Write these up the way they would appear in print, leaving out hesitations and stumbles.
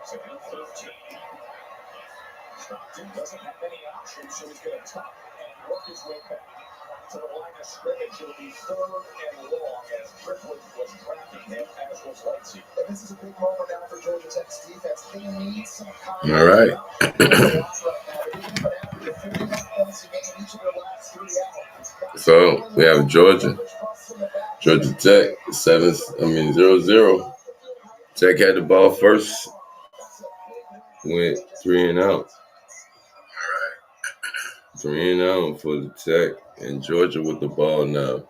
Stockton doesn't have many options, so he's going to tuck and work his way back to the line of scrimmage. It'll be 3rd and long as Triplett was tracking him, as was Lightsey. And this is a big moment now for Georgia Tech's defense. They need some kind All right. So we have Georgia Tech 0-0. Tech had the ball first, went 3 and out. 3 and out for the Tech, and Georgia with the ball now.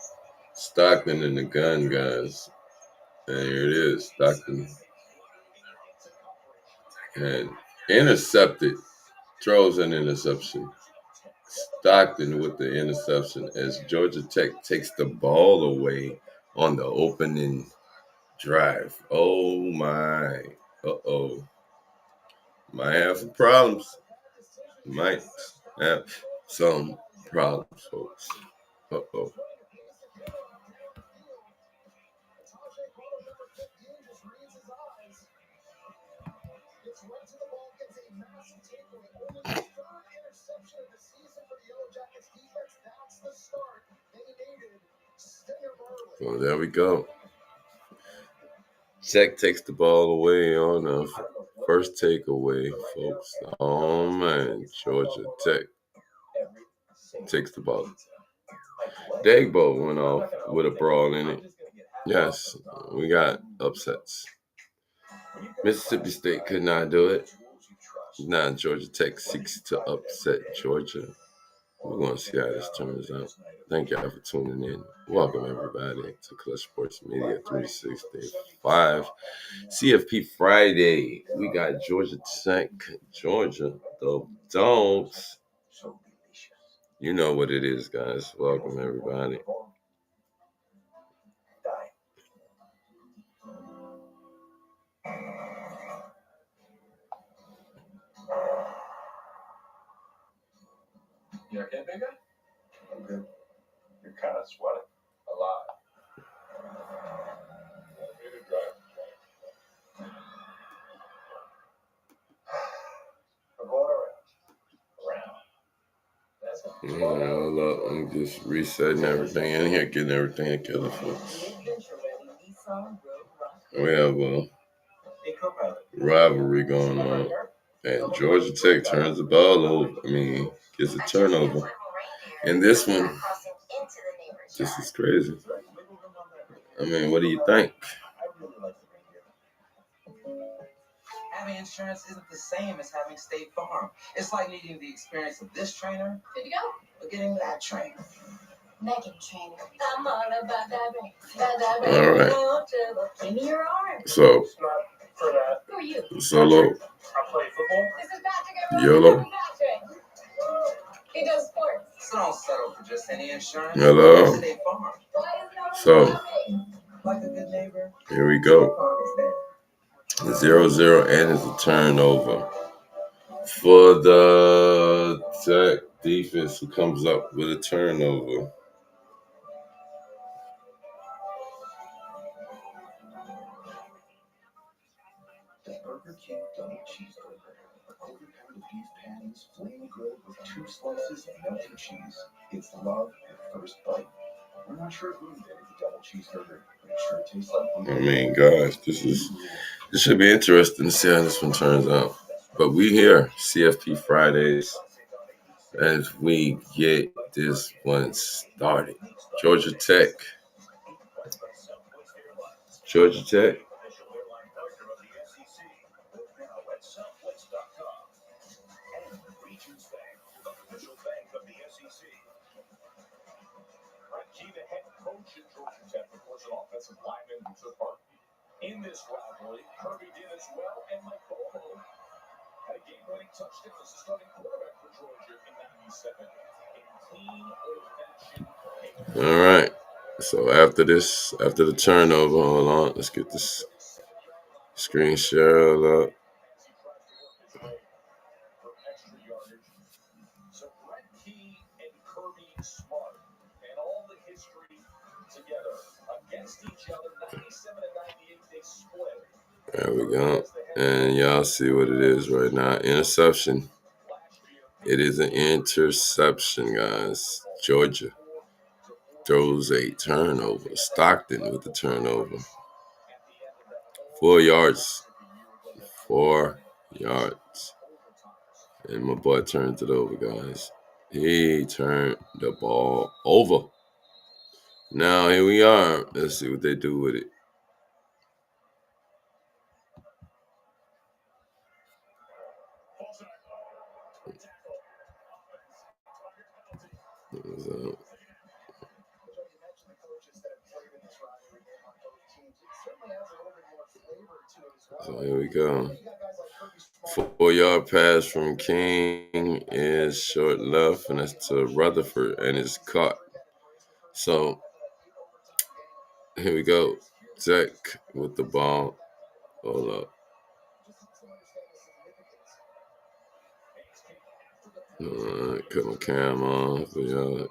Stockton and the gun guys. And here it is. Stockton had intercepted, throws an interception. Stockton with the interception as Georgia Tech takes the ball away on the opening drive. Oh my. Uh-oh. Might have some problems. Might have some problems, folks. Uh-oh. Well, there we go. Tech takes the ball away on the first takeaway, folks. Oh, man. Georgia Tech takes the ball. Dagbo went off with a brawl in it. Yes, we got upsets. Mississippi State could not do it. Now Georgia Tech seeks to upset Georgia. We're going to see how this turns out. Thank y'all for tuning in. Welcome, everybody, to Clutch Sports Media 365. CFP Friday. We got Georgia Tech, Georgia, the Dogs. You know what it is, guys. Welcome, everybody. You okay, big guy? I'm good. You're kind of sweating a lot. I'm just resetting everything in here, getting everything together, folks. We have a rivalry going on, and Georgia Tech turns the ball over. Gets a turnover. And this one, this is crazy. What do you think? Having insurance isn't the same as having State Farm. It's like needing the experience of this trainer. Good to go. But getting that trainer. Megan trainer. I'm all about that brain. All right. Give me your arm. So, Who are you? Solo. I play football. This is Patrick. YOLO. Patrick. He does sports. So don't settle for just any insurance. Hello. State Farm. So, Like a good neighbor. here we go. 0-0 and it's a turnover for the Tech defense, who comes up with a turnover. The Burger King double cheeseburger. A quarter pound of beef patties, flame grilled with 2 slices of melted cheese. It's love at first bite. We're not sure who invented the double cheeseburger, but it sure tastes like. Guys, this should be interesting to see how this one turns out. But we here, CFP Fridays, as we get this one started. Georgia Tech. Offensive lineman who took part in this rivalry. Kirby did as well, and Mike Boho had a game-winning touchdown as the starting quarterback for Georgia in '97. In clean, old-fashioned. All right. So after the turnover, hold on, let's get this screen shared up. So Brett Key and Kirby Smart and all the history together against each other. 97 and 98, they split. There we go. And y'all see what it is right now. Interception. It is an interception, guys. Georgia throws a turnover. Stockton with the turnover. 4 yards. 4 yards. And my boy turned it over, guys. He turned the ball over. Now here we are. Let's see what they do with it. So here we go. 4-yard pass from King is short left, and that's to Rutherford, and it's caught. So here we go. Zach with the ball. Hold up. Cut my camera on for y'all.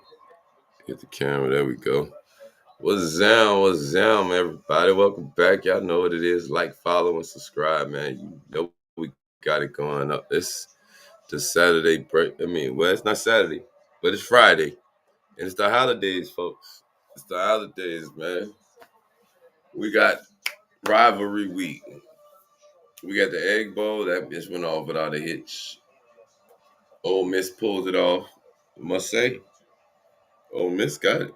Get the camera. There we go. What's down, everybody? Welcome back. Y'all know what it is. Like, follow, and subscribe, man. You know we got it going up. It's the Saturday break. Well, it's not Saturday, but it's Friday. And it's the holidays, folks. It's the holidays, man. We got rivalry week. We got the Egg Bowl. That just went off without a hitch. Ole Miss pulled it off. I must say. Ole Miss got it.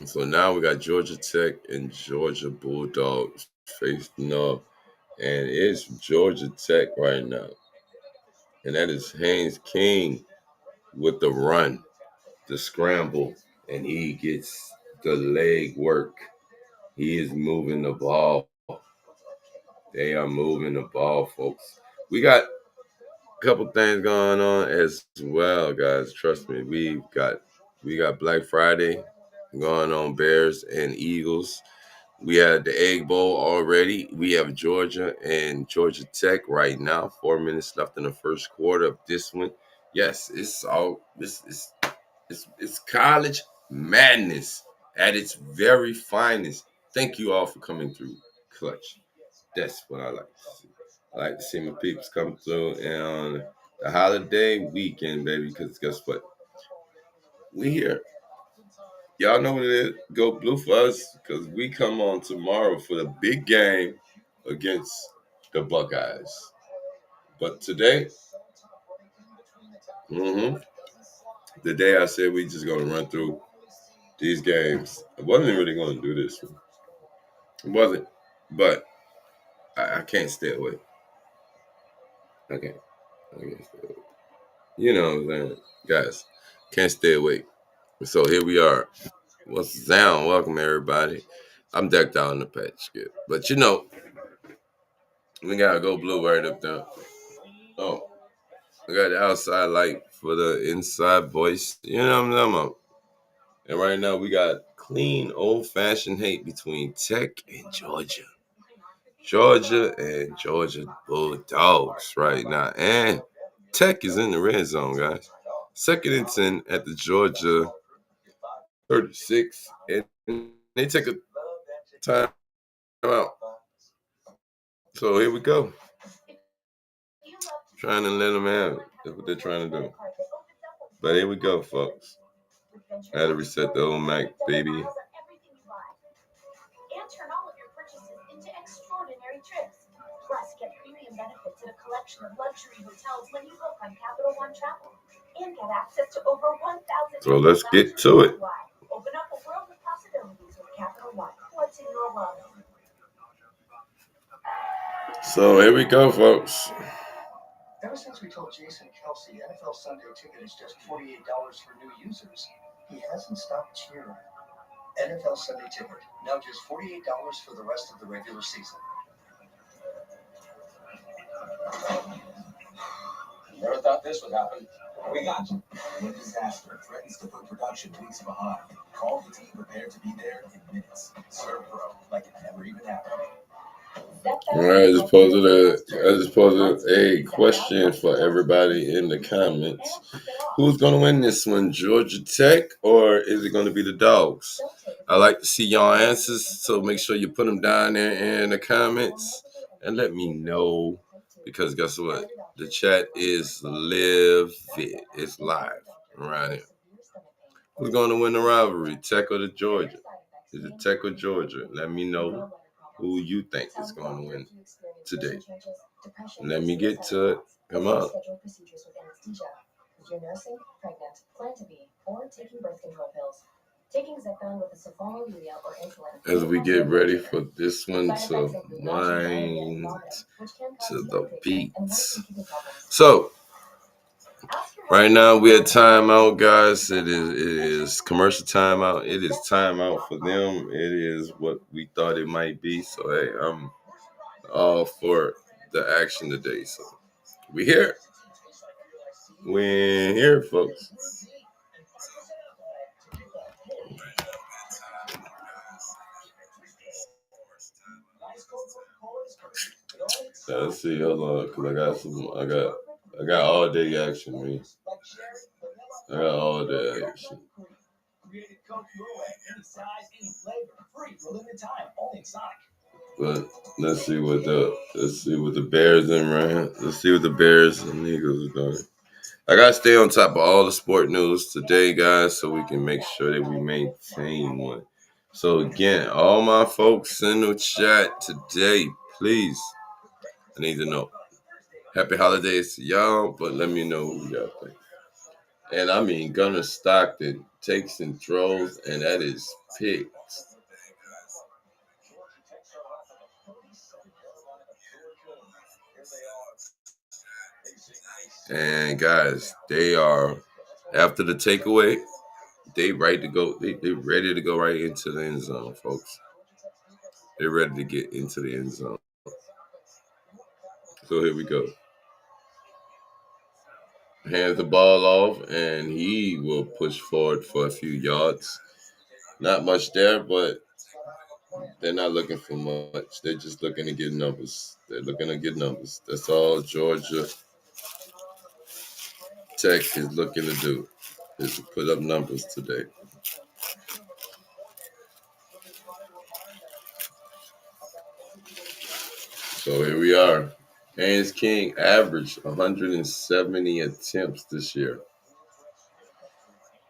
So now we got Georgia Tech and Georgia Bulldogs facing up. And it's Georgia Tech right now. And that is Haynes King with the run, the scramble. And he gets the leg work. He is moving the ball. They are moving the ball, folks. We got a couple things going on as well, guys. Trust me. We got Black Friday going on, Bears and Eagles. We had the Egg Bowl already. We have Georgia and Georgia Tech right now. 4 minutes left in the first quarter of this one. Yes, it's college madness at its very finest. Thank you all for coming through, Clutch. That's what I like to see. I like to see my peeps come through on the holiday weekend, baby. Because guess what? We here. Y'all know what it is. Go blue for us because we come on tomorrow for the big game against the Buckeyes. But today, the day I said we just gonna run through these games. I wasn't really gonna do this one. It wasn't, but I can't stay away. I can't stay away. You know what I'm saying, guys? Can't stay away. So here we are. What's down? Welcome everybody. I'm decked out in the patch skip, but you know we gotta go blue right up there. Oh, we got the outside light for the inside voice. You know what I'm talking about. And right now we got clean old-fashioned hate between Tech and Georgia. Georgia and Georgia Bulldogs right now. And Tech is in the red zone, guys. 2nd and 10 at the Georgia 36. And they take a time out. So here we go. Trying to let them have it. That's what they're trying to do. But here we go, folks. I had to reset the old Mac, baby. And turn all of your purchases into extraordinary trips. Plus, get premium benefits at a collection of luxury hotels when you book on Capital One Travel. And get access to over 1,000. So let's get to it. Open up a world of possibilities with Capital One. What's in your wallet? So here we go, folks. Ever since we told Jason Kelsey NFL Sunday Ticket is just $48 for new users, he hasn't stopped cheering. NFL Sunday Ticket, now just $48 for the rest of the regular season. Never thought this would happen. We got you. When disaster threatens to put production weeks behind, call the team prepared to be there in minutes. Serve Pro like it never even happened. I just posed a question for everybody in the comments. Who's going to win this one, Georgia Tech, or is it going to be the Dogs? I like to see y'all answers, so make sure you put them down there in the comments and let me know, because guess what? The chat is live. It's live around here. Who's going to win the rivalry, Tech or the Georgia? Is it Tech or Georgia? Let me know who you think is going to win today. Let me get to it. Come on. If you're nursing, pregnant, plan to be, or taking birth control pills. Taking Zepbound with a sulfonylurea or insulin. As we get ready for this one to wind to the beats. So, right now we're at timeout, guys. It is commercial timeout. It is timeout for them. It is what we thought it might be. So, hey, I'm all for the action today. So, we here. We're here, folks. Let's see, hold on, cause I got all day action, man. I got all day action. But let's see what the Bears in right. Let's see what the Bears and Eagles are doing. I gotta stay on top of all the sport news today, guys, so we can make sure that we maintain one. So again, all my folks in the chat today, please, I need to know. Happy holidays to y'all, but let me know who y'all think. And I mean, Gunnar Stockton takes and throws, and that is picked. And guys, they are, after the takeaway, they ready to go. They ready to go right into the end zone, folks. They're ready to get into the end zone. So here we go. Hands the ball off, and he will push forward for a few yards. Not much there, but they're not looking for much. They're just looking to get numbers. They're looking to get numbers. That's all Georgia Tech is looking to do, is to put up numbers today. So here we are. Haynes King averaged 170 attempts this year.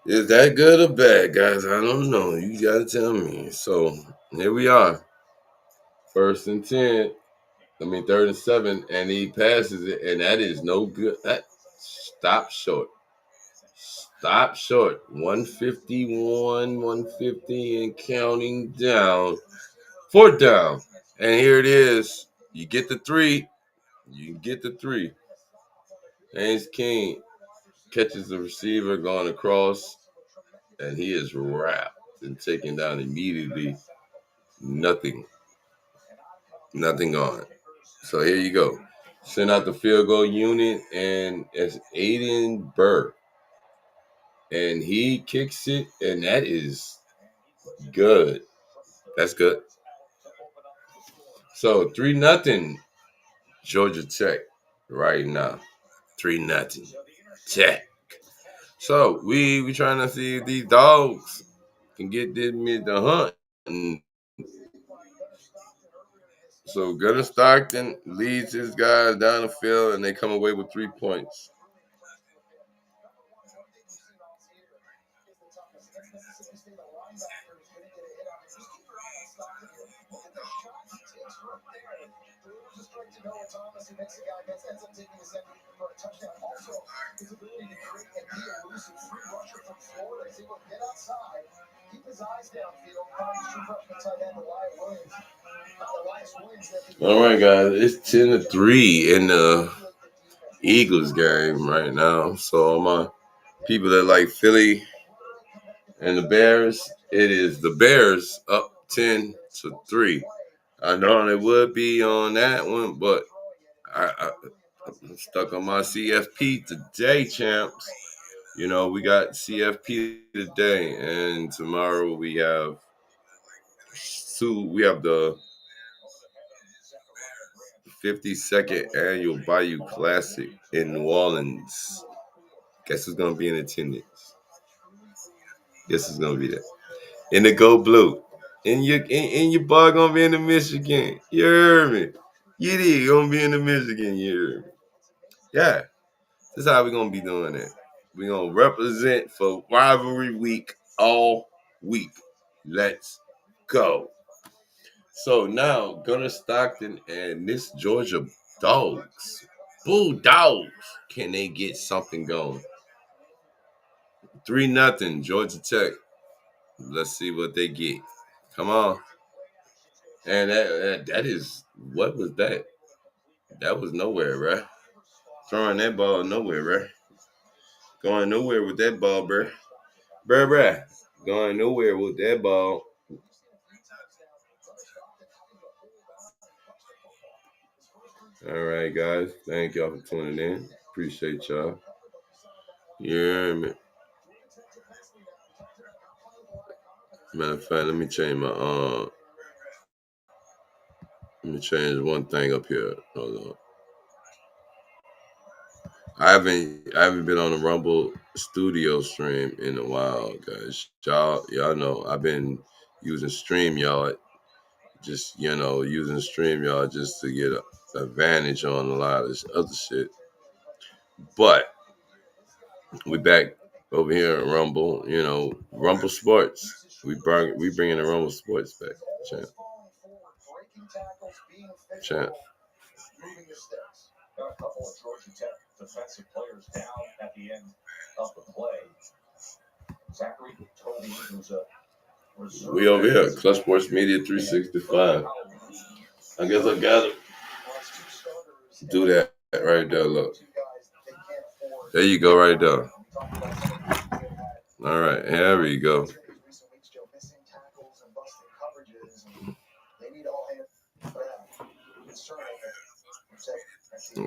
Is that good or bad, guys? I don't know. You got to tell me. So here we are. Third and 7, and he passes it, and that is no good. Stop short. 151, 150, and counting down. 4th down. And here it is. You get the 3. Haynes King catches the receiver going across, and he is wrapped and taken down immediately. Nothing on. So here you go. Send out the field goal unit, and it's Aiden Burr. And he kicks it, and that is good. That's good. So 3-0 Georgia Tech right now. 3-0 Tech. So we trying to see if these dogs can get this mid the hunt. So Gunnar Stockton leads his guys down the field, and they come away with 3 points. All right, guys, it's 10-3 in the Eagles game right now. So all my people that like Philly and the Bears, it is the Bears up 10-3. I know it would be on that one, but I'm stuck on my CFP today, champs. You know, we got CFP today, and tomorrow we have the 52nd Annual Bayou Classic in New Orleans. Guess who's gonna be in attendance? Guess who's gonna be there? In the Go Blue. And your bar gonna be in the Michigan. You heard me. You did gonna be in the Michigan. You heard me. Yeah. This is how we gonna be doing it. We gonna represent for rivalry week all week. Let's go. So now Gunnar Stockton and this Georgia Dogs, Bulldogs, can they get something going? 3-0 Georgia Tech. Let's see what they get. Come on. And that is, what was that? That was nowhere, bruh. Throwing that ball nowhere, bruh. Going nowhere with that ball, bruh. Bruh. Going nowhere with that ball. All right, guys. Thank y'all for tuning in. Appreciate y'all. Yeah, man. Matter of fact, let me change one thing up here. Hold on. I haven't been on the Rumble studio stream in a while, guys. Y'all know I've been using StreamYard, just using StreamYard just to get an advantage on a lot of this other shit. But we back over here at Rumble, Rumble Sports. We bringing the Rumble Sports back, champ. Moving the sticks. Got a couple of Georgia Tech defensive players down at the end of the play. Zachary Toby, who's a reserve. We over here, Clutch Sports Media 365. I guess I gotta do that right there. Look, there you go, right there. All right, here we go.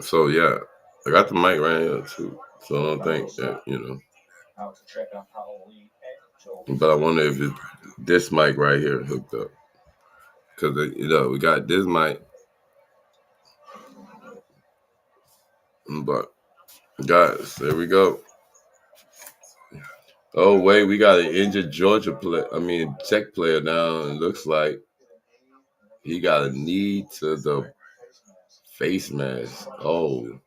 So yeah, I got the mic right here too. So I don't think that But I wonder if this mic right here hooked up, because we got this mic. But guys, there we go. Oh wait, we got an injured Tech player now. It looks like he got a knee to the face mask. Oh.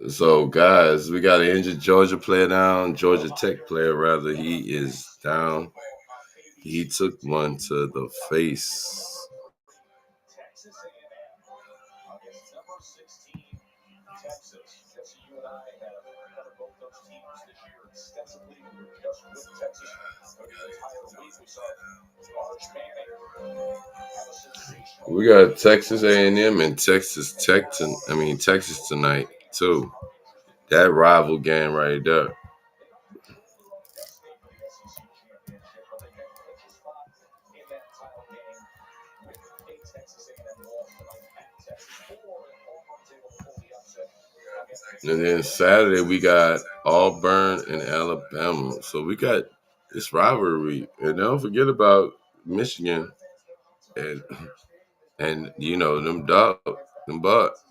So guys, we got an injured Georgia player down. Georgia Tech player rather. He is down. He took one to the face. We got Texas A&M and Texas tonight too. That rival game right there. And then Saturday we got Auburn and Alabama. So we got this rivalry. And don't forget about Michigan and them dogs, them Bucks.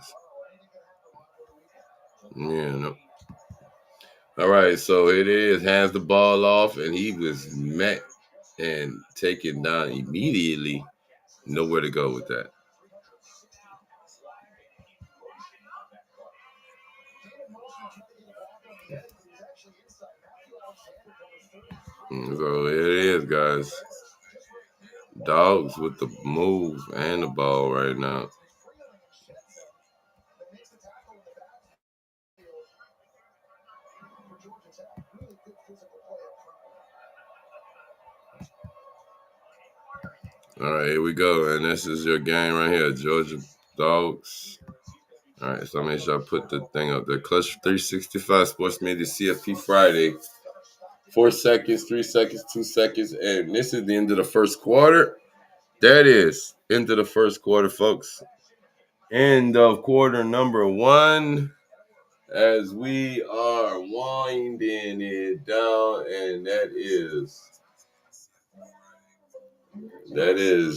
All right, so it is, hands the ball off, and he was met and taken down immediately. Nowhere to go with that. So it is, guys. Dogs with the move and the ball right now. All right, here we go. And this is your game right here, Georgia Dogs. All right, so make sure I put the thing up there. Clutch 365 Sports Media CFP Friday. 4 seconds, 3 seconds, 2 seconds. And this is the end of the first quarter. That is end of the first quarter, folks. End of quarter number 1. As we are winding it down, and that is,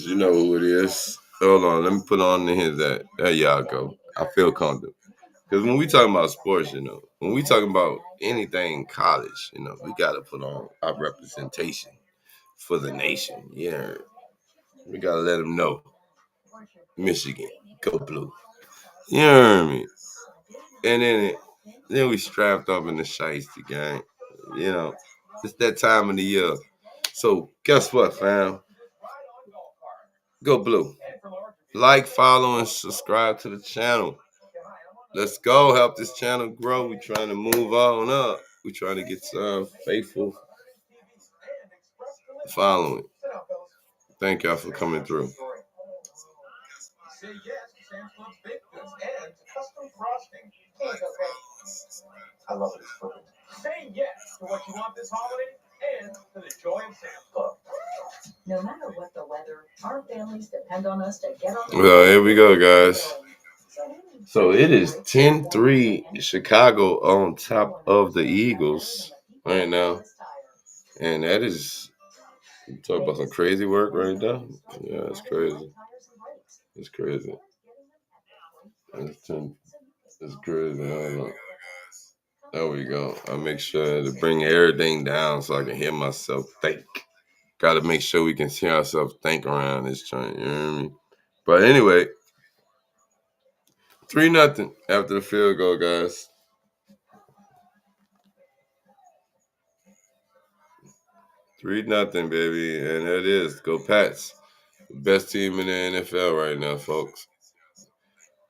you know who it is. Hold on, let me put on his that. There y'all go. I feel comfortable. Because when we talking about sports, when we talking about anything college, we got to put on our representation for the nation. Yeah, we got to let them know. Michigan, go blue. You know what I mean? And then we strapped up in the shiesty gang. It's that time of the year. So guess what, fam? Go blue. Like, follow, and subscribe to the channel. Let's go. Help this channel grow. We're trying to move on up. We're trying to get some faithful following. Thank y'all for coming through. Say yes to Sam's Club's baked goods and custom frosting. I love it. It's perfect. Say yes to what you want this holiday and to the joy of Sam's Club. No matter what the weather, our families depend on us to get on the Well, here we go, guys. So it is 10-3 Chicago on top of the Eagles right now. And that is, talk about some crazy work right now. Yeah, it's crazy. It's crazy. It's crazy. There we go. I'll make sure to bring everything down so I can hear myself think. Got to make sure we can hear ourselves think around this joint. You know what I mean? But anyway, 3-0 after the field goal, guys. 3-0, baby. And that is. Go Pats. Best team in the NFL right now, folks.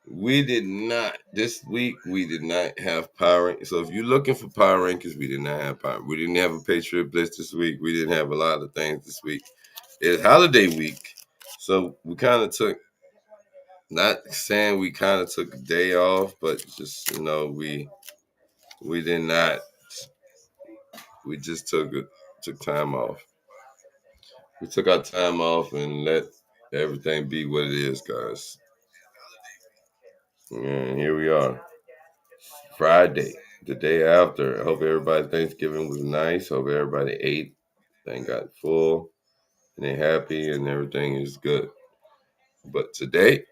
This week, we did not have power rankings. So if you're looking for power rankings, we did not have power. We didn't have a Patriot Blitz this week. We didn't have a lot of things this week. It's holiday week. So we kind of took, not saying we kind of took a day off, but just, we did not, we just took time off. We took our time off and let everything be what it is, guys. And here we are. Friday, the day after. I hope everybody's Thanksgiving was nice. Hope everybody ate and got full and they happy and everything is good. But today,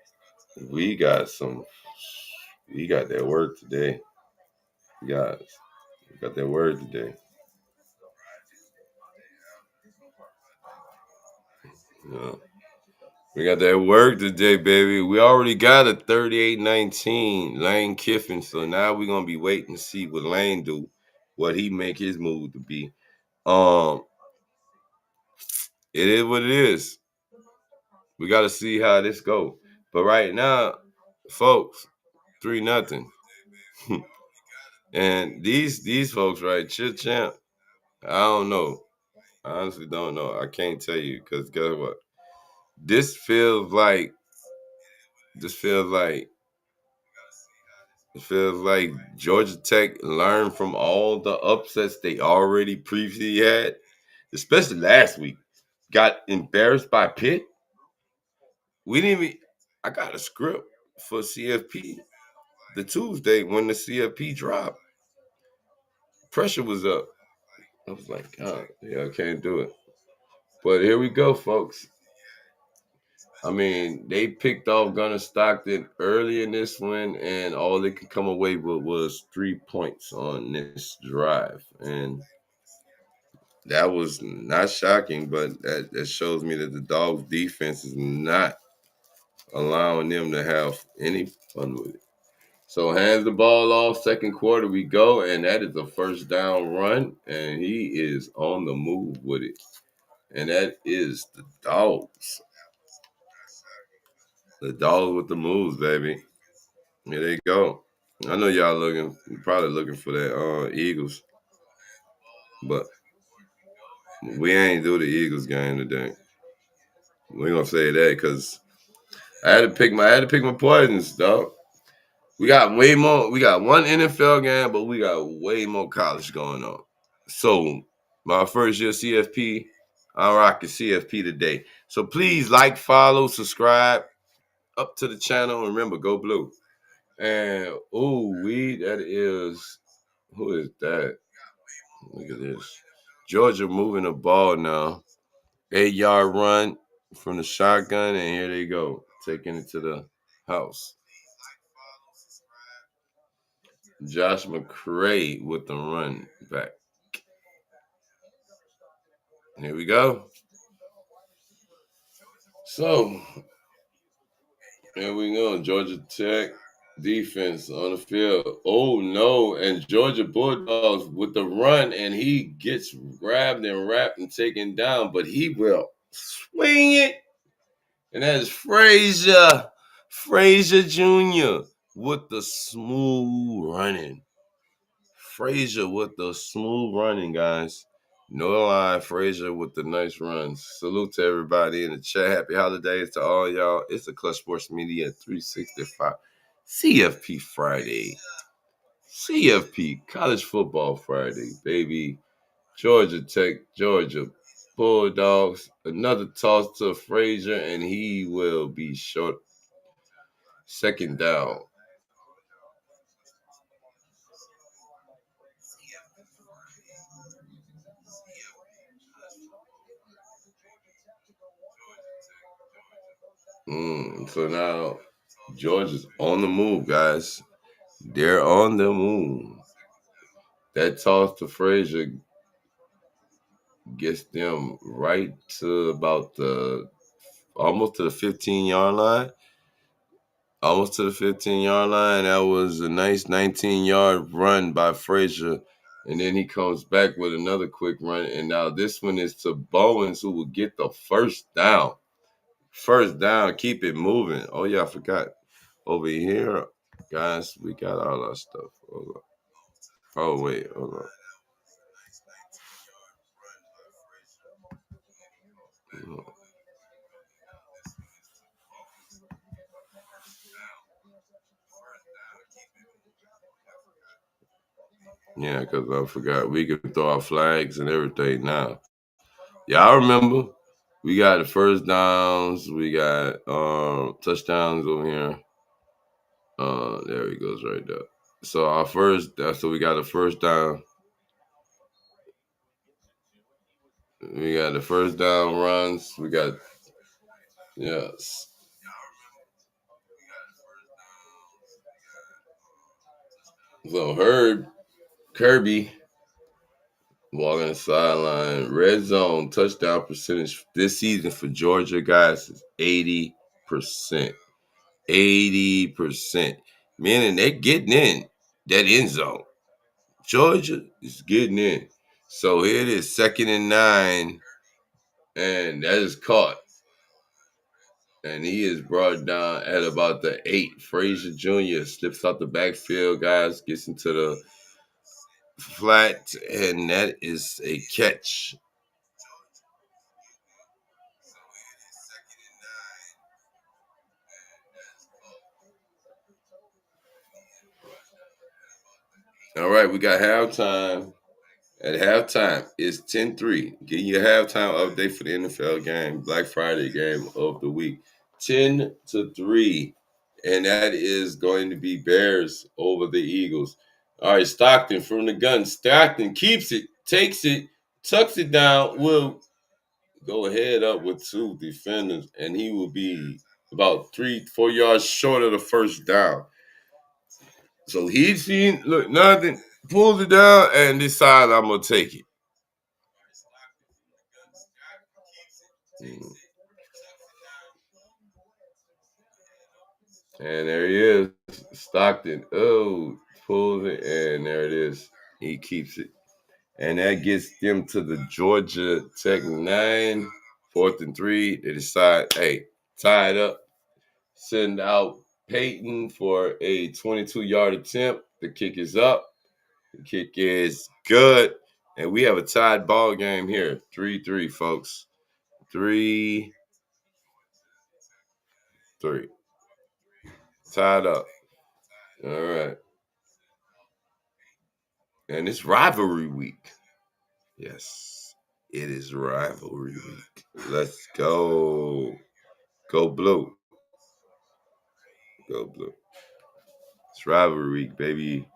we got that work today. Guys, we got that word today. Yeah. We got that work today, baby. We already got a 38-19 Lane Kiffin. So now we're gonna be waiting to see what Lane do, what he make his move to be. It is what it is. We got to see how this go. But right now, folks, 3-0. And these folks, right, Chip Champ, I don't know. I honestly don't know. I can't tell you because guess what? This feels like Georgia Tech learned from all the upsets they already previously had, especially last week. Got embarrassed by Pitt. I got a script for CFP the Tuesday when the CFP dropped. Pressure was up. I was like, God, yeah, I can't do it. But here we go, folks. I mean, they picked off Gunnar Stockton early in this one, and all they could come away with was 3 points on this drive. And that was not shocking, but that shows me that the Dogs' defense is not allowing them to have any fun with it. So hands the ball off, second quarter we go, and that is a first down run, and he is on the move with it. And that is the Dogs. The Dogs with the moves, baby. Here they go. I know y'all probably looking for that Eagles, but we ain't do the Eagles game today. We gonna say that because I had to pick my poisons, dog. We got way more. We got one NFL game, but we got way more college going on. So my first year CFP, I'm rocking CFP today. So please like, follow, subscribe up to the channel. Remember, go blue. And who is that? Look at this. Georgia moving the ball now. 8-yard run from the shotgun, and here they go. taking it to the house. Josh McCray with the run back. Here we go. So, here we go. Georgia Tech defense on the field. Oh, no. And Georgia Bulldogs with the run, and he gets grabbed and wrapped and taken down, but he will swing it. And that is Frazier Jr. with the smooth running. Frazier with the smooth running, guys. No lie, Frazier with the nice runs. Salute to everybody in the chat. Happy holidays to all y'all. It's the Clutch Sports Media 365 CFP Friday. CFP, College Football Friday, baby. Georgia Tech, Georgia Bulldogs. Another toss to Frazier, and he will be short. Second down. So now Georgia's on the move, guys. They're on the move. That toss to Frazier gets them right to about almost to the 15-yard line. Almost to the 15-yard line. That was a nice 19-yard run by Frazier. And then he comes back with another quick run. And now this one is to Bowens, who will get the first down. First down, keep it moving. Oh, yeah, I forgot. Over here, guys, we got all our stuff. Hold on. Oh, wait, hold on. Yeah, because I forgot. We can throw our flags and everything now. Yeah, I remember. We got the first downs. We got touchdowns over here. There he goes right there. So we got the first down. We got the first down runs. We got, yes. So Kirby walking the sideline. Red zone touchdown percentage this season for Georgia, guys, is 80%. 80%. Meaning they're getting in that end zone. Georgia is getting in. So here it is, 2nd and 9. And that is caught. And he is brought down at about the 8. Frazier Jr. slips out the backfield, guys, gets into the flat, and that is a catch. All right, we got halftime. At halftime, it's 10-3. Getting you a halftime update for the NFL game, Black Friday game of the week. 10-3. And that is going to be Bears over the Eagles. All right, Stockton from the gun. Stockton keeps it, takes it, tucks it down, will go head up with 2 defenders, and he will be about 3-4 yards short of the first down. So he's seen, look, nothing, pulls it down, and decides I'm going to take it. And there he is, Stockton. Oh, pulls it, and there it is. He keeps it. And that gets them to the Georgia Tech 9, 4th and 3. They decide, hey, tie it up, send out Peyton for a 22-yard attempt. The kick is up. The kick is good. And we have a tied ball game here. 3-3, folks. 3-3. Tied up. All right. And it's rivalry week. Yes, it is rivalry week. Let's go. Go blue. Go blue. It's rivalry week, baby.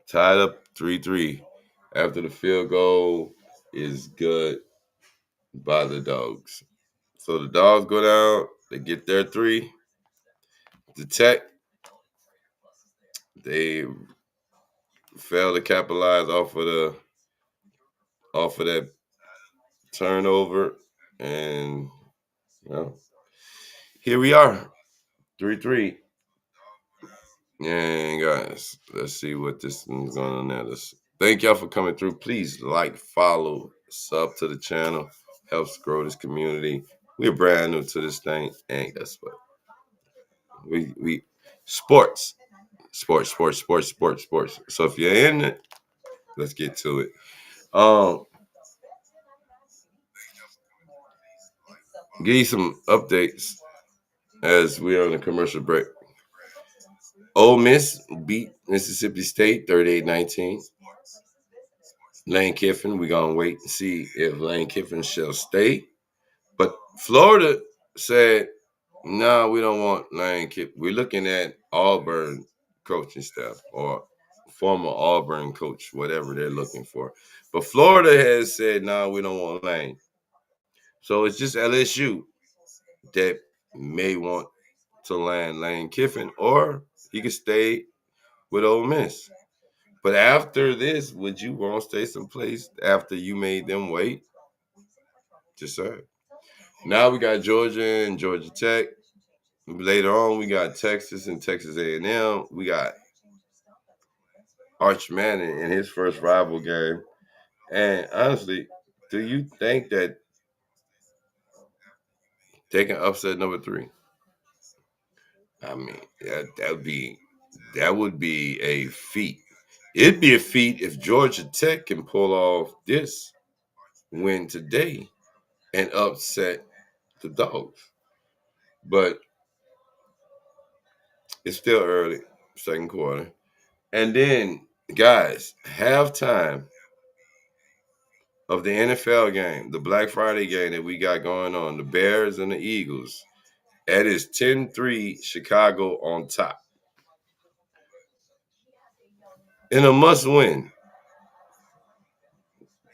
Tied up 3-3 after the field goal is good by the Dogs. So the Dogs go down. They get their 3. The Tech, they fail to capitalize off of that turnover, and here we are, 3-3. And guys, let's see what this is going on now. Thank y'all for coming through. Please like, follow, sub to the channel. Helps grow this community. We're brand new to this thing, and guess what? We sports. So if you're in it, let's get to it. Give you some updates as we are on a commercial break. Ole Miss beat Mississippi State 38-19. Lane Kiffin, we're going to wait and see if Lane Kiffin shall stay. But Florida said, no, we don't want Lane Kiffin. We're looking at Auburn coaching staff or former Auburn coach, whatever they're looking for. But Florida has said, no, we don't want Lane. So it's just LSU that may want to land Lane Kiffin, or he could stay with Ole Miss. But after this, would you want to stay someplace after you made them wait? Just saying. Now we got Georgia and Georgia Tech. Later on, we got Texas and Texas A&M. We got Arch Manning in his first rival game. And honestly, do you think that they can upset number 3? I mean, that would be a feat. It'd be a feat if Georgia Tech can pull off this win today and upset the Dogs. But it's still early, second quarter. And then, guys, halftime of the NFL game, the Black Friday game that we got going on, the Bears and the Eagles, that is 10-3 Chicago on top. In a must-win.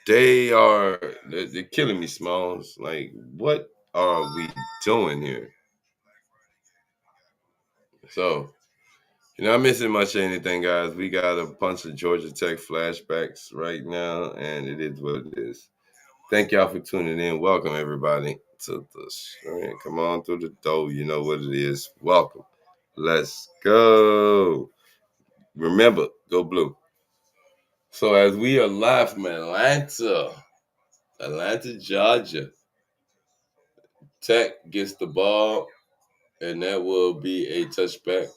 They're killing me, Smalls. Like, what are we doing here? So, you're not missing much of anything, guys. We got a bunch of Georgia Tech flashbacks right now, and it is what it is. Thank y'all for tuning in. Welcome, everybody, to the stream. Come on through the door. You know what it is. Welcome. Let's go. Remember, go blue. So as we are live from Atlanta, Georgia, Tech gets the ball, and that will be a touchback.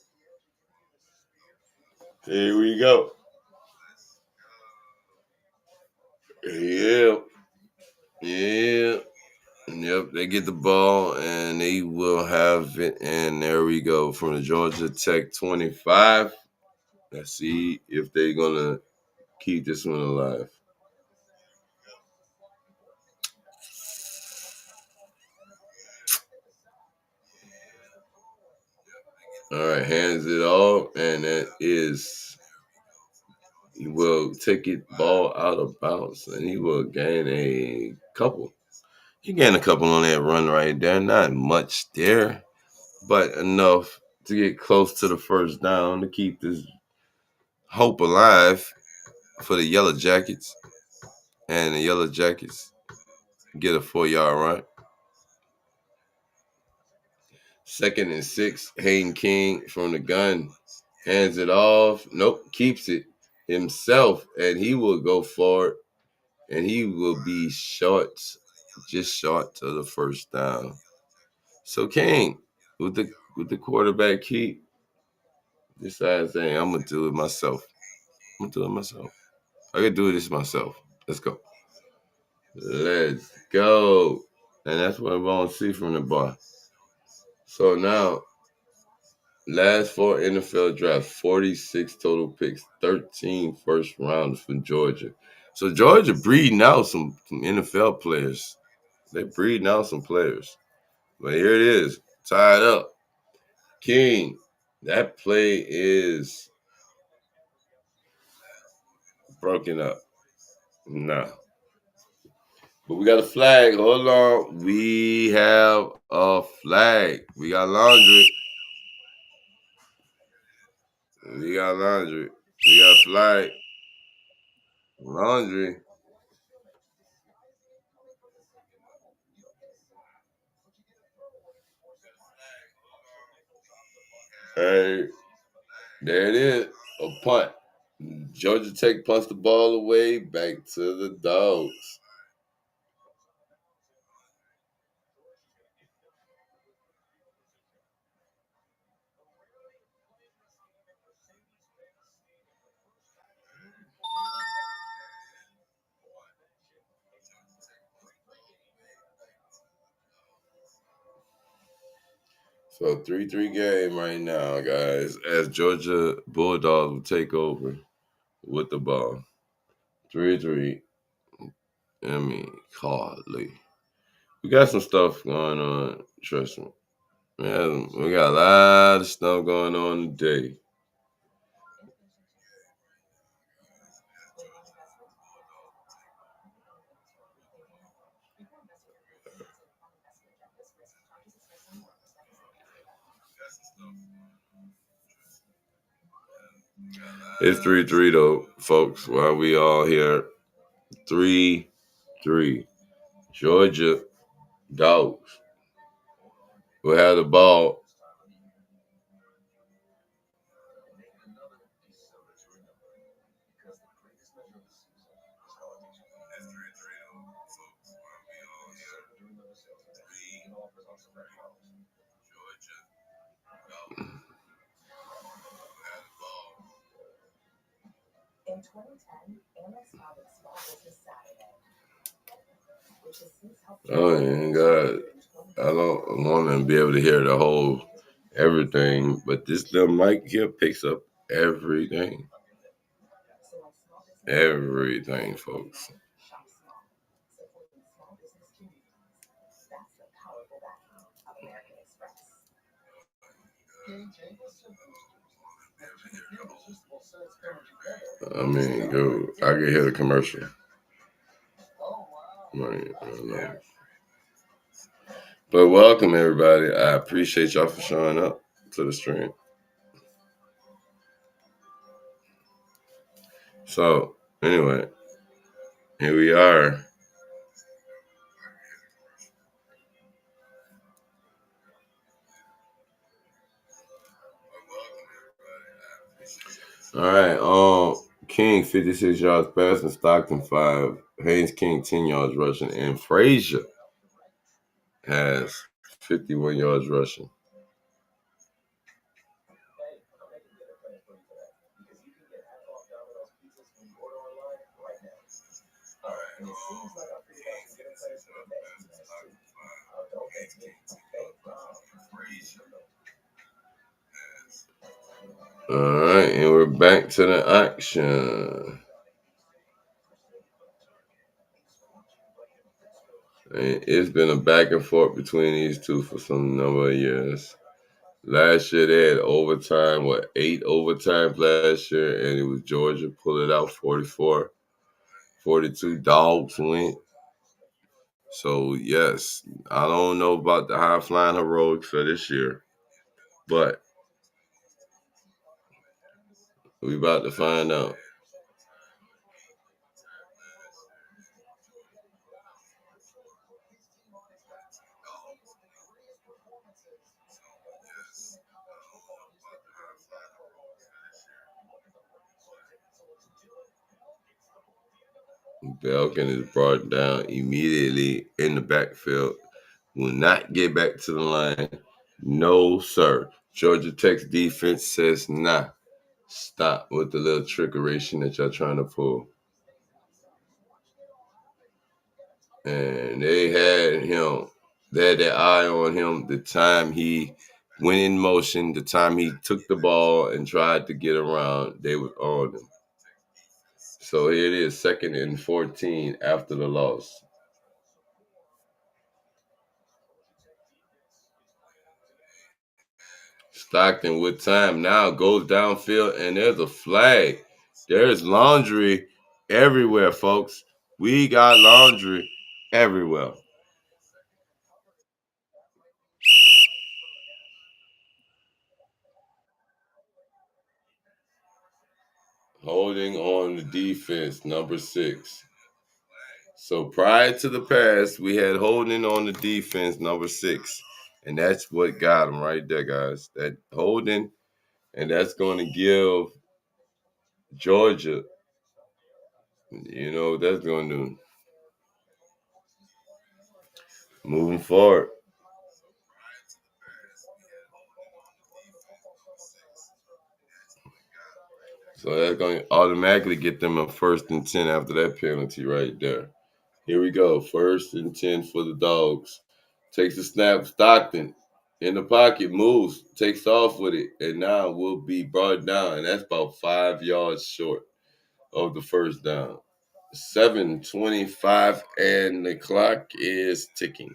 Here we go. Yep. Yep, they get the ball, and they will have it, and there we go from the Georgia Tech 25. Let's see if they're going to keep this one alive. All right, hands it off, and that is, he will take it ball out of bounds, and he will gain a couple. He gained a couple on that run right there. Not much there, but enough to get close to the first down to keep this hope alive for the Yellow Jackets. And the Yellow Jackets get a 4-yard run. 2nd and 6, Hayden King from the gun hands it off. Nope, keeps it himself, and he will go for it, and he will be just short to the first down. So King, with the quarterback keep, decides, hey, I'm gonna do it myself. I can do this myself. Let's go. And that's what I'm going to see from the bar. So now, last 4 NFL drafts, 46 total picks, 13 first rounders from Georgia. So Georgia breeding out some NFL players. They're breeding out some players. But here it is, tied up. King, that play is broken up. No. But we got a flag. Hold on. We have a flag. We got laundry. We got laundry. We got flag. Laundry. Hey, there it is. A punt. Georgia Tech punts the ball away back to the Dogs. So 3-3 game right now, guys, as Georgia Bulldogs will take over with the ball. 3-3. I mean, hardly. We got some stuff going on, trust me. Man, we got a lot of stuff going on today. It's 3-3 though, folks. While we all here, 3-3. Georgia Dogs will have the ball. In 2010, Amex founded Small Business Saturday, which has since helped. Oh, and God, I don't want to be able to hear the whole everything, but this little mic here picks up everything. Everything, folks. Shop small, supporting small business communities. That's the powerful backing of American Express. I mean, dude, I can hear the commercial. Right, I know. But welcome, everybody. I appreciate y'all for showing up to the stream. So, anyway, here we are. All right, King 56 yards passing, Stockton 5, Haynes King 10 yards rushing, and Frazier has 51 yards rushing. All right, and we're back to the action. And it's been a back and forth between these two for some number of years. Last year they had overtime, 8 overtimes last year, and it was Georgia pull it out 44-42. Dogs win. So yes, I don't know about the high flying heroics for this year, but we about to find out. Belkin is brought down immediately in the backfield. Will not get back to the line. No, sir. Georgia Tech's defense says nah. Stop with the little trickeration that y'all trying to pull. And they had their eye on him the time he went in motion, the time he took the ball and tried to get around, they was on him. So here it is, 2nd and 14 after the loss. Stockton with time now goes downfield, and there's a flag. There's laundry everywhere, folks. We got laundry. everywhere. Holding on the defense, number 6. So prior to the pass, we had holding on the defense, number 6. And that's what got him right there, guys. That holding, and that's going to give Georgia, that's going to moving forward. So that's going to automatically get them a 1st and 10 after that penalty right there. Here we go. 1st and 10 for the Dogs. Takes the snap. Stockton in the pocket, moves, takes off with it, and now will be brought down. And that's about 5 yards short of the 1st down. 7:25, and the clock is ticking.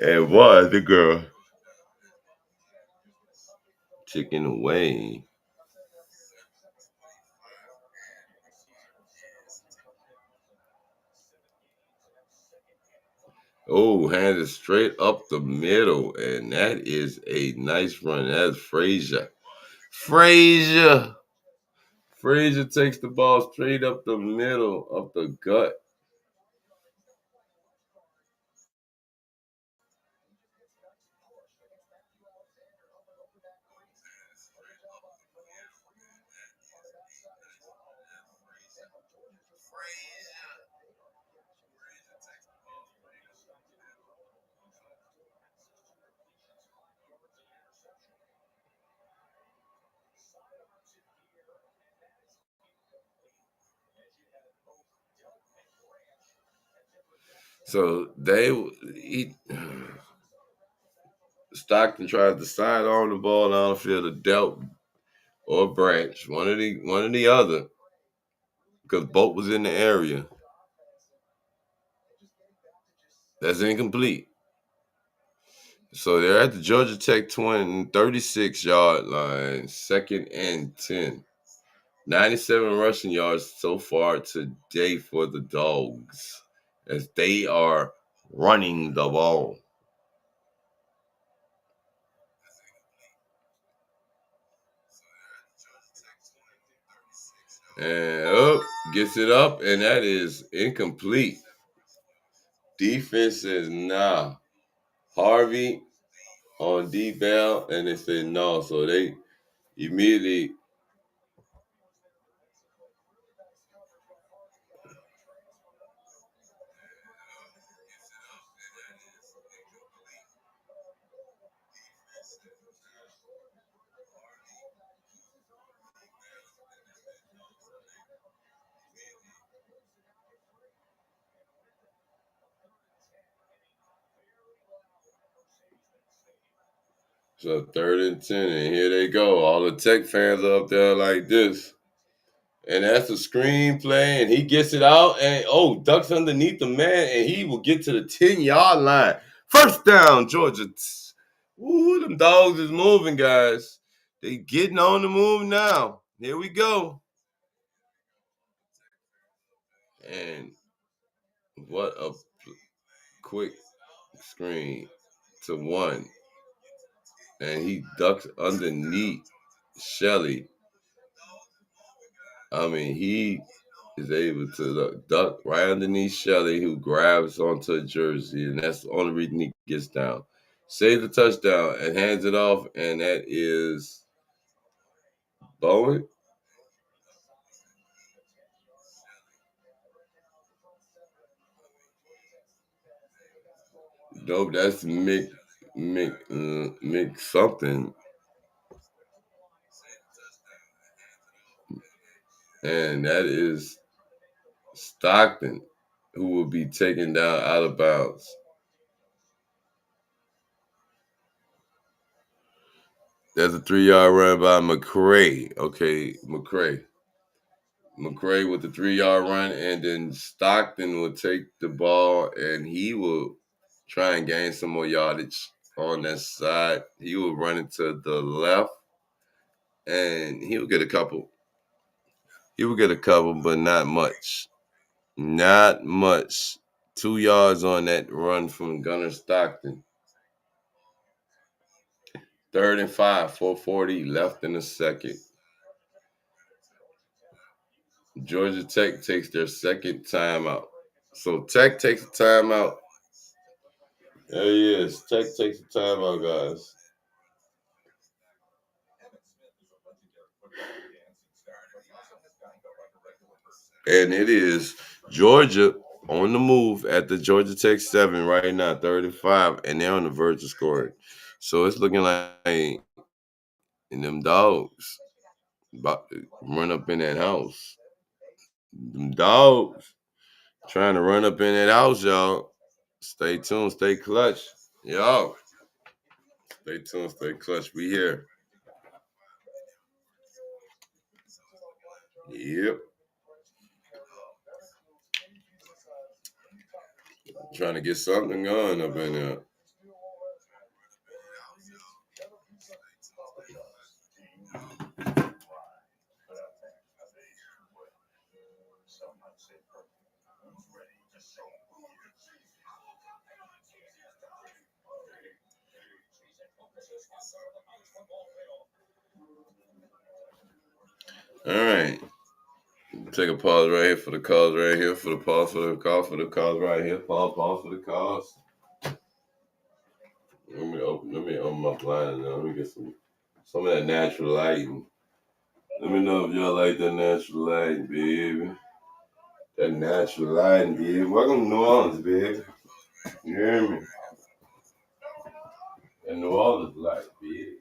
And was the girl ticking away. Oh, handed straight up the middle, and that is a nice run. That's Frazier. Frazier takes the ball straight up the middle of the gut. So Stockton tried to side on the ball down the field, of Delp or Branch, one of the other, because Bolt was in the area. That's incomplete. So they're at the Georgia Tech 36-yard line, 2nd and 10. 97 rushing yards so far today for the Dogs as they are running the ball. And gets it up, and that is incomplete. Defense says nah. Harvey on D-Bell, and they say no. So they immediately so 3rd and 10, and here they go. All the Tech fans are up there like this. And that's a screen play, and he gets it out, and ducks underneath the man, and he will get to the 10-yard line. 1st down, Georgia. Ooh, them Dogs is moving, guys. They getting on the move now. Here we go. And what a quick screen to one. And he ducks underneath Shelley. I mean, he is able to duck right underneath Shelley, who grabs onto a jersey, and that's the only reason he gets down. Saves the touchdown and hands it off, and that is Bowen. Nope, that's Mick something. And that is Stockton, who will be taken down out of bounds. There's a 3-yard run by McCray. Okay, McCray with the 3-yard run, and then Stockton will take the ball, and he will try and gain some more yardage on that side. He will run it to the left, and he would get a couple. He would get a couple, but not much. Not much. 2 yards on that run from Gunnar Stockton. 3rd and 5, 4:40 left in the second. Georgia Tech takes their second timeout. So Tech takes a timeout. There he is. Tech takes a timeout, guys. And it is Georgia on the move at the Georgia Tech 7 right now, 3rd and 5, and they're on the verge of scoring. So it's looking like and them dogs about to run up in that house. Them dogs trying to run up in that house, y'all. Stay tuned, stay clutch. Y'all, stay tuned, stay clutch. We here. Yep. Trying to get something going up in there. All right. Take a pause right here for the calls right here. For the pause for the call for the calls right here. Pause for the calls. Let me open my blinds now. Let me get some of that natural lighting. Let me know if y'all like that natural lighting, baby. That natural lighting, baby. Welcome to New Orleans, baby. You hear me? And New Orleans light, baby.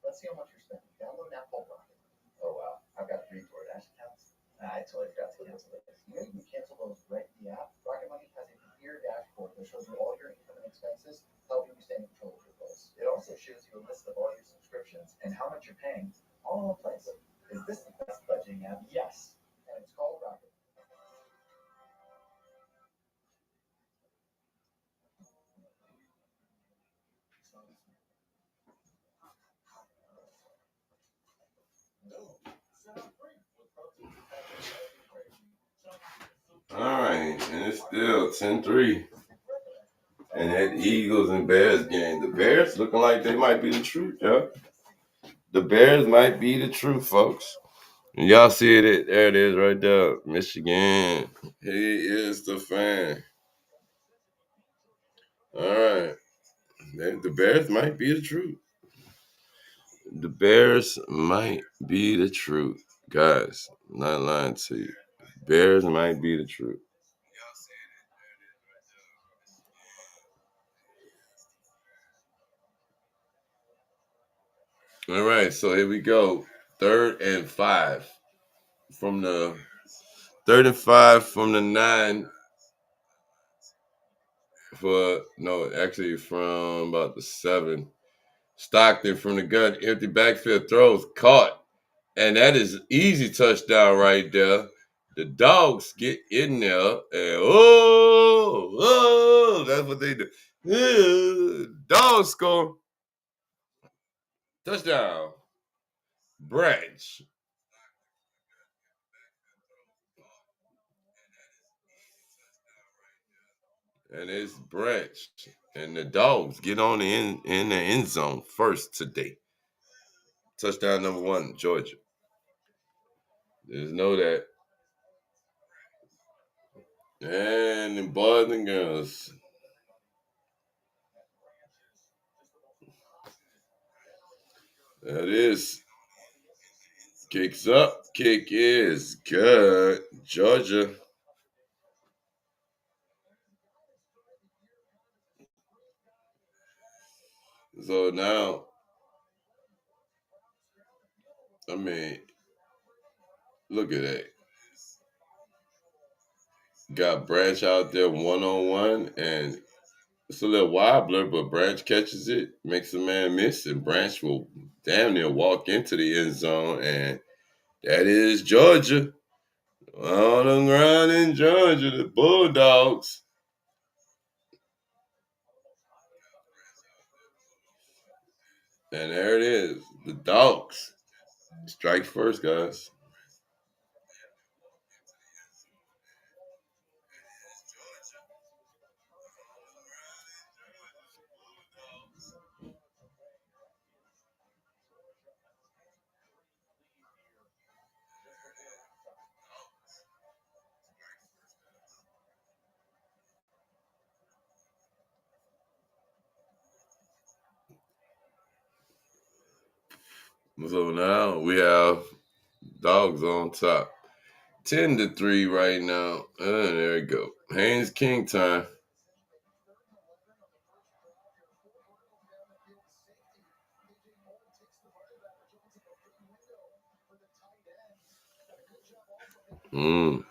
Let's see how much you're spending. Download an app called Rocket. Oh wow, I've got 3 DoorDash accounts. I totally forgot to cancel this. You know you can cancel those right in the app. Rocket Money has a clear dashboard that shows you all your income and expenses, helping you stay in control of your bills. It also shows you a list of all your subscriptions and how much you're paying, all in one place. Is this the best budgeting app? Yes, and it's called Rocket. All right, and it's still 10-3. And that Eagles and Bears game. The Bears looking like they might be the truth, y'all. The Bears might be the truth, folks. And y'all see it. There it is right there. Michigan. He is the fan. All right. The Bears might be the truth. The Bears might be the truth. Guys, I'm not lying to you. Bears might be the truth. All right, so here we go. 3rd and 5 from the 9 actually from about the 7. Stockton from the gun, empty backfield throws, caught. And that is easy touchdown right there. The dogs get in there and that's what they do. Dogs score. Touchdown. Branch. And it's Branch. And the dogs get on in the end zone first today. Touchdown number 1, Georgia. Just know that. And the boys and girls. That is. Kicks up. Kick is good. Georgia. So now, I mean, look at that. Got Branch out there 1-on-1 and It's a little wobbler, but Branch catches it, makes a man miss, and Branch will damn near walk into the end zone. And that is Georgia. On the ground in Georgia, the Bulldogs. And there it is, the Dogs. Strike first, guys. So now we have Dogs on top. 10-3 right now. And there we go. Haynes King time. Mm.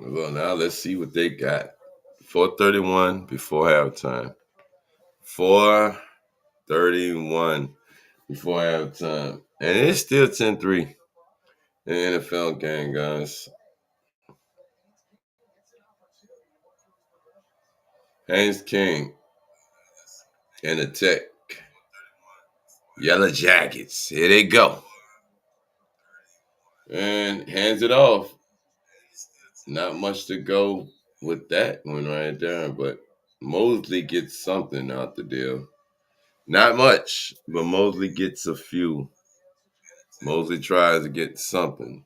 Well, now let's see what they got. 4:31 before halftime. 4:31 before halftime. And it's still 10-3 in the NFL game, guys. Haynes King and the Tech. Yellow Jackets. Here they go. And hands it off. Not much to go with that one right there, but Mosley gets something out the deal. Not much, but Mosley gets a few. Mosley tries to get something.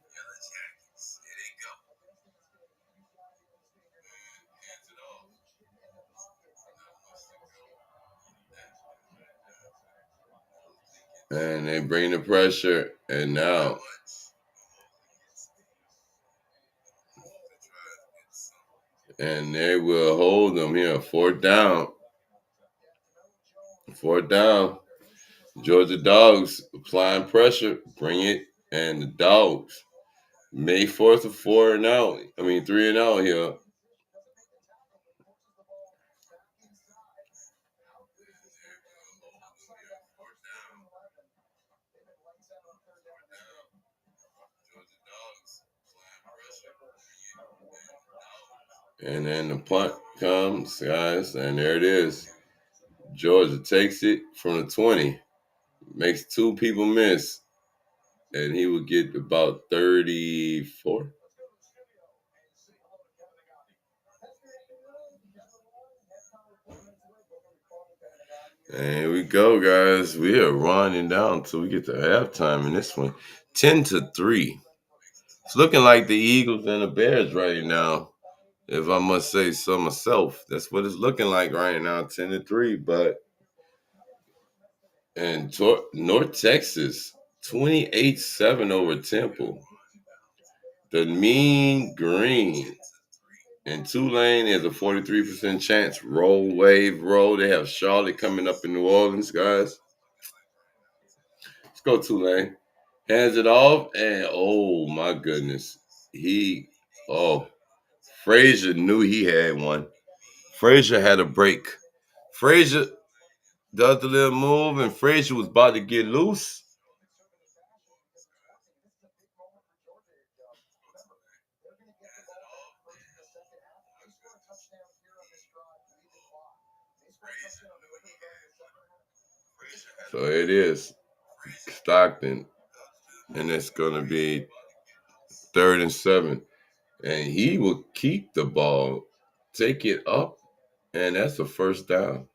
And they bring the pressure, and now and they will hold them here. Fourth down. Fourth down. Georgia Dogs applying pressure. Bring it. And the Dogs may force a 3 and out here. And then the punt comes, guys, and there it is. Georgia takes it from the 20, makes two people miss, and he will get about 34. And here we go, guys. We are running down until we get to halftime in this one. 10-3. It's looking like the Eagles and the Bears right now. If I must say so myself, that's what it's looking like right now, 10-3. But and North Texas, 28-7 over Temple. The Mean Green and Tulane has a 43% chance. Roll. They have Charlotte coming up in New Orleans, guys. Let's go Tulane. Hands it off, and oh my goodness, Frazier knew he had one. Frazier had a break. Frazier does the little move, and Frazier was about to get loose. So it is Stockton, and it's going to be 3rd and 7. And he will keep the ball, take it up, and that's a first down.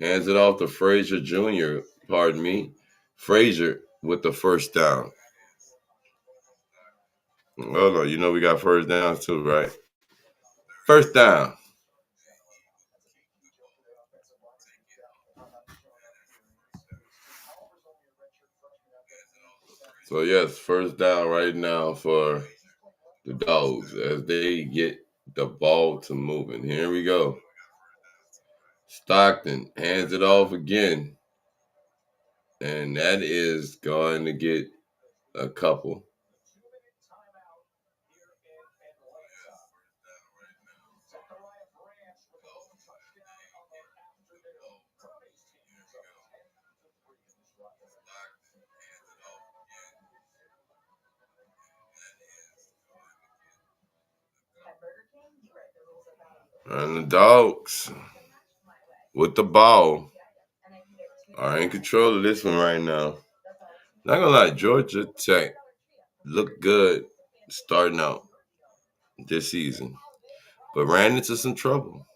Hands it off to Frazier Jr., Frazier with the first down. Oh, no, we got first downs too, right? First down. So yes, first down right now for the Dogs as they get the ball to moving. Here we go. Stockton hands it off again. And that is going to get a couple. And the Dogs with the ball are in control of this one right now. Not gonna lie, Georgia Tech looked good starting out this season, but ran into some trouble.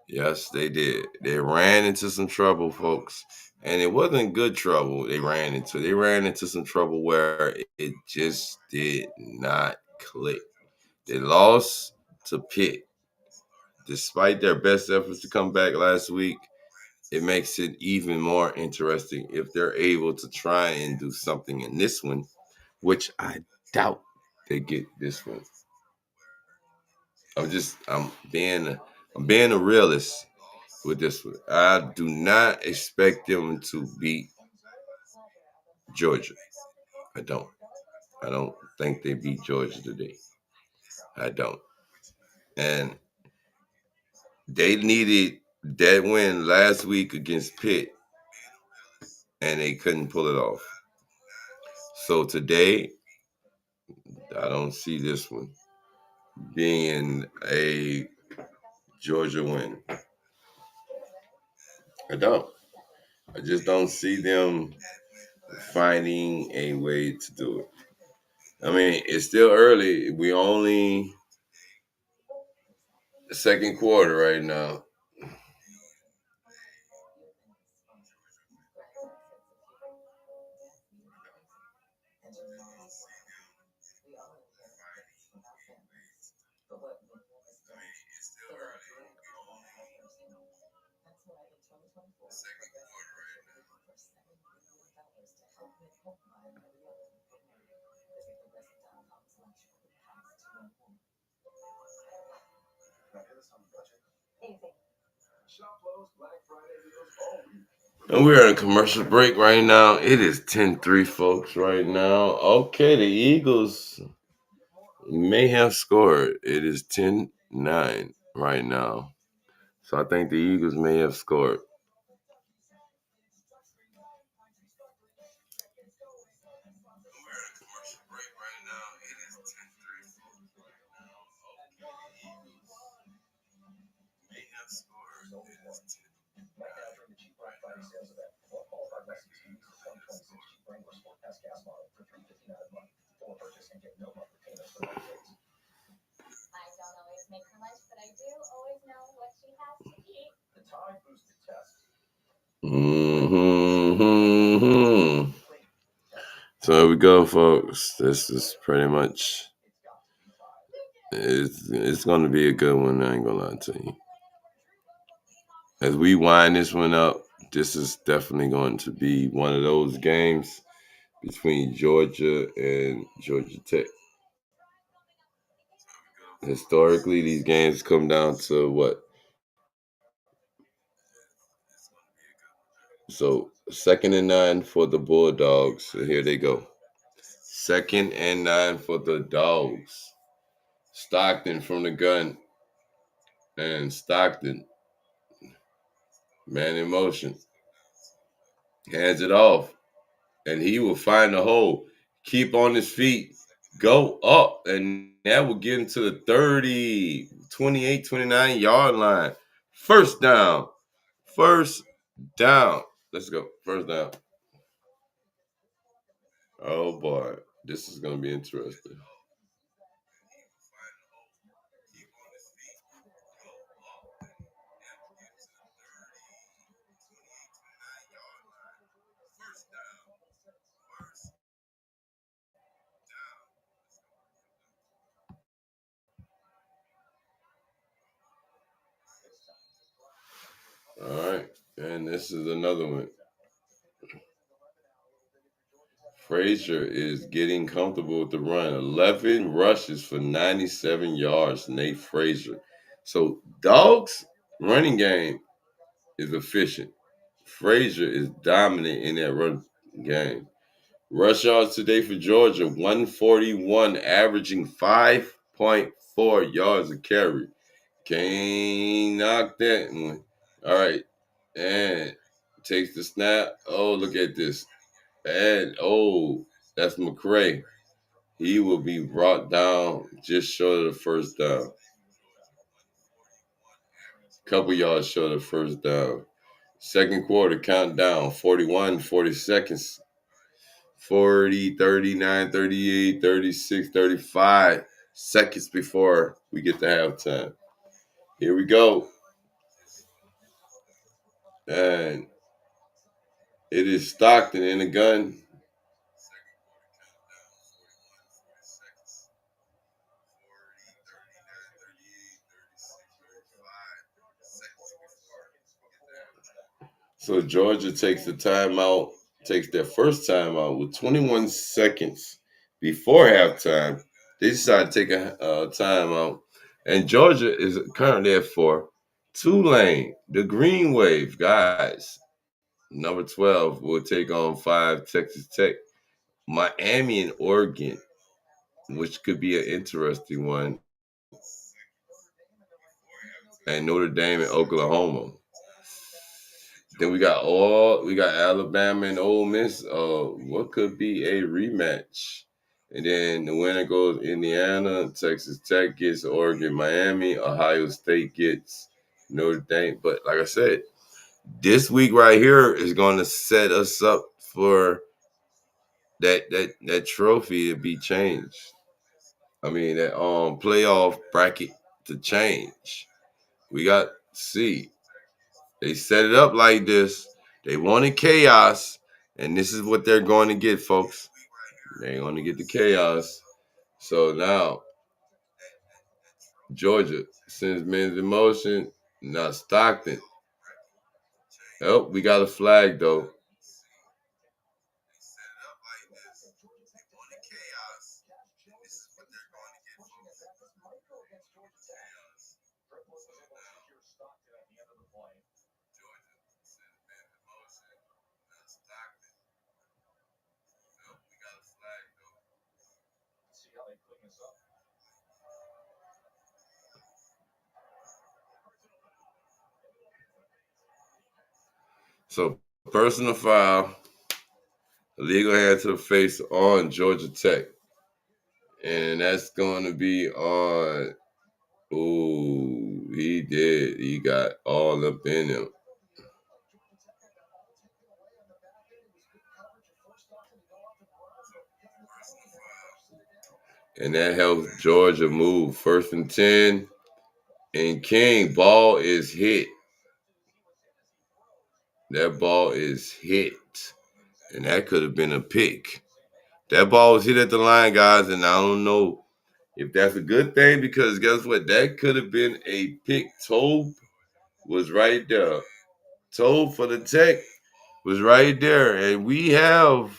Yes, they did. They ran into some trouble, folks. And it wasn't good trouble they ran into. They ran into some trouble where it just did not click. They lost to Pitt. Despite their best efforts to come back last week, it makes it even more interesting if they're able to try and do something in this one, which I doubt they get this one. I'm being a realist with this one. I do not expect them to beat Georgia. I don't. I don't think they beat Georgia today. I don't. And they needed that win last week against Pitt, and they couldn't pull it off. So today, I don't see this one being a Georgia win. I don't. I just don't see them finding a way to do it. I mean, it's still early. We only the second quarter right now. And we're at a commercial break right now. It is 10-3, folks, right now. Okay, the Eagles may have scored. It is 10-9 right now. So I think the Eagles may have scored. Mm-hmm. So here we go, folks. This is pretty much it's going to be a good one. I ain't gonna lie to you. As we wind this one up, this is definitely going to be one of those games between Georgia and Georgia Tech. Historically, these games come down to what? So 2nd and 9 for the Bulldogs. So here they go. 2nd and 9 for the Dogs. Stockton from the gun. And Stockton, man in motion, hands it off. And he will find the hole. Keep on his feet. Go up. And that will get into the 30, 28, 29-yard line. First down. First down. Let's go. First down. Oh, boy. This is going to be interesting. All right. And this is another one. Frazier is getting comfortable with the run. 11 rushes for 97 yards, Nate Frazier. So, Dogs' running game is efficient. Frazier is dominant in that run game. Rush yards today for Georgia, 141, averaging 5.4 yards a carry. Can't knock that one. All right. And takes the snap. Oh, look at this. And, that's McCray. He will be brought down just short of the first down. Couple yards short of the first down. Second quarter countdown, 41, 40 seconds. 40, 39, 38, 36, 35 seconds before we get to halftime. Here we go. And it is Stockton in the gun. So Georgia takes the timeout, takes their first timeout with 21 seconds before halftime. They decide to take a timeout. And Georgia is currently at 4. Tulane, the Green Wave, guys. Number 12 will take on 5 Texas Tech. Miami and Oregon, which could be an interesting one. And Notre Dame and Oklahoma. Then we got Alabama and Ole Miss. What could be a rematch? And then the winner goes Indiana, Texas Tech gets Oregon, Miami, Ohio State gets Notre Dame. But like I said, this week right here is going to set us up for that trophy to be changed. I mean that playoff bracket to change. We got C. They set it up like this. They wanted chaos, and this is what they're going to get, folks. They're going to get the chaos. So now, Georgia sends men's in motion. Now Stockton. Oh, we got a flag, though. So, personal foul, legal hand to the face on Georgia Tech. And that's going to be on. Ooh, he did. He got all up in him. And that helps Georgia move. 1st and 10. And King, ball is hit. That ball is hit. And that could have been a pick. That ball was hit at the line, guys, and I don't know if that's a good thing because guess what? That could have been a pick. Tobe was right there. Tobe for the Tech was right there. And we have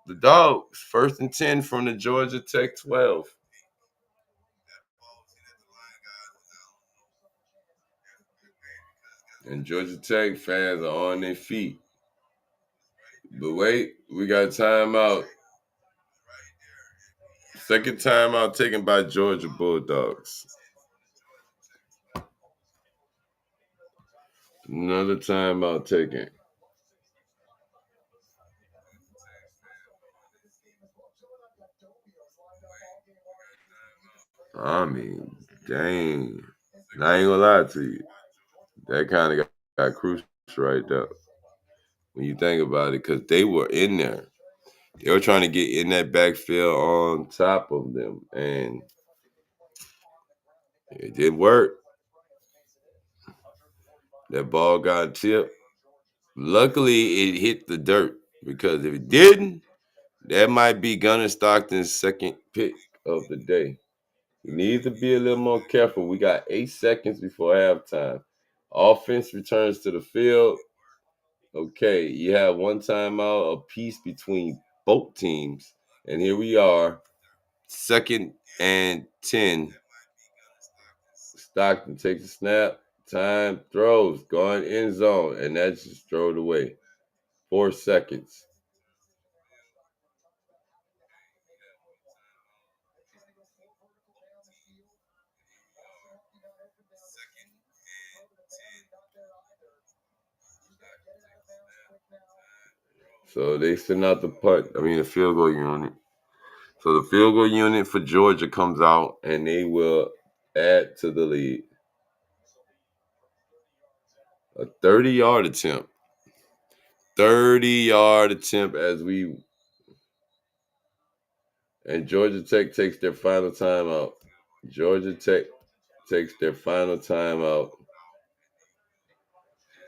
the Dogs, 1st and 10 from the Georgia Tech 12. And Georgia Tech fans are on their feet. But wait, we got a timeout. Second timeout taken by Georgia Bulldogs. Another timeout taken. I mean, dang. And I ain't gonna lie to you. That kind of got crucial right there. When you think about it, because they were in there. They were trying to get in that backfield on top of them. And it did work. That ball got tipped. Luckily, it hit the dirt. Because if it didn't, that might be Gunnar Stockton's second pick of the day. We need to be a little more careful. We got 8 seconds before halftime. Offense returns to the field. Okay, you have one timeout apiece between both teams. And here we are, 2nd and 10. Stockton takes a snap. Time, throws, going end zone, and that's just thrown away. 4 seconds. So they send out the field goal unit. So the field goal unit for Georgia comes out, and they will add to the lead. A 30-yard attempt. 30-yard attempt and Georgia Tech takes their final timeout. Georgia Tech takes their final timeout.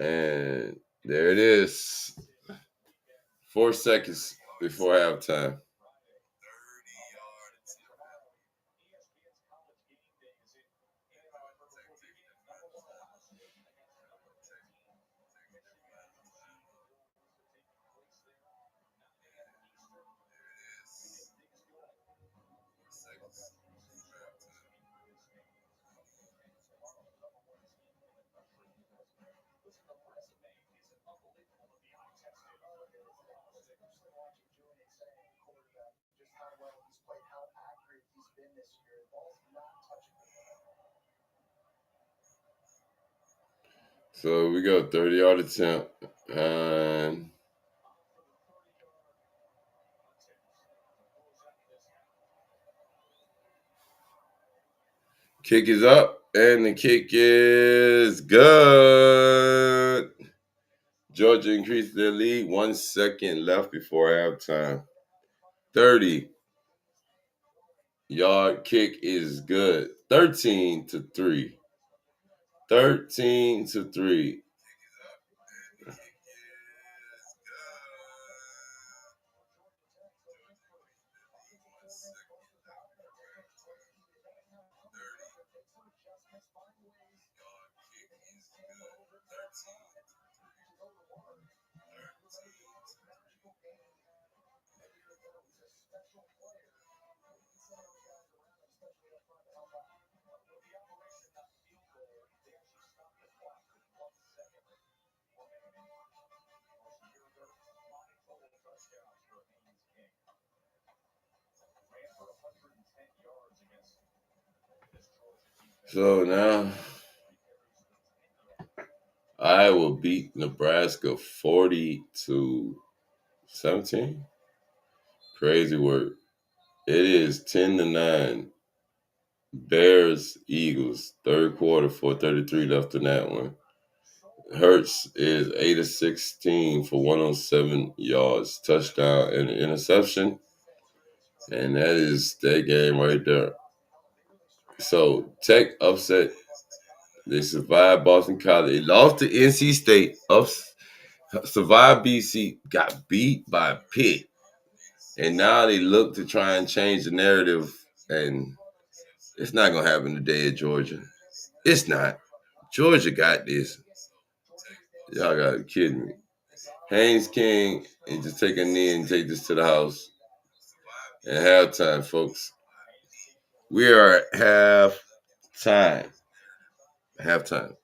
And there it is. 4 seconds before halftime. So we go 30-yard attempt. And kick is up, and the kick is good. Georgia increased their lead. 1 second left before halftime. 30-yard kick is good. 13-3. 13-3. So now Iowa beat Nebraska 40-17. Crazy work. It is 10-9. Bears, Eagles, third quarter, 4:33 left in that one. Hurts is 8-16 for 107 yards, touchdown and an interception. And that is that game right there. So Tech upset. They survived Boston College. They lost to NC State. Survived BC. Got beat by Pitt. And now they look to try and change the narrative. And it's not going to happen today at Georgia. It's not. Georgia got this. Y'all got to be kidding me. Haynes King and just take a knee and take this to the house. And halftime, folks. We are at halftime. Halftime.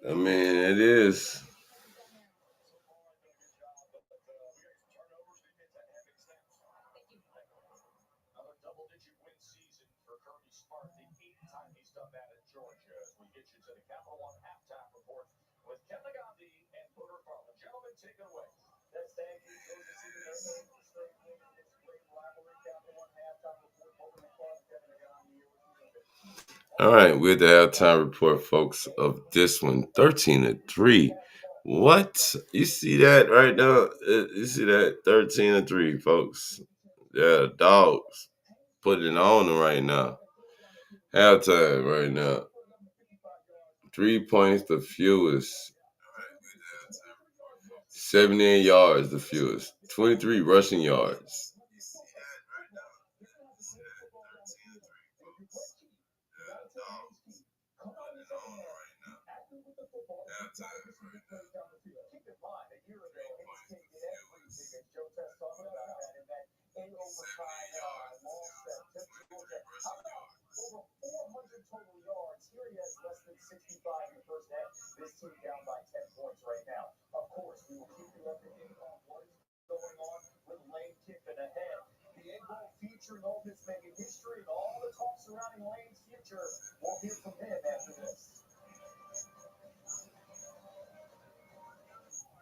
I mean, it is. All right, we're at the halftime report, folks, of this one. 13-3. What? You see that right now? You see that? 13-3, folks. Yeah, dogs. putting it on them right now. Halftime right now. 3 points the fewest. 78 yards the fewest. 23 rushing yards. This team down by 10 points right now. Of course, we will keep you up to date on what is going on with Lane Kiffin ahead. The Egg Bowl featuring Ole Miss making history and all the talk surrounding Lane's future. We'll hear from him after this.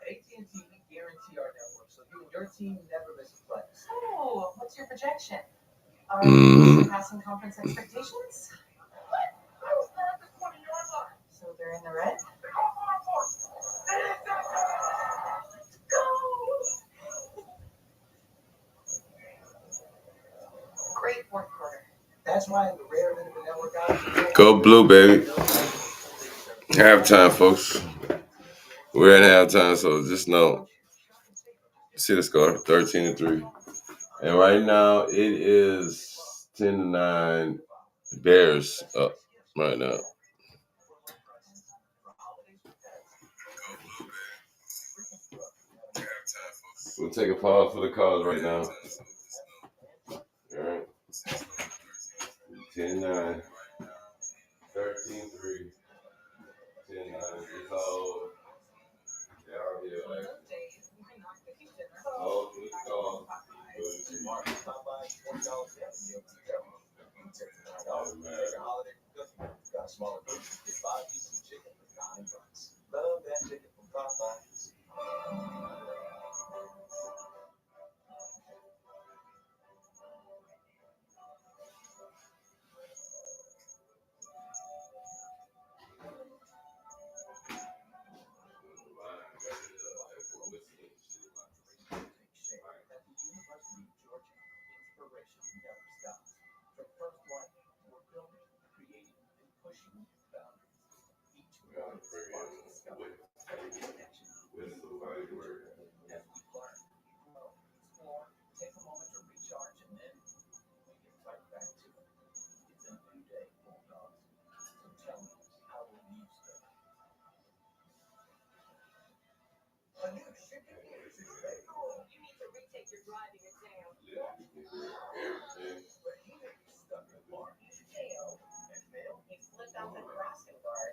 At AT&T, we guarantee our network, so you and your team never miss a play. So, what's your projection? Are Mhm. you surpassing conference expectations? I was there at the 20-yard line. So they're in the red? Great fourth quarter. That's why in the rare bit of a network outage, Go blue, baby. Halftime, folks. We're at halftime, so just know. See the score, 13-3. And right now, it is 10-9. Bears up right now. We'll take a pause for the calls right now. All right. 10-9. 13-3. 10-9. It's all. They're already like. Oh, good call. Got a smaller version. Get 5 pieces of chicken for $9. Love that chicken from Popeyes.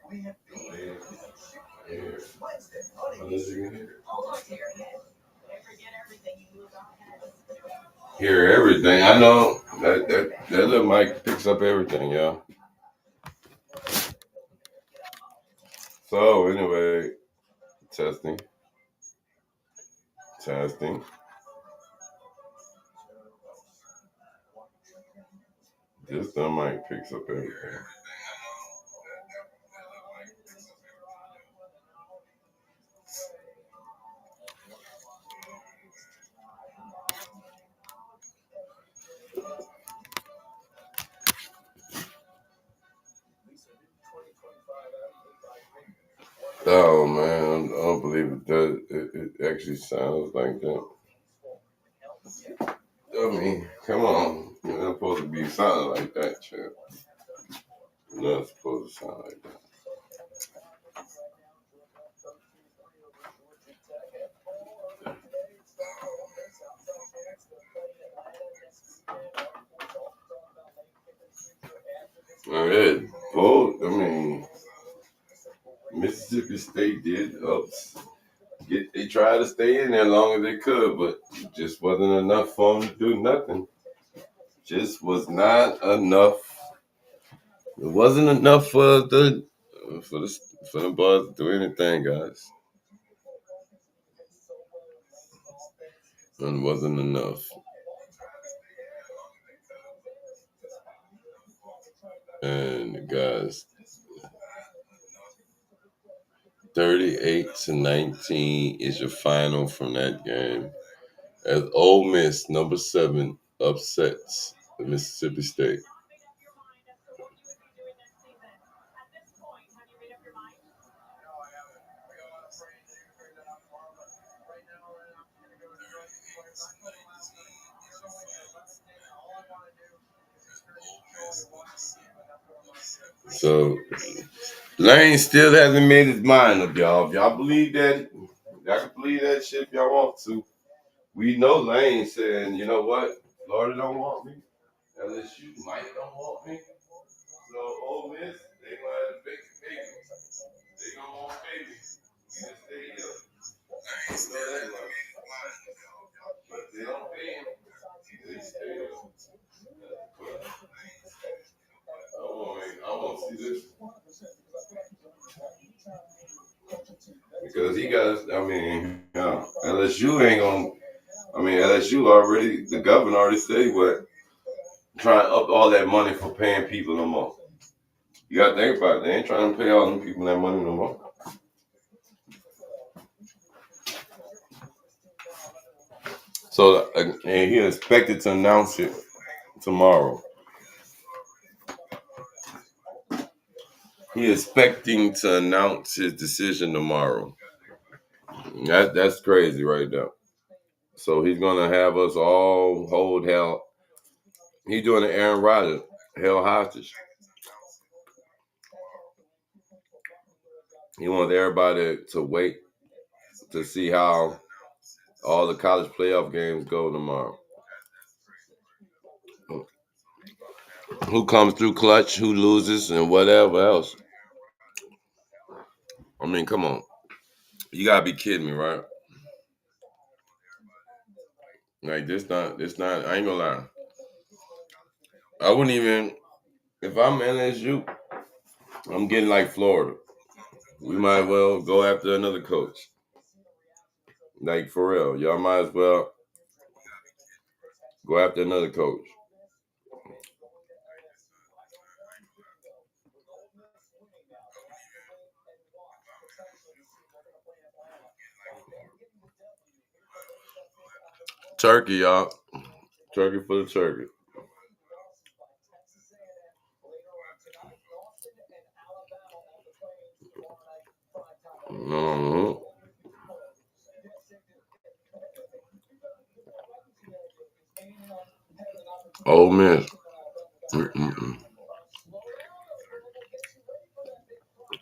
We have Hear everything. I know that little mic picks up everything, y'all. So anyway, testing. This little mic picks up everything. Oh man, I don't believe it does. It actually sounds like that. I mean, come on. You're not supposed to be sounding like that, champ. You're not supposed to sound like that. I mean, Mississippi State did they tried to stay in there as long as they could, but it just wasn't enough for them to do nothing. Just was not enough. It wasn't enough for the boys to do anything, guys. It wasn't enough. And guys, 38-19 is your final from that game. As Ole Miss, number 7, upsets at Mississippi State. So Lane still hasn't made his mind up, y'all. If y'all believe that, y'all can believe that shit if y'all want to. We know Lane saying, you know what? Florida don't want me. LSU might don't want me. So Ole Miss, they gonna have to fix me. They gonna want baby. We just stay here. So that much. But they don't pay him. They stay here. I want to see this. Because he got, LSU ain't gonna, LSU already, the governor already said what, trying to up all that money for paying people no more. You gotta think about it, they ain't trying to pay all them people that money no more. So, and he expected to announce it tomorrow. He expecting to announce his decision tomorrow. That's crazy right there. So he's gonna have us all hold hell. He's doing the Aaron Rodgers held hostage. He wants everybody to wait to see how all the college playoff games go tomorrow. Who comes through clutch, who loses, and whatever else. I mean, come on. You gotta be kidding me, right? Like this not, I ain't gonna lie. I wouldn't even, if I'm LSU, I'm getting like Florida. We might as well go after another coach. Like for real. Y'all might as well go after another coach. Turkey, y'all. Turkey for the turkey. Mm-hmm. Ole Miss. Mm-mm.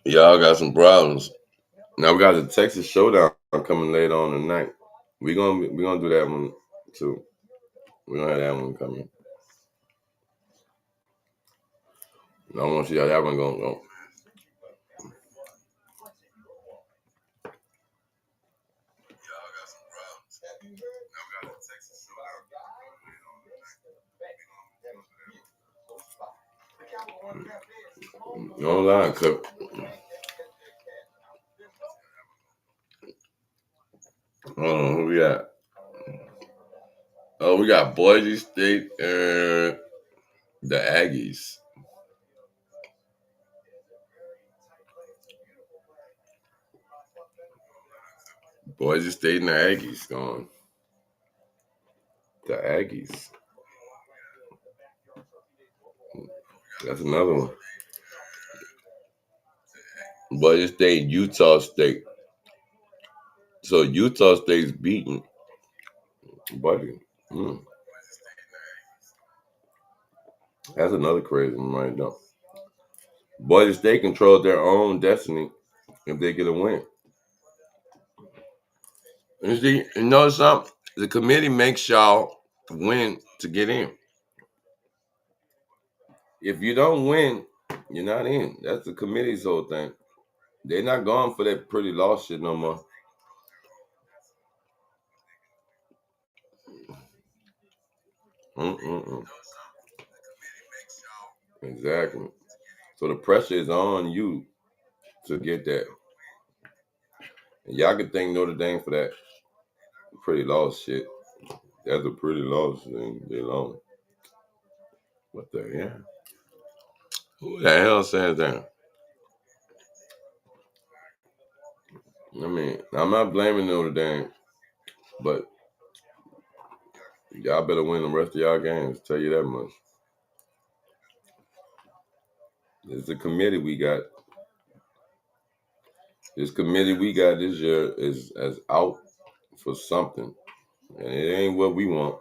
Y'all got some problems. Now we got the Texas showdown coming later on tonight. We gonna do that one too. We gonna have that one coming. I want to see how that one gonna go. No lie, cause who we got? Oh, we got Boise State and the Aggies. Boise State and the Aggies going. The Aggies. That's another one. Boise State, Utah State. So Utah State's beating Buddy. That's another crazy one right now. Boise State controls their own destiny if they get a win. You see, you know something? The committee makes y'all win to get in. If you don't win, you're not in. That's the committee's whole thing. They're not going for that pretty loss shit no more. Mm-mm-mm. Exactly. So the pressure is on you to get that. And y'all can thank Notre Dame for that pretty loss shit. That's a pretty loss and they long. What the hell? Who the hell says that? I mean, I'm not blaming Notre Dame, but y'all better win the rest of y'all games. Tell you that much. It's the committee we got. This committee we got this year is as out for something, and it ain't what we want.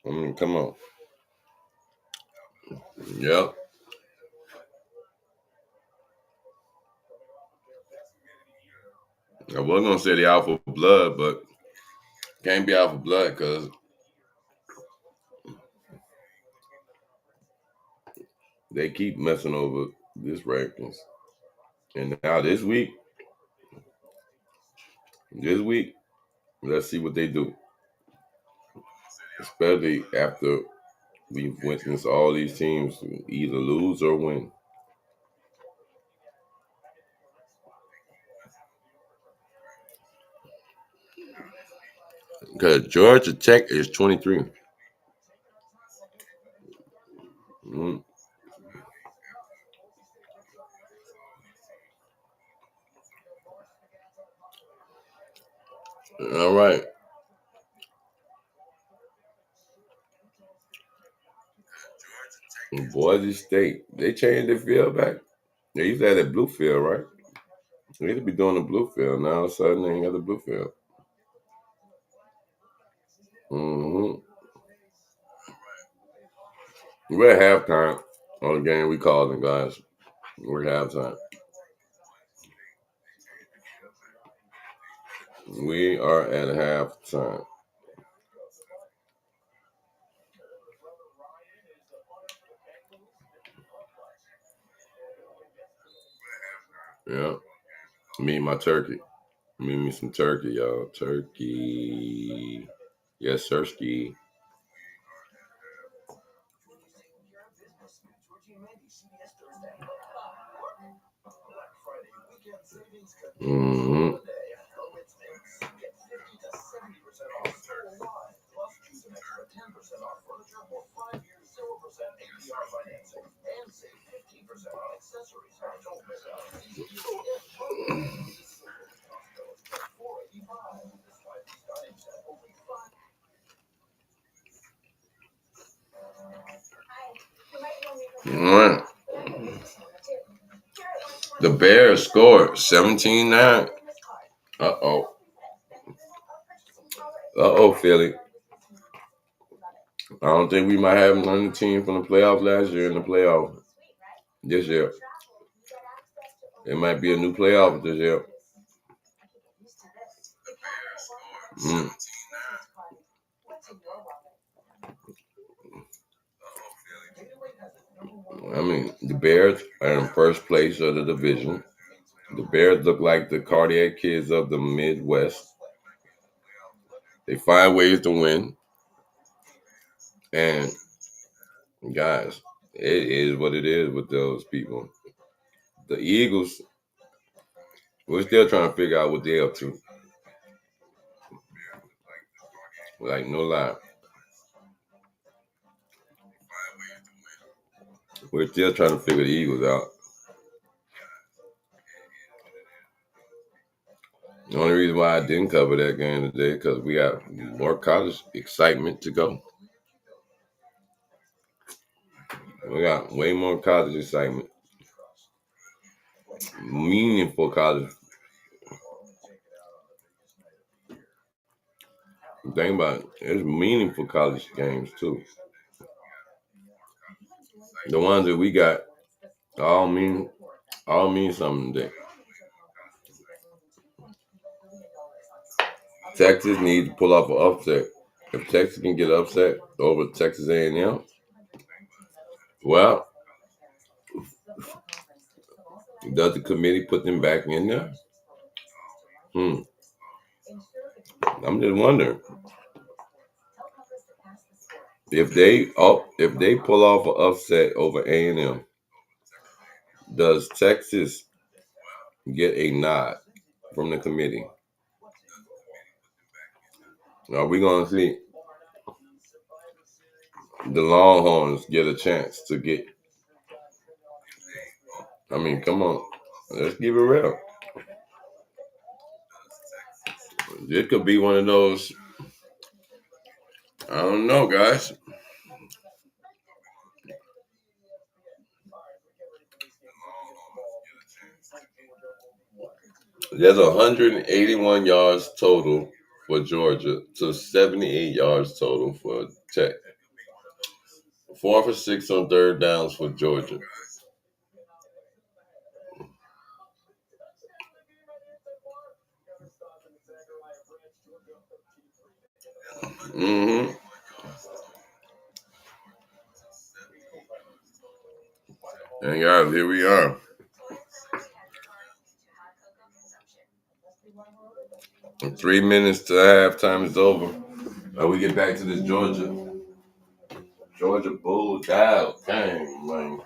I mean, come on. Yep. I was gonna say they out for blood, but can't be out for blood because they keep messing over this rankings. And now this week, let's see what they do. Especially after we've witnessed all these teams either lose or win. Because Georgia Tech is 23. Mm. All right. Boise State, they changed their field back. They used to have that blue field, right? They used to be doing the blue field. Now all of a sudden they ain't got the blue field. Mm-hmm. We're at halftime on the game we calling, guys. We're at halftime. We are at halftime. Yeah. Me and my turkey. Me some turkey, y'all. Turkey. Yes, sirski. Mm-hmm. All right. The Bears scored 17-9. Uh-oh. Uh-oh, Philly. I don't think we might have another team from the playoffs last year in the playoff this year. It might be a new playoff this year. Mm. I mean, the Bears are in first place of the division. The Bears look like the cardiac kids of the Midwest. They find ways to win. And guys, it is what it is with those people. The Eagles, we're still trying to figure out what they're up to. Like, no lie. We're still trying to figure the Eagles out. The only reason why I didn't cover that game today because we got more college excitement to go. We got way more college excitement. Meaningful college. Think about it. There's meaningful college games too. The ones that we got all mean something today. Texas needs to pull off an upset. If Texas can get upset over Texas A&M, well, does the committee put them back in there? I'm just wondering if they pull off an upset over A&M, does Texas get a nod from the committee? Are we going to see the Longhorns get a chance to get? I mean, come on. Let's give it real. It could be one of those, I don't know, guys. There's 181 yards total for Georgia to 78 yards total for Tech. 4 for 6 on third downs for Georgia. Mm-hmm. And guys, here we are. 3 minutes to halftime is over. We get back to this Georgia Bulldog game, man.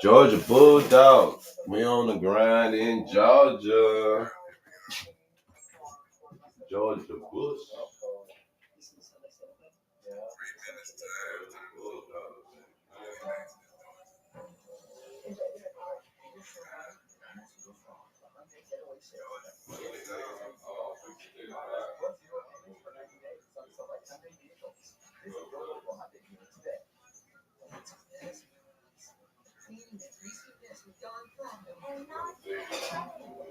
Georgia Bulldogs. We on the grind in Georgia. Georgia Bush.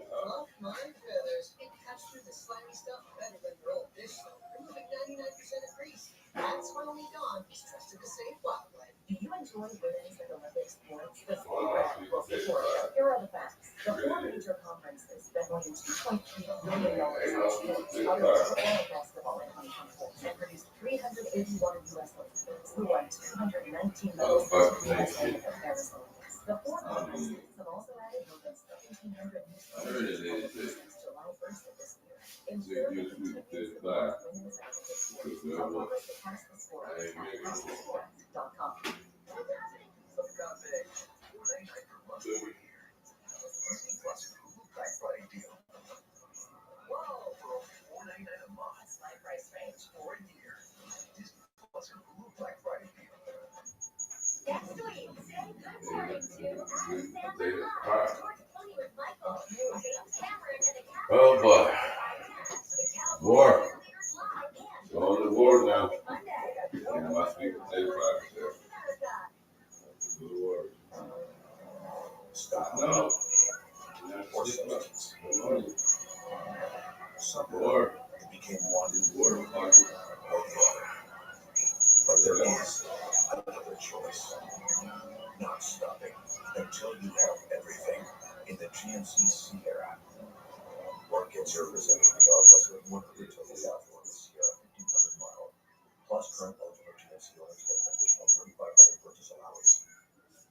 Love my feathers. It cuts through the slimy stuff better than your old dish soap, removing 99% of grease. That's why only Dawn is trusted to save wildlife. Do you enjoy women's and Olympic sports? The sport will support you. Here are the facts. The four major conferences spent more than $2.3 billion on sports other than football and basketball in 2024 and produced 381 U.S. Olympians who won 219 medals in the U.S. and the Paris Olympics. The four conferences have also added more than 1,700 new sports since July 1st of this year. In Florida, continues the women's advocate here. Tell Congress to pass the sport at passthesport.com. Wow, for $4.99 a month. That's my price range. For a year. Disney Plus and Hulu Black Friday deal. Next week, say good morning to Adam Sandler Live, George Clooney with Michael, James Cameron and the Cavaliers. Oh boy. The War. Cavaliers leaders live and Go on the board now. Monday. And my speaker say America. Stop. no. Or substance. Some War. it became one War. or the other. But there is another choice. Not stopping until you have everything in the GMC Sierra. Or get your presented VR plus with 100 total for the Sierra 1500 mile. Plus current eligible GMC owners get an additional 3,500 purchase allowance.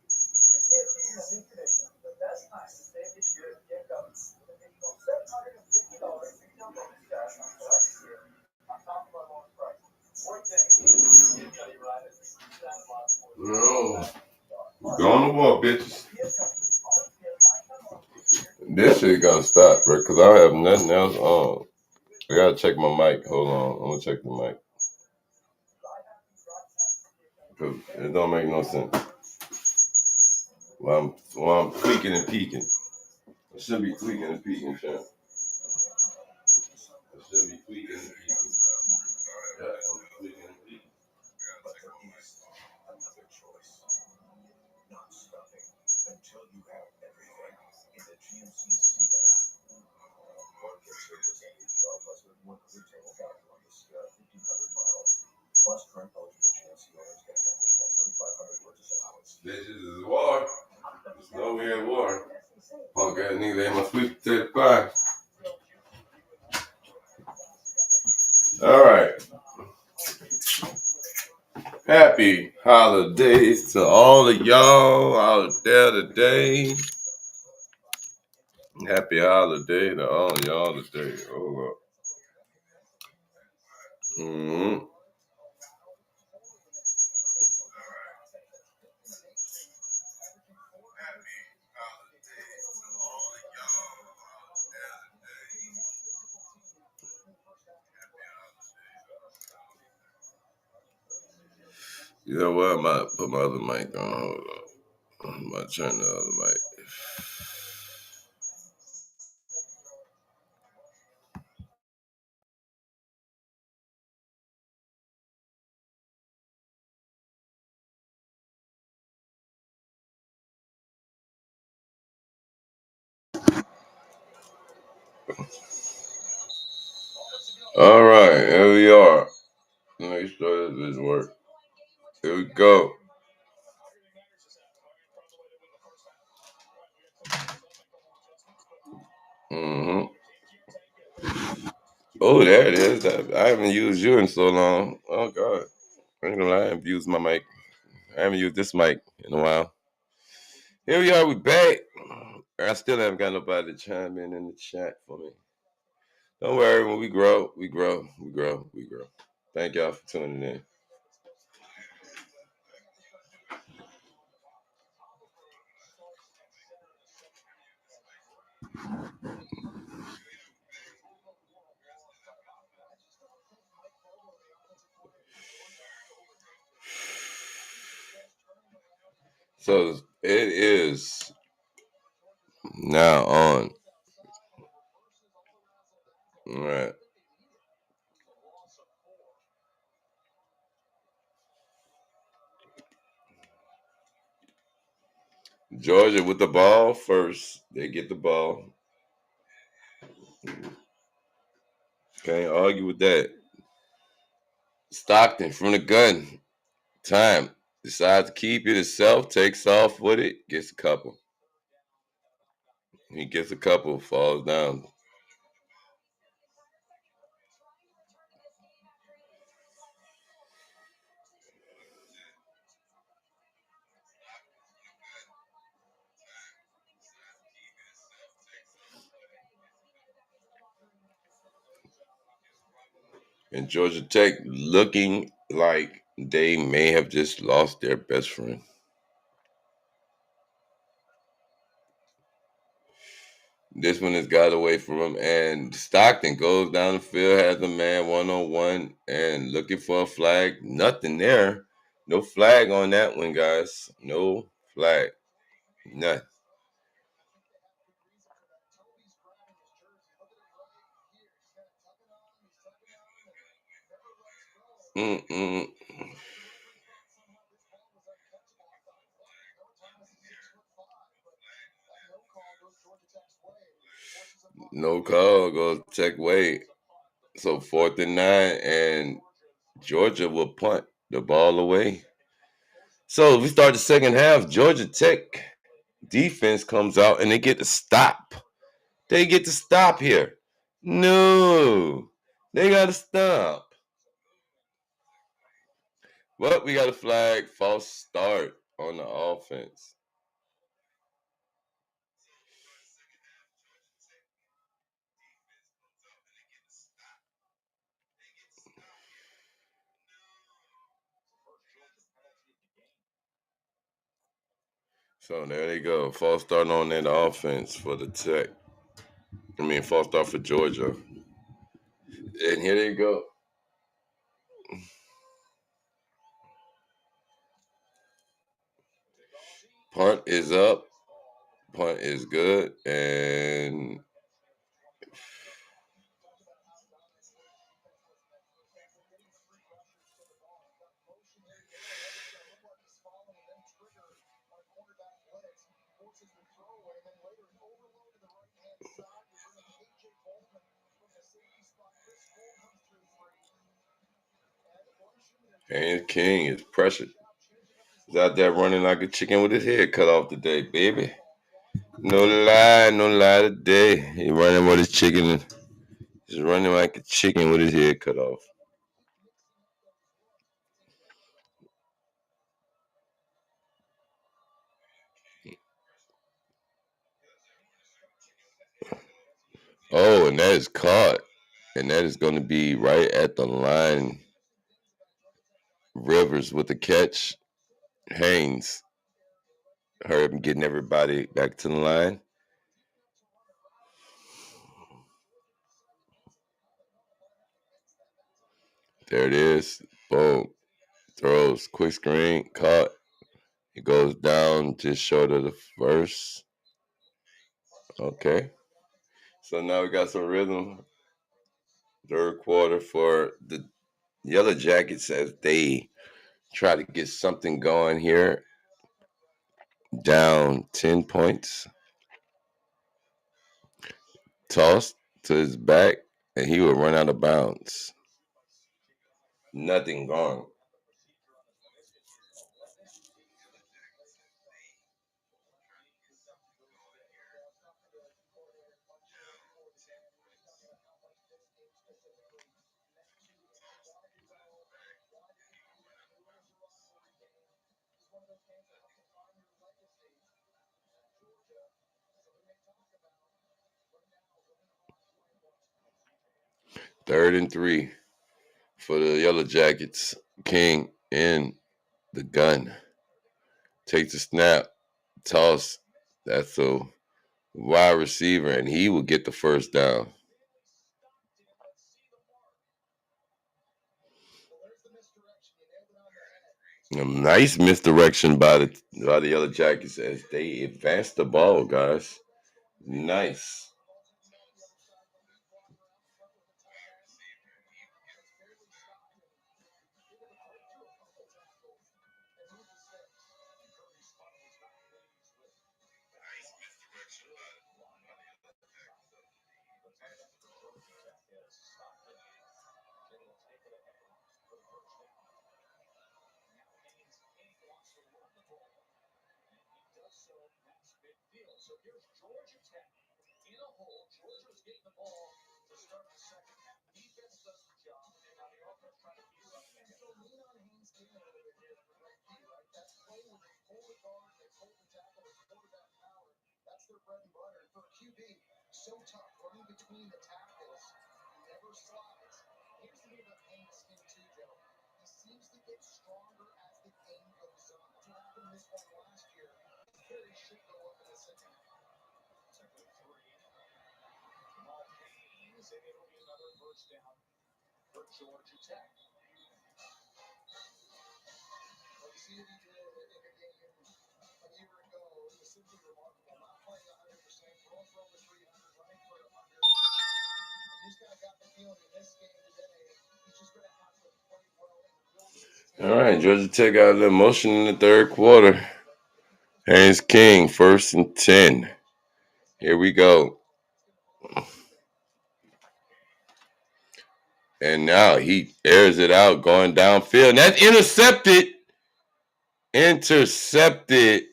The CFB is a new tradition. The best time to save this year is gift guns. With an additional $750 retail bonus cash on select Sierra on top of our lowest price. More examples. No. Go on the wall, bitches. This shit gotta stop, bro, because I have nothing else on. I gotta check my mic. Hold on. I'm gonna check the mic. Because it don't make no sense. While I'm tweaking and peeking. I shouldn't be tweaking and peeking, champ. I shouldn't be tweaking and peeking. Yeah, I'm tweaking and peeking. But there is another choice. Not stopping until you have everything in the GMC Sierra. Or get your presented VR plus with 100 total value on the Sierra 1500 model. Plus current eligible GMC owners get an additional 3,500 purchase allowance. Bitches is war. It's nowhere in war. Punk ass niggas ain't my sweet potato pie. Alright. Happy holidays to all of y'all out there today. Happy holiday to all of y'all today. Hold up. Mm-hmm. You know what? I might put my other mic on. Hold up. I'm about to turn the other mic. All right, here we are. Make sure this works. Here we go. Mm-hmm. Oh, there it is. I haven't used you in so long. Oh God, I ain't gonna lie, I haven't used my mic. I haven't used this mic in a while. Here we are. We back. I still haven't got nobody to chime in the chat for me. Don't worry. When we grow, we grow, we grow, we grow. Thank y'all for tuning in. So it is now on. All right. Georgia with the ball first. They get the ball. Can't argue with that. Stockton from the gun. Time. Decides to keep it himself. Takes off with it. Gets a couple. He gets a couple. Falls down. And Georgia Tech looking like they may have just lost their best friend. This one has got away from him, and Stockton goes down the field, has a man one-on-one, and looking for a flag. Nothing there. No flag on that one, guys. No flag. None. Mm-mm. No call. Goes Tech way. So 4th and 9, and Georgia will punt the ball away. So we start the second half. Georgia Tech defense comes out and they get to stop. They get to stop here. No, they got to stop. But we got a flag, false start on the offense. So there they go. False start on that offense for the Tech. False start for Georgia. And here they go. Punt is up. Punt is good. And King is pressured. He's out there running like a chicken with his head cut off today, baby. No lie today. He running with his chicken. He's running like a chicken with his head cut off. Oh, and that is caught. And that is going to be right at the line. Rivers with the catch. Haynes. Herb getting everybody back to the line. There it is. Boom. Throws. Quick screen. Caught. It goes down just short of the first. Okay. So now we got some rhythm. Third quarter for the Yellow Jackets as they try to get something going here. Down 10 points. Tossed. to his back, and he would run out of bounds. Nothing gone. Third and 3 for the Yellow Jackets. King in the gun. Takes the snap. Toss. That's a wide receiver, and he will get the first down. A nice misdirection by the Yellow Jackets as they advance the ball, guys. Nice. All right, Georgia Tech out of the motion in the third quarter. Haynes King, 1st and 10. Here we go. And now he airs it out, going downfield. And that's intercepted. Interception.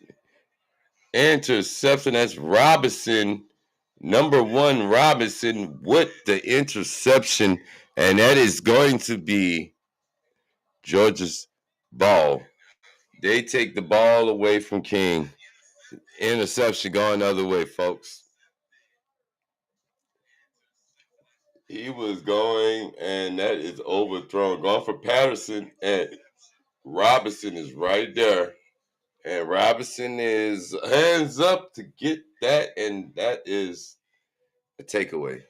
That's Robinson. Number 1, Robinson with the interception. And that is going to be Georgia's ball. They take the ball away from King. Interception going the other way, folks. He was going, and that is overthrown. Going for Patterson, and Robinson is right there. And Robinson is hands up to get that, and that is a takeaway.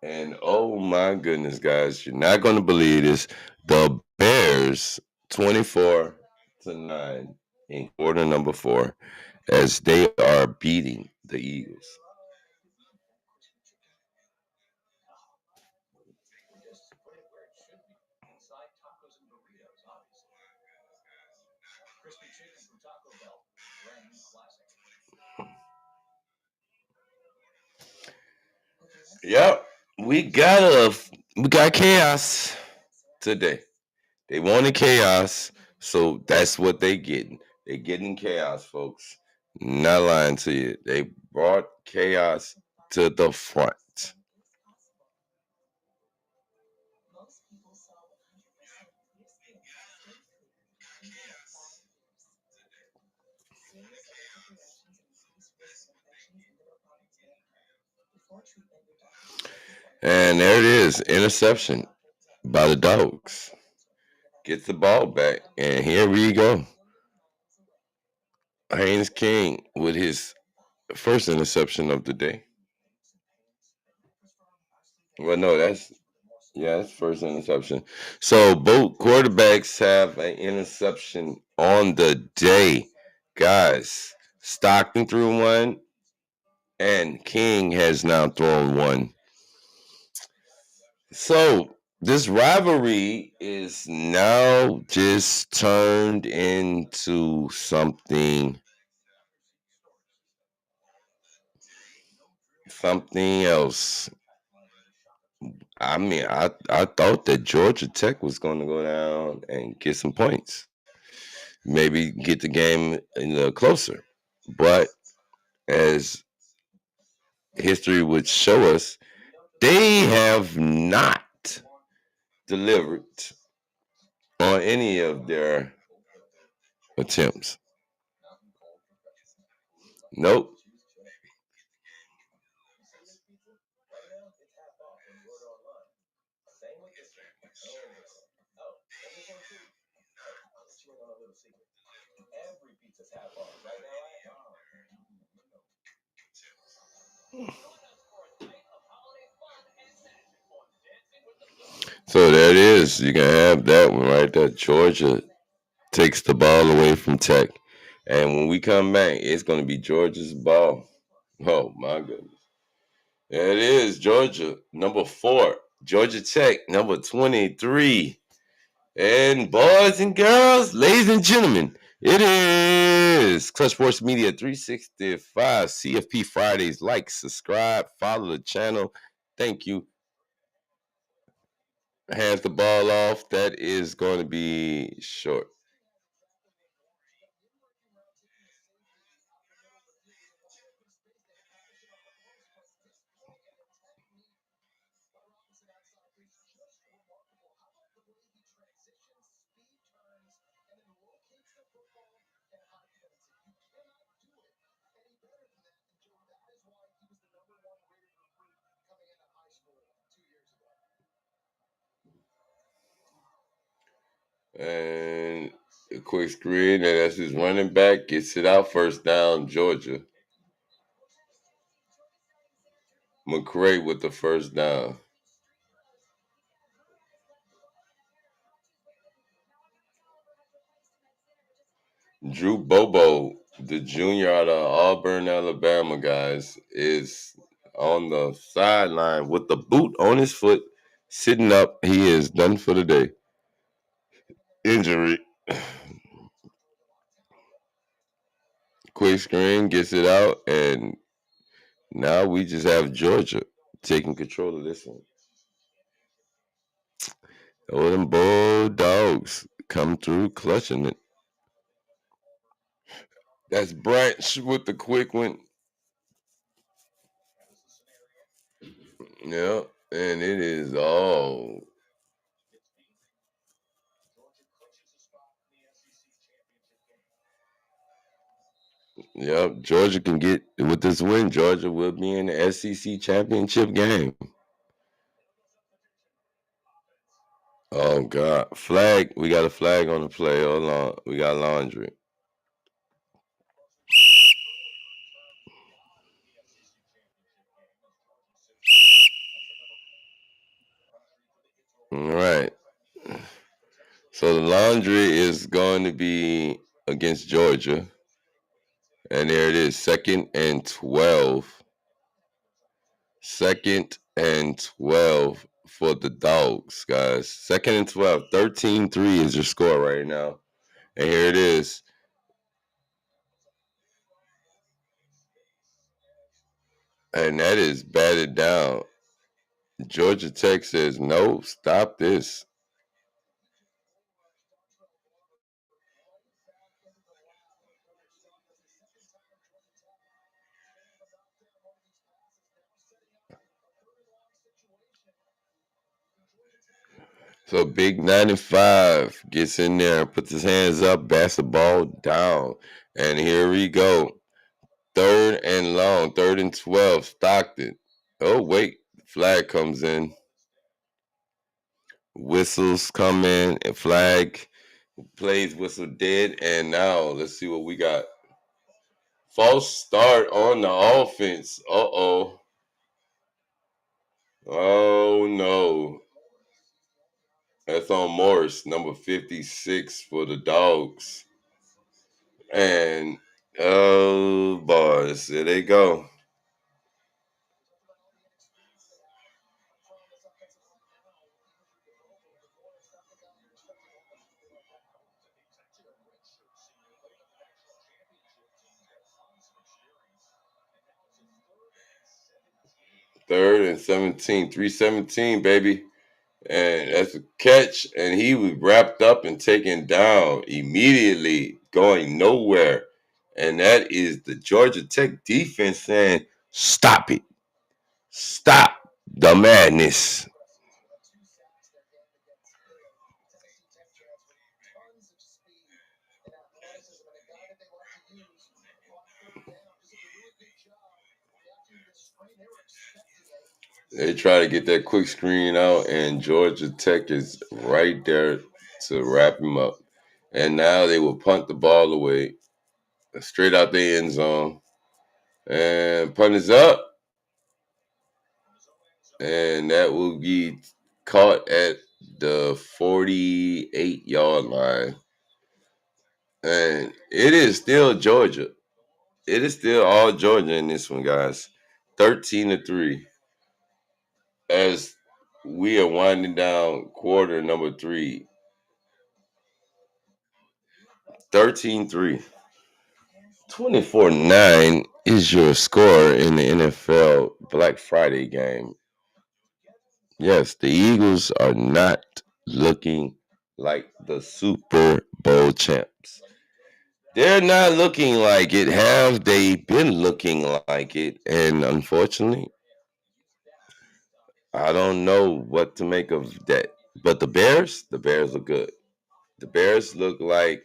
And oh my goodness, guys, you're not going to believe this. The Bears 24-9 in quarter number 4 as they are beating the Eagles. Yep, we got chaos today. They wanted chaos, so that's what they getting. They getting chaos, folks. Not lying to you. They brought chaos to the front. And there it is, interception by the Dogs. Gets the ball back, and here we go. Haynes King with his first interception of the day. Well, no, that's first interception. So both quarterbacks have an interception on the day, guys. Stockton threw one, and King has now thrown one. So this rivalry is now just turned into something something else. I mean, I thought that Georgia Tech was going to go down and get some points, maybe get the game closer. But as history would show us, they have not delivered on any of their attempts. Nope. So there it is. You can have that one right there. Georgia takes the ball away from Tech. And when we come back, it's going to be Georgia's ball. Oh, my goodness. There it is. Georgia, number 4. Georgia Tech, number 23. And boys and girls, ladies and gentlemen, it is Clutch Sports Media 365 CFP Fridays. Like, subscribe, follow the channel. Thank you. Hands the ball off. That is going to be short. And a quick screen, and that's his running back. Gets it out, first down, Georgia. McCray with the first down. Drew Bobo, the junior out of Auburn, Alabama, guys, is on the sideline with the boot on his foot, sitting up. He is done for the day. Injury. Quick screen, gets it out, and now we just have Georgia taking control of this one. Oh, them Bulldogs come through clutching it. That's Branch with the quick one. Yeah, and it is all. Yep, Georgia can get with this win. Georgia will be in the SEC championship game. Oh God, flag! We got a flag on the play. Hold on, we got laundry. All right. So the laundry is going to be against Georgia, and there it is, 2nd and 12. 2nd and 12 for the Dogs, guys. 2nd and 12. 13-3 is your score right now. And here it is. And that is batted down. Georgia Tech says, no, stop this. So Big 95 gets in there, puts his hands up, bats the ball down. And here we go. 3rd and long, 3rd and 12, Stockton. Oh, wait, flag comes in. Whistles come in, and flag, plays whistle dead. And now let's see what we got. False start on the offense. Uh-oh. Oh, no. That's on Morris, number 56 for the Dogs. And, oh, boys, there they go. Third and 17, 317, baby. And that's a catch. And he was wrapped up and taken down immediately, going nowhere. And that is the Georgia Tech defense saying, stop it. Stop the madness. They try to get that quick screen out, and Georgia Tech is right there to wrap him up. And now they will punt the ball away straight out the end zone. And punt is up. And that will be caught at the 48-yard line. And it is still Georgia. It is still all Georgia in this one, guys. 13-3. As we are winding down quarter number 3. 13-3. 24-9 is your score in the NFL Black Friday game. Yes, the Eagles are not looking like the Super Bowl champs. They're not looking like it. Have they been looking like it? And unfortunately, I don't know what to make of that. But the Bears look good. The Bears look like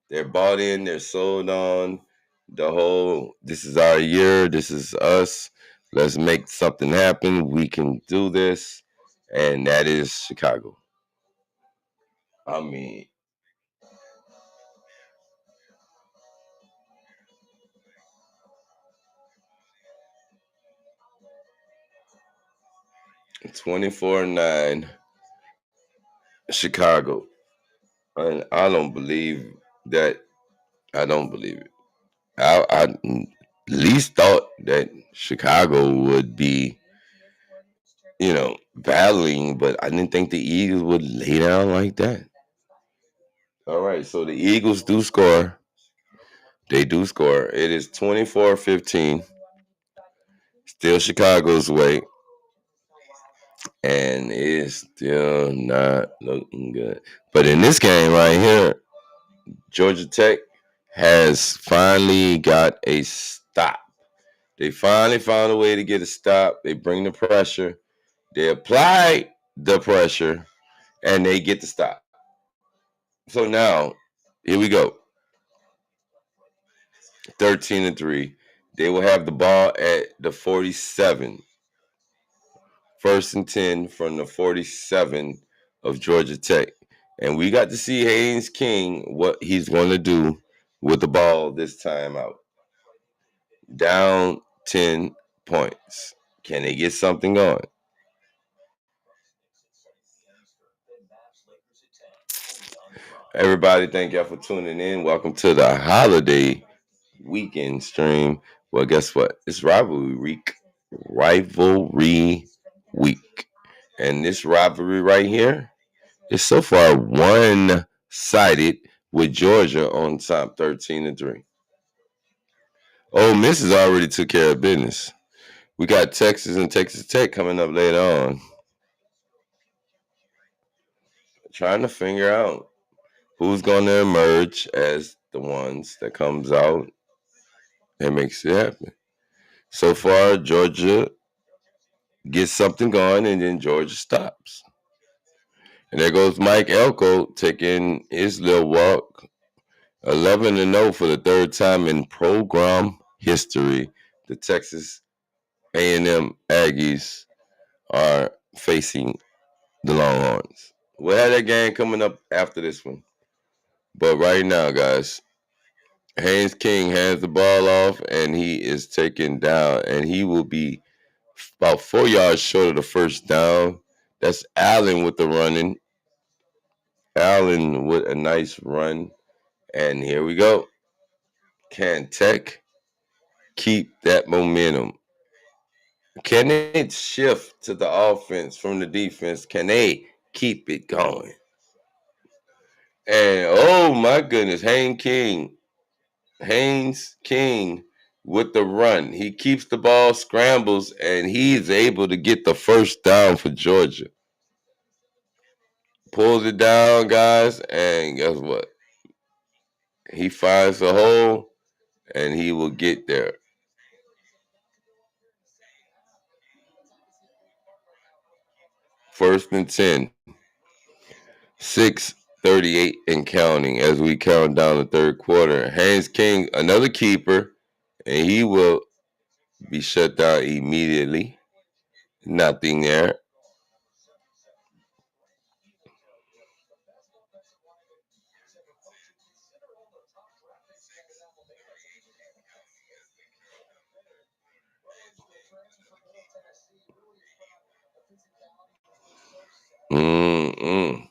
they're bought in, they're sold on the whole, this is our year, this is us. Let's make something happen. We can do this. And that is Chicago. I mean, it's 24-9 Chicago. And I don't believe that. I don't believe it. I at least thought that Chicago would be, battling, but I didn't think the Eagles would lay down like that. All right, so the Eagles do score. They do score. It is 24-15. Still Chicago's way. And it's still not looking good. But in this game right here, Georgia Tech has finally got a stop. They finally found a way to get a stop. They bring the pressure. They apply the pressure, and they get the stop. So now, here we go. 13-3. They will have the ball at the 47. 1st and 10 from the 47 of Georgia Tech. And we got to see Haynes King, what he's going to do with the ball this time out. Down 10 points. Can they get something going? Everybody, thank y'all for tuning in. Welcome to the holiday weekend stream. Well, guess what? It's rivalry week. Rivalry week. And this rivalry right here is so far one-sided with Georgia on top 13-3. Ole Miss has already took care of business. We got Texas and Texas Tech coming up later on. Trying to figure out who's going to emerge as the ones that comes out and makes it happen. So far, Georgia gets something going, and then Georgia stops. And there goes Mike Elko taking his little walk. 11-0 for the third time in program history. The Texas A&M Aggies are facing the Longhorns. We'll have that game coming up after this one. But right now, guys, Haynes King hands the ball off, and he is taken down, and he will be about 4 yards short of the first down. That's Allen with the running. Allen with a nice run. And here we go. Can Tech keep that momentum? Can it shift to the offense from the defense? Can they keep it going? And oh my goodness, Haynes King with the run. He keeps the ball, scrambles, and he's able to get the first down for Georgia. Pulls it down, guys, and guess what? He finds a hole, and he will get there. First and 10. 6:38 and counting as we count down the third quarter. Haynes King, another keeper, and he will be shut down immediately. Nothing there. Mm-mm.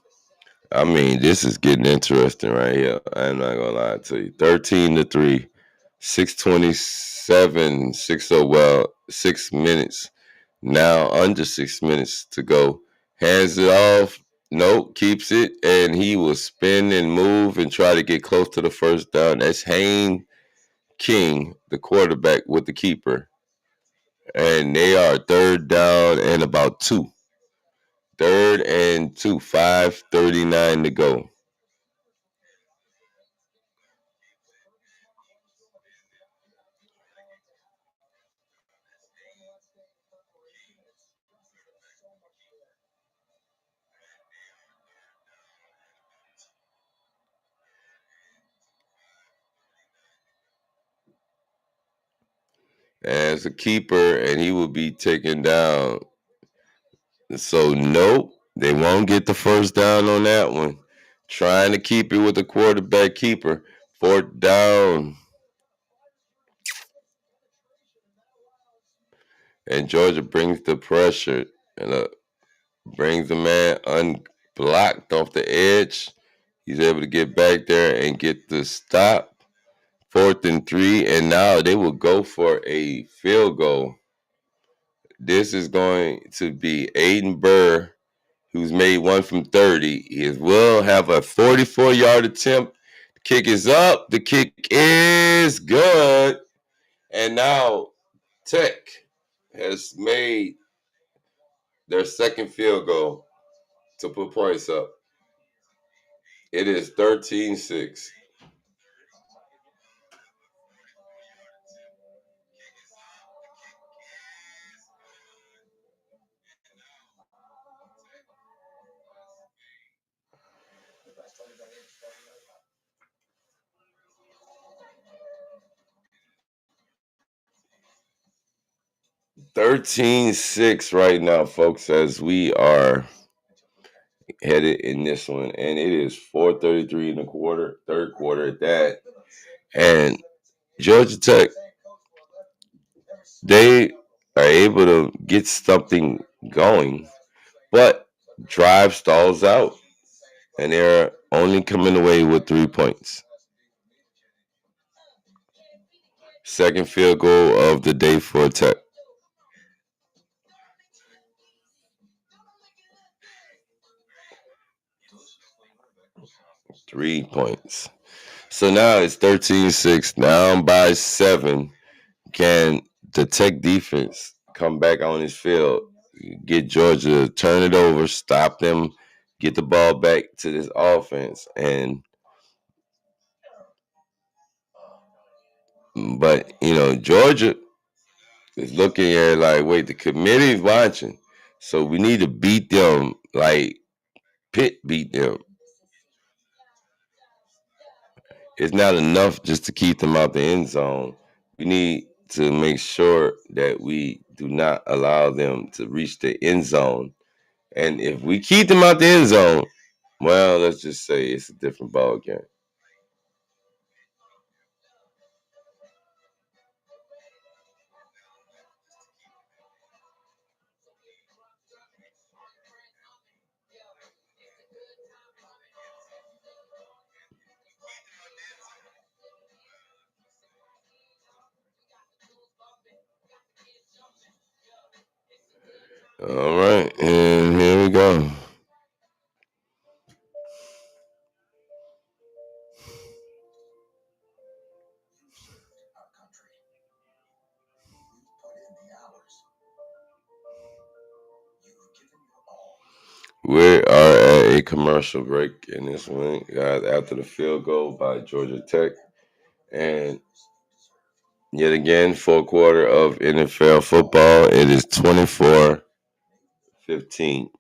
I mean, this is getting interesting right here. I'm not gonna lie to you. 13-3, 6:27, 60. Well, 6 minutes now, under 6 minutes to go. Hands it off. Nope, keeps it, and he will spin and move and try to get close to the first down. That's Haynes King, the quarterback, with the keeper, and they are third down and about two. Third and two. 5:39 to go. As a keeper, and he will be taken down. So, nope, they won't get the first down on that one. Trying to keep it with the quarterback keeper. Fourth down. And Georgia brings the pressure. And brings the man unblocked off the edge. He's able to get back there and get the stop. 4th and 3. And now they will go for a field goal. This is going to be Aiden Burr, who's made one from 30. He will have a 44-yard attempt. The kick is up. The kick is good. And now Tech has made their second field goal to put points up. It is 13-6. $13-6 right now, folks, as we are headed in this one. And it is 4:33 in the quarter, third quarter at that. And Georgia Tech, they are able to get something going, but drive stalls out. And they're only coming away with 3 points. Second field goal of the day for Tech. 3 points. So now it's 13-6, down by 7. Can the Tech defense come back on his field, get Georgia, turn it over, stop them, get the ball back to this offense? But Georgia is looking at it like, wait, the committee's watching, so we need to beat them like Pitt beat them. It's not enough just to keep them out the end zone. We need to make sure that we do not allow them to reach the end zone. And if we keep them out the end zone, well, let's just say it's a different ball game. All right, and here we go. We are at a commercial break in this one, guys, after the field goal by Georgia Tech. And yet again, fourth quarter of NFL football. It is 24-15. And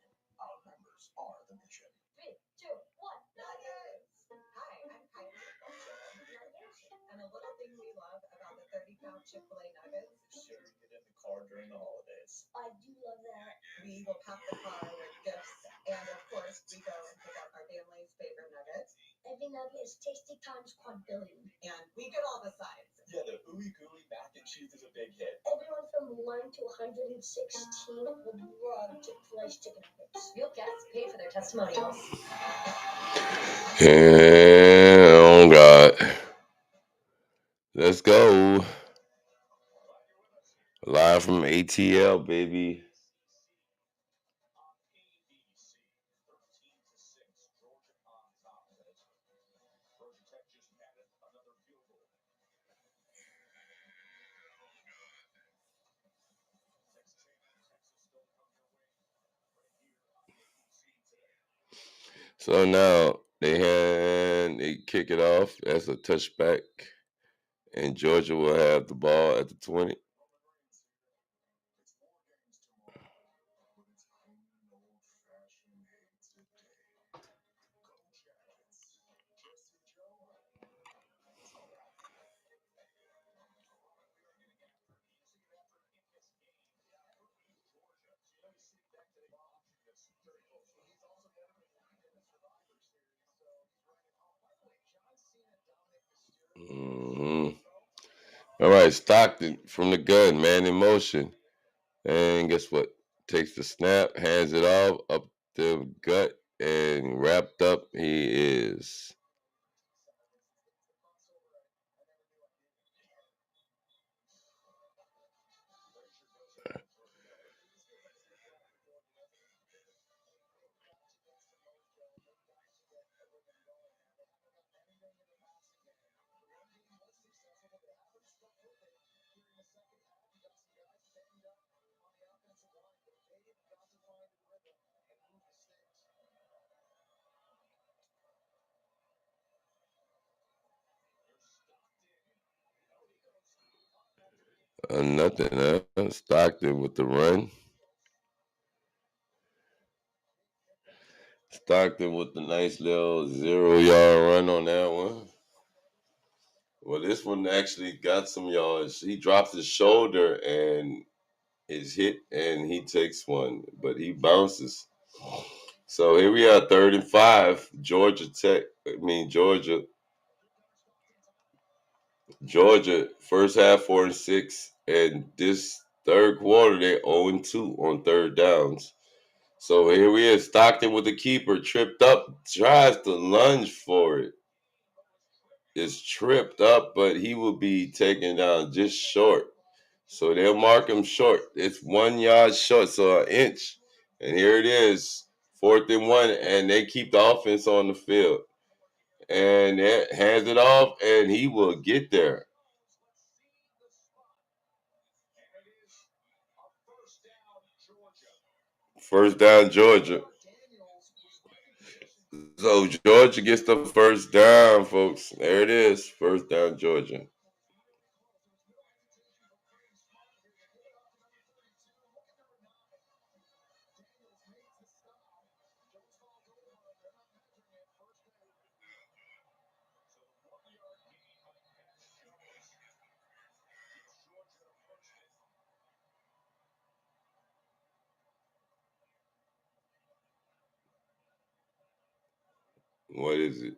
a little thing we love about the 30-pound Chick-fil-A nuggets. Sharing it in the car during the holidays. I do love that. We will pack the car with gifts, and of course, we go and pick up our family's favorite nuggets. Every nugget is tasty times quadrillion. And we get all the sides. Yeah, the ooey gooey mac and cheese is a big hit. Everyone from 1 to 116 would love Chick-fil-A's chicken nuggets. Real guests pay for their testimonials. And oh God. Let's go. Live from ATL, baby. So now they kick it off as a touchback, and Georgia will have the ball at the 20. Mm-hmm. All right, Stockton from the gun, man in motion. And guess what? Takes the snap, hands it off up the gut, and wrapped up he is. Nothing, huh? Stockton with the run. Stockton with the nice little 0-yard run on that one. Well, this one actually got some yards. He drops his shoulder and is hit, and he takes one, but he bounces. So here we are, 3rd and 5. Georgia, first half 4-6, and this third quarter they 0-2 on third downs. So here we are, Stockton with the keeper, tripped up, tries to lunge for it. Is tripped up, but he will be taken down just short. So they'll mark him short. It's 1 yard short, so an inch. And here it is, 4th and 1, and they keep the offense on the field. And it hands it off, and he will get there. First down, Georgia. So Georgia gets the first down, folks. There it is, first down, Georgia. What is it?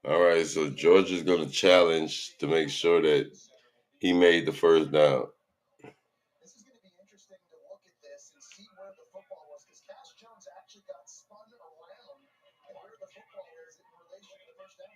All right, so Georgia's going to challenge to make sure that he made the first down. This is going to be interesting to look at this and see where the football was, because Cash Jones actually got spun around and where the football is in relation to the first down.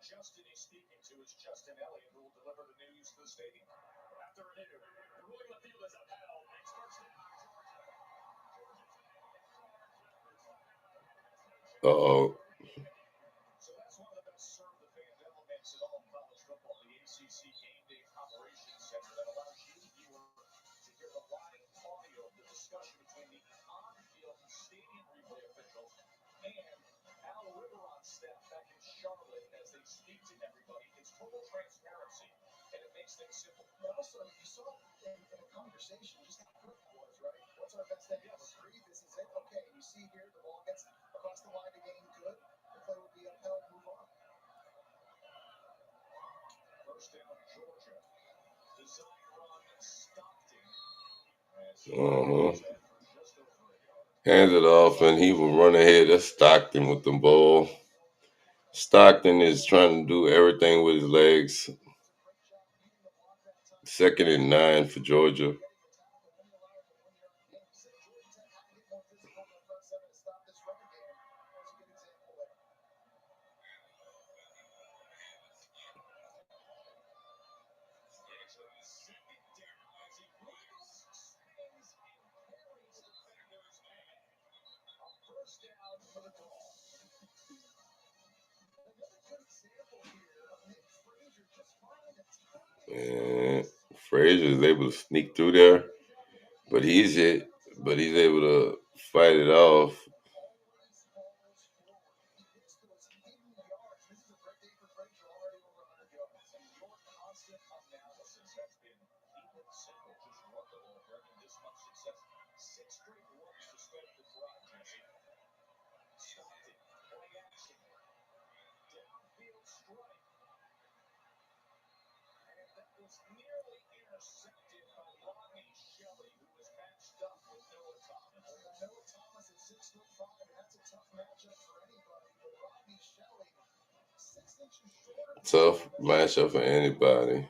Justin he's speaking to is Justin Elliott, who will deliver the news to the stadium. After an interview, the ruling of the field is upheld. It's first down, Uh-oh. so that's one of the best served the fan elements in all of college football, the ACC Game Day Operations Center that allows you, the viewer, to hear the live audio of the discussion between the on-field stadium replay officials and Al Riveron's staff back in Charlotte as they speak to everybody. It's total transparency, and it makes things simple. But also, you saw in a conversation just how quick it was, right? What's our best thing? Yes. Agree, this is it. Okay, you see here, the ball gets across the line to gain good. The play will be upheld, move on. First down, Georgia. Design run, Stockton. Uh-huh. Hands it off, and he will run ahead. That's Stockton with the ball. Stockton is trying to do everything with his legs. 2nd and 9 for Georgia. And Frazier is able to sneak through there, but he's hit. But he's able to fight it off. Tough matchup for anybody.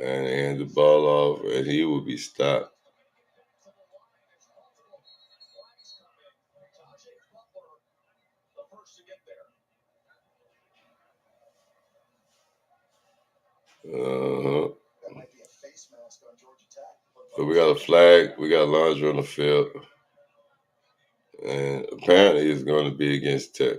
And he hands the ball off, and he will be stopped. Uh-huh. So we got a flag. We got laundry on the field. And apparently it's going to be against Tech.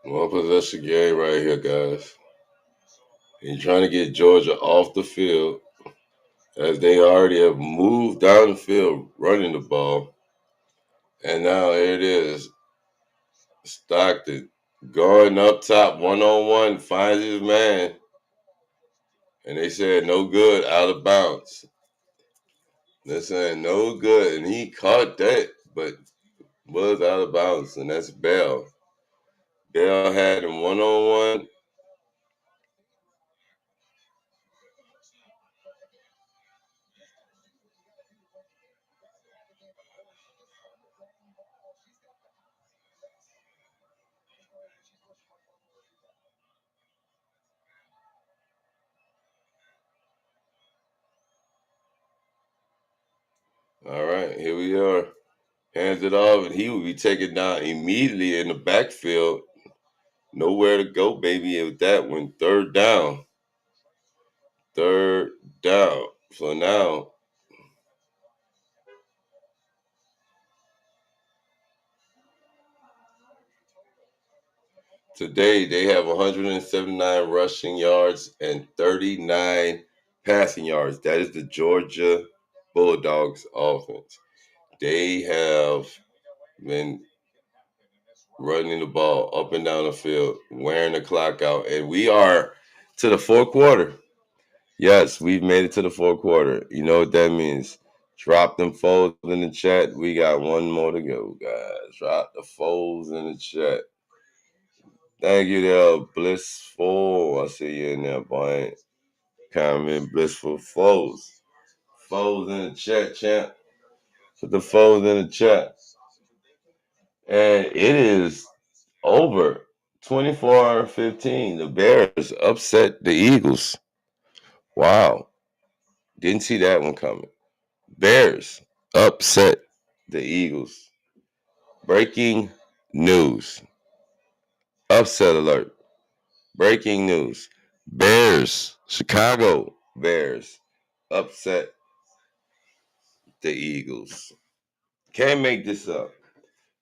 One possession game right here, guys. He's trying to get Georgia off the field as they already have moved down the field running the ball. And now here it is. Stockton going up top, 1-on-1, finds his man. And they said no good, out of bounds. They're saying no good, and he caught that, but was out of bounds, and that's Bell. Bell had him 1-on-1. All right, here we are. Hands it off, and he will be taken down immediately in the backfield. Nowhere to go, baby, with that one. 3rd down. 3rd down. So now, Today, they have 179 rushing yards and 39 passing yards. That is the Georgia Bulldogs offense. They have been running the ball up and down the field, wearing the clock out, and we are to the fourth quarter. Yes, we've made it to the fourth quarter. You know what that means. Drop them foes in the chat. We got one more to go, guys. Drop the foes in the chat. Thank you there, Blissful. I see you in there, boy. Comment Blissful foes. Foes in the chat, champ. Put the foes in the chat. And it is over 24-15. The Bears upset the Eagles. Wow. Didn't see that one coming. Bears upset the Eagles. Breaking news. Upset alert. Breaking news. Bears, Chicago Bears upset the Eagles. Can't make this up.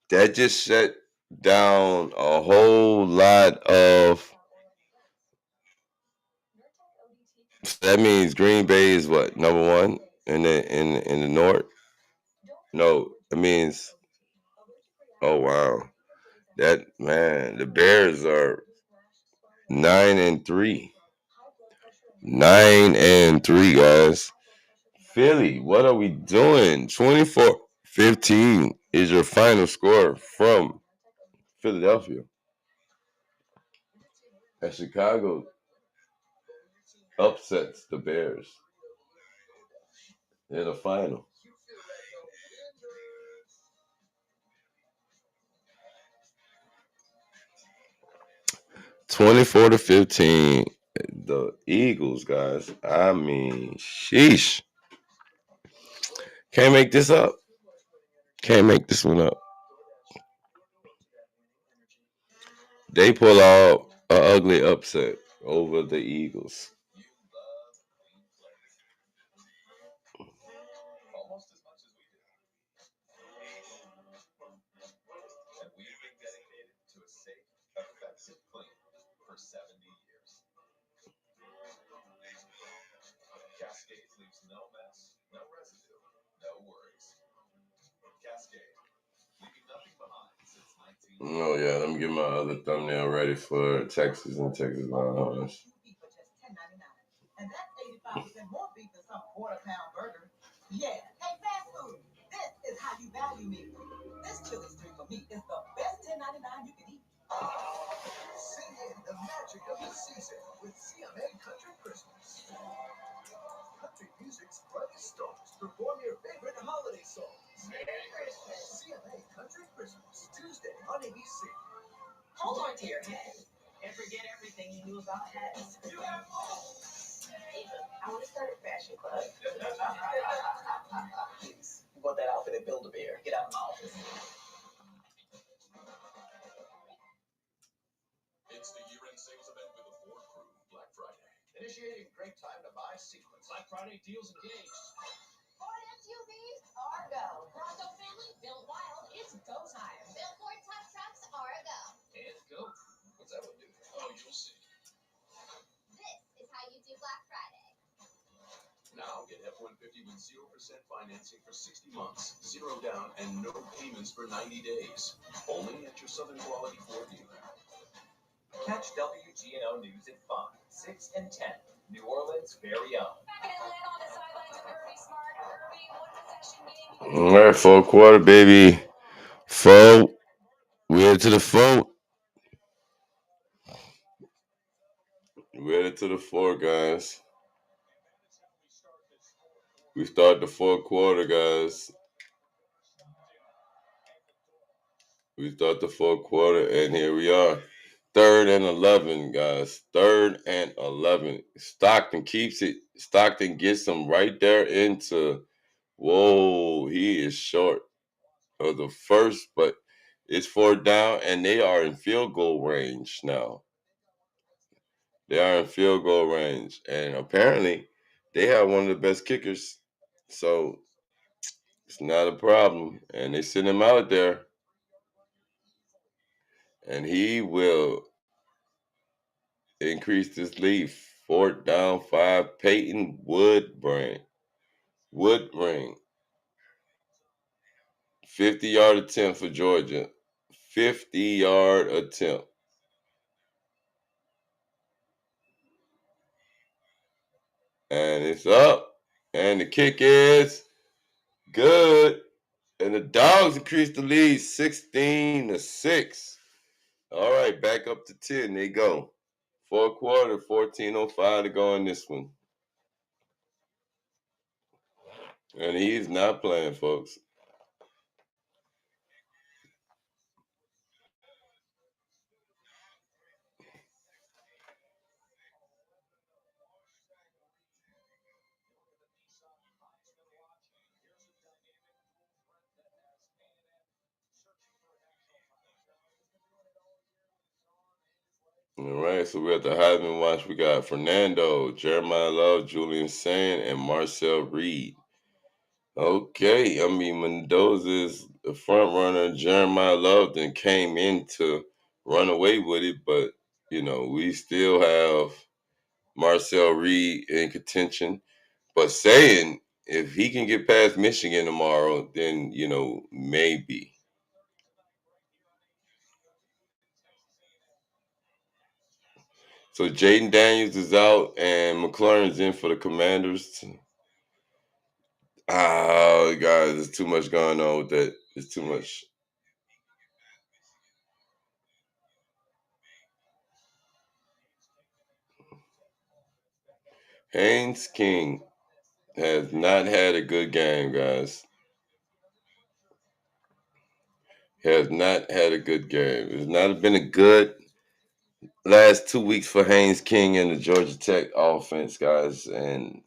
That just shut down a whole lot of. That means Green Bay is what, number one in the North? No, it means. Oh wow, that man, the Bears are 9-3. 9-3, guys. Philly, what are we doing? 24-15 is your final score from Philadelphia. And Chicago upsets the Bears in the final. (24-15). The Eagles, guys. I mean, sheesh. Can't make this up. Can't make this one up. They pull out an ugly upset over the Eagles. Almost as much as we do. And we've been dedicated to a safe, effective clean for 70 years. Cascade leaves no mess, no residue, no worries. Cascade, leaving nothing behind since 19. Oh yeah, let me get my other thumbnail ready for Texas and Texas Longhorns. And that's 85% more beef than some quarter-pound burger. Yeah, hey, fast food, this is how you value me. This chili street for me is the best $10.99 you can eat. Sing in the magic of the season with CMA Country Christmas. Country music's brightest stars perform your favorite holiday songs. Merry Christmas. CMA Country Christmas, Tuesday on ABC. Hold on to your head and forget everything you knew about heads. You have all. I want to start a fashion club. Please, you bought that outfit at Build-A-Bear. Get out of my office. It's the year-end sales event with the Ford Crew, Black Friday. Initiating great time to buy sequence. Black Friday deals engaged. Ford SUVs are go. Bronco family built wild. It's go time. Built Ford tough trucks are a go. And go. What's that one do? Oh, you'll see. This is how you do Black Friday. Now get F-150 with 0% financing for 60 months, 0 down, and no payments for 90 days. Only at your Southern Quality Ford dealer. Catch WGNO News at 5, 6, and 10. New Orleans' very own. All right, fourth quarter, baby. Four. We're to the fourth. We're to the fourth, guys. We start the fourth quarter, guys. We start the fourth quarter, and here we are. 3rd and 11, guys. 3rd and 11. Stockton keeps it. Stockton gets him right there into. Whoa, he is short of the first, but it's 4th down, and they are in field goal range now. They are in field goal range, and apparently they have one of the best kickers, so it's not a problem. And they send him out there, and he will increased his lead. 4th down, 5. Peyton Woodring. 50-yard attempt for Georgia. 50-yard attempt. And it's up. And the kick is good. And the Dogs increased the lead 16-6. All right, back up to 10. They go. 4th quarter, 14:05 to go in this one. And he's not playing, folks. All right, so we at the Heisman Watch. We got Fernando, Jeremiah Love, Julian Sand, and Marcel Reed. Okay, I mean, Mendoza is the front runner. Jeremiah Love then came in to run away with it, but, we still have Marcel Reed in contention. But saying if he can get past Michigan tomorrow, then, maybe. So Jaden Daniels is out and McLaurin's in for the Commanders. Oh, guys, there's too much going on with that. It's too much. Haynes King has not had a good game, guys. Has not had a good game. It's not been a good last 2 weeks for Haynes King and the Georgia Tech offense, guys. And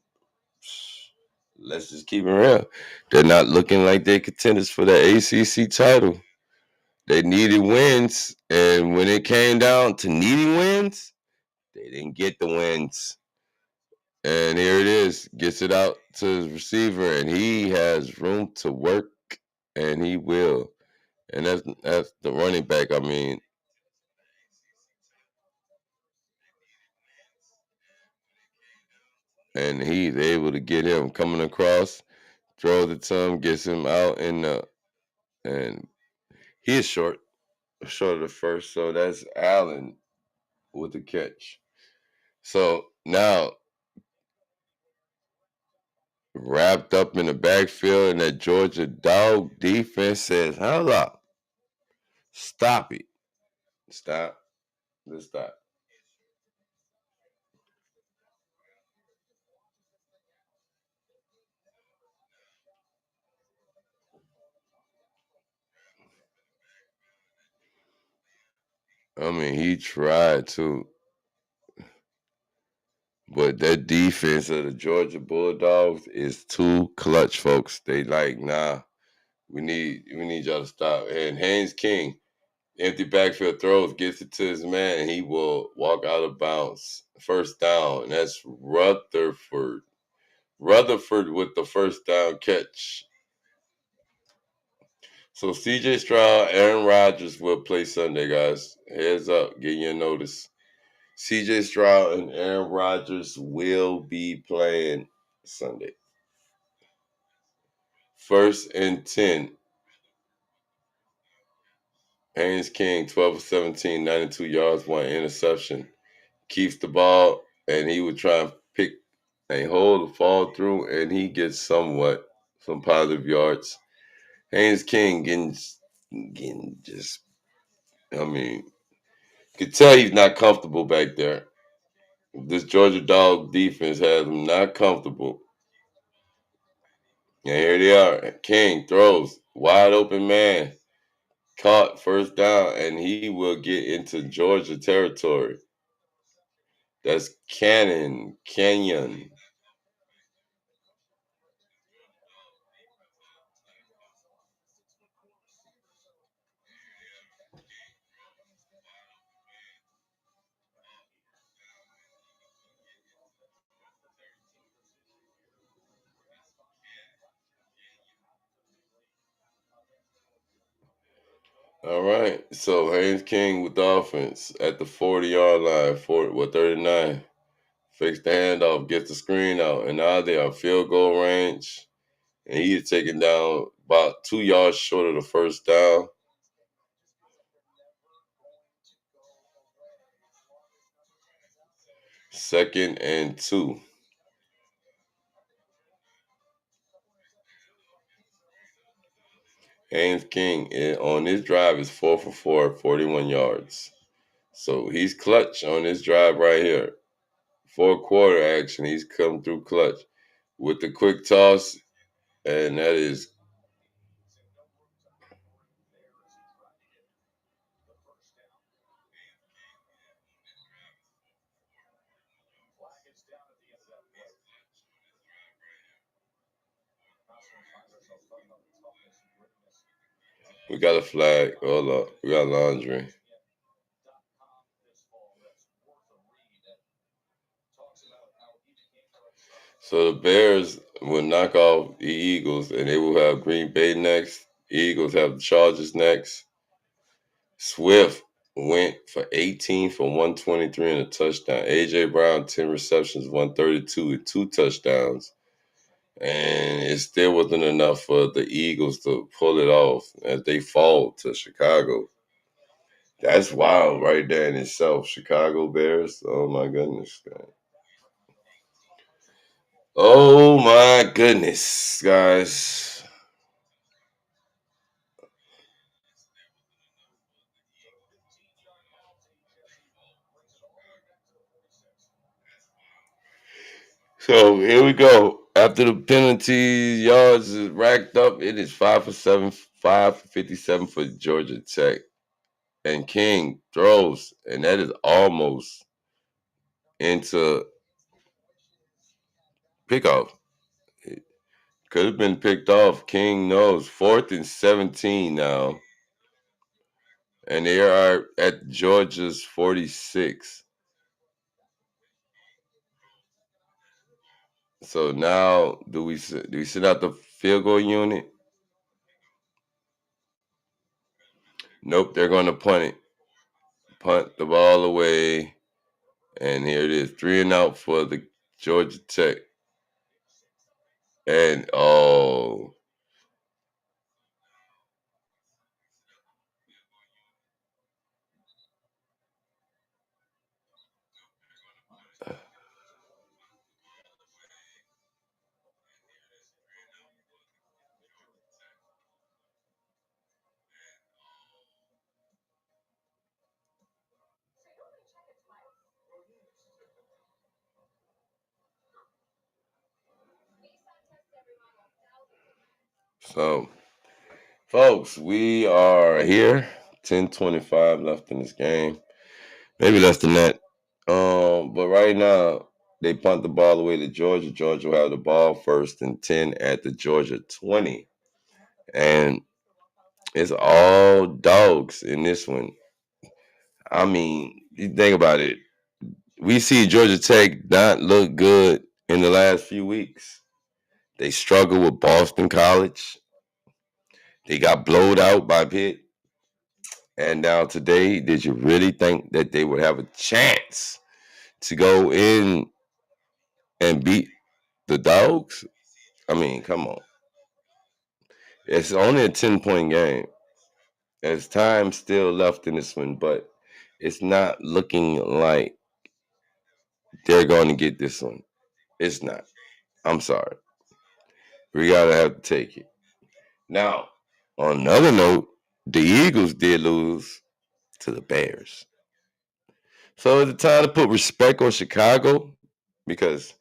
let's just keep it real. They're not looking like they're contenders for the ACC title. They needed wins, and when it came down to needing wins, they didn't get the wins. And here it is, gets it out to his receiver, and he has room to work, and he will. And that's the running back. I mean, and he's able to get him coming across, throws it to him, gets him out and he is short of the first. So that's Allen with the catch. So now wrapped up in the backfield, and that Georgia Dog defense says, "Hold up, stop it, stop, let's stop." I mean, he tried to, but that defense of the Georgia Bulldogs is too clutch, folks. They like, nah, we need y'all to stop. And Haynes King, empty backfield throws, gets it to his man, and he will walk out of bounds. First down, and that's Rutherford. Rutherford with the first down catch. So CJ Stroud, Aaron Rodgers will play Sunday, guys. Heads up, get your notice. CJ Stroud and Aaron Rodgers will be playing Sunday. 1st and 10. Haynes King, 12 of 17, 92 yards, 1 interception. Keeps the ball, and he would try and pick a hole to fall through, and he gets some positive yards. Haynes King getting just, I mean, you could tell he's not comfortable back there. This Georgia Dog defense has him not comfortable. And here they are. King throws. Wide open man. Caught first down, and he will get into Georgia territory. That's Canyon. All right. So Haynes King with the offense at the 40-yard line, 39. Fakes the handoff, gets the screen out, and now they are field goal range. And he is taken down about 2 yards short of the first down. Second and 2. Haynes King on this drive is 4 for 4, 41 yards. So he's clutch on this drive right here. 4-quarter action. He's come through clutch with the quick toss, and that is we got a flag. Hold up. We got laundry. So the Bears will knock off the Eagles, and they will have Green Bay next. The Eagles have the Chargers next. Swift went for 18 for 123 and a touchdown. A.J. Brown, 10 receptions, 132 with 2 touchdowns. And it still wasn't enough for the Eagles to pull it off as they fall to Chicago. That's wild right there in itself. Chicago Bears. Oh, my goodness. Oh, my goodness, guys. So here we go. After the penalty yards is racked up, it is 5 for 7, 5 for 57 for Georgia Tech. And King throws, and that is almost into pickoff. It could have been picked off. King knows. 4th and 17 now. And they are at Georgia's 46. So now do we send out the field goal unit? Nope, they're going to punt it. Punt the ball away. And here it is, 3 and out for the Georgia Tech. And so, folks, we are here. 10:25 left in this game. Maybe less than that. But right now, they punt the ball away to Georgia. Georgia will have the ball 1st and 10 at the Georgia 20. And it's all dogs in this one. I mean, you think about it. We see Georgia Tech not look good in the last few weeks. They struggled with Boston College. They got blowed out by Pitt. And now today, did you really think that they would have a chance to go in and beat the Dogs? I mean, come on. It's only a 10-point game. There's time still left in this one, but it's not looking like they're going to get this one. It's not. I'm sorry. We got to have to take it. Now, on another note, the Eagles did lose to the Bears. So is it time to put respect on Chicago? Because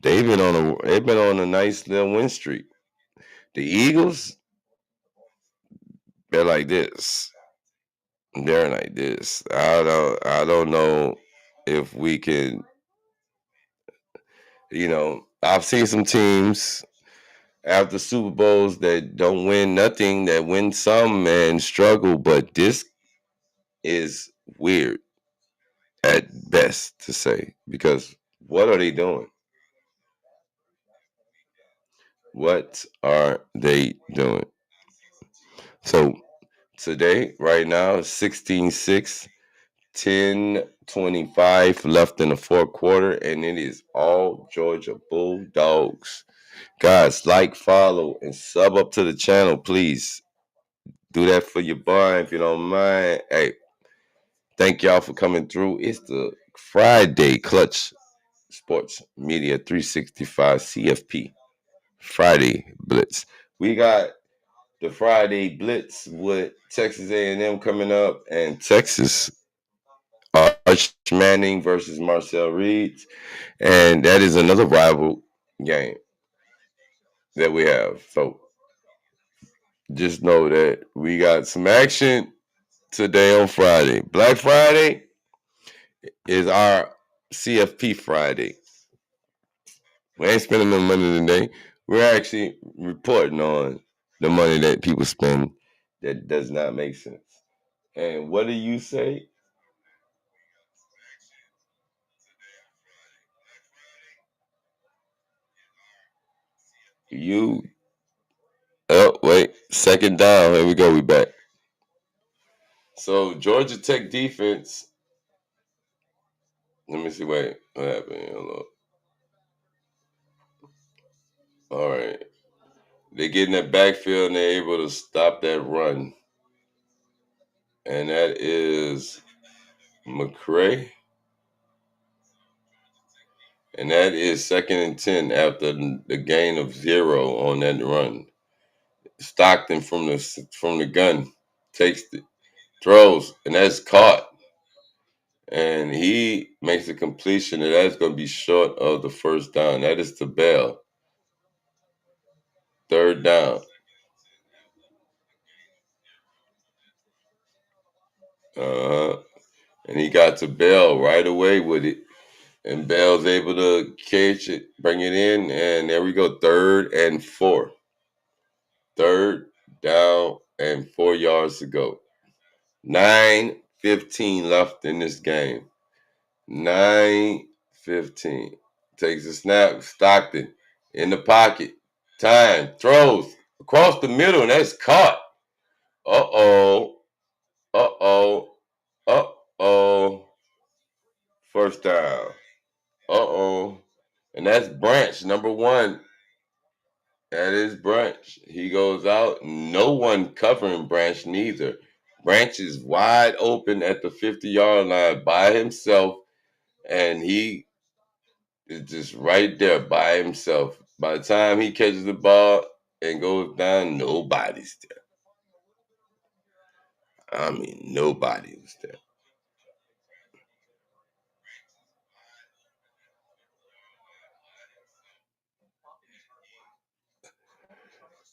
they've been on a nice little win streak. The Eagles, they're like this. They're like this. I don't know if we can, I've seen some teams after Super Bowls that don't win nothing, that win some and struggle, but this is weird at best to say, because what are they doing? What are they doing? So today, right now, it's 16-6, 10:25 left in the fourth quarter, and it is all Georgia Bulldogs. Guys, like, follow, and sub up to the channel, please. Do that for your boy if you don't mind. Hey, thank y'all for coming through. It's the Friday Clutch Sports Media 365 CFP Friday Blitz. We got the Friday Blitz with Texas A&M coming up, and Texas Arch Manning versus Marcel Reed, and that is another rival game that we have. So just know that we got some action today on Friday. Black Friday is our CFP Friday. We ain't spending no money today. We're actually reporting on the money that people spend that does not make sense. And what do you say? Oh, wait. Second down. Here we go. We back. So, Georgia Tech defense. Let me see. Wait. What happened? Hold on. All right. They get in that backfield and they're able to stop that run. And that is McCray. And that is 2nd and 10 after the gain of 0 on that run. Stockton from the gun takes it, throws, and that's caught. And he makes a completion, and that's going to be short of the first down. That is to Bell. 3rd down. And he got to Bell right away with it. And Bell's able to catch it, bring it in, and there we go. 3rd and 4. 3rd down and 4 yards to go. 9:15 left in this game. 9:15. Takes a snap. Stockton in the pocket. Time. Throws across the middle, and that's caught. Uh-oh. Uh-oh. Uh-oh. First down. Uh-oh. And that's Branch, number 1. That is Branch. He goes out. No one covering Branch neither. Branch is wide open at the 50-yard line by himself, and he is just right there by himself. By the time he catches the ball and goes down, nobody's there. I mean, nobody was there.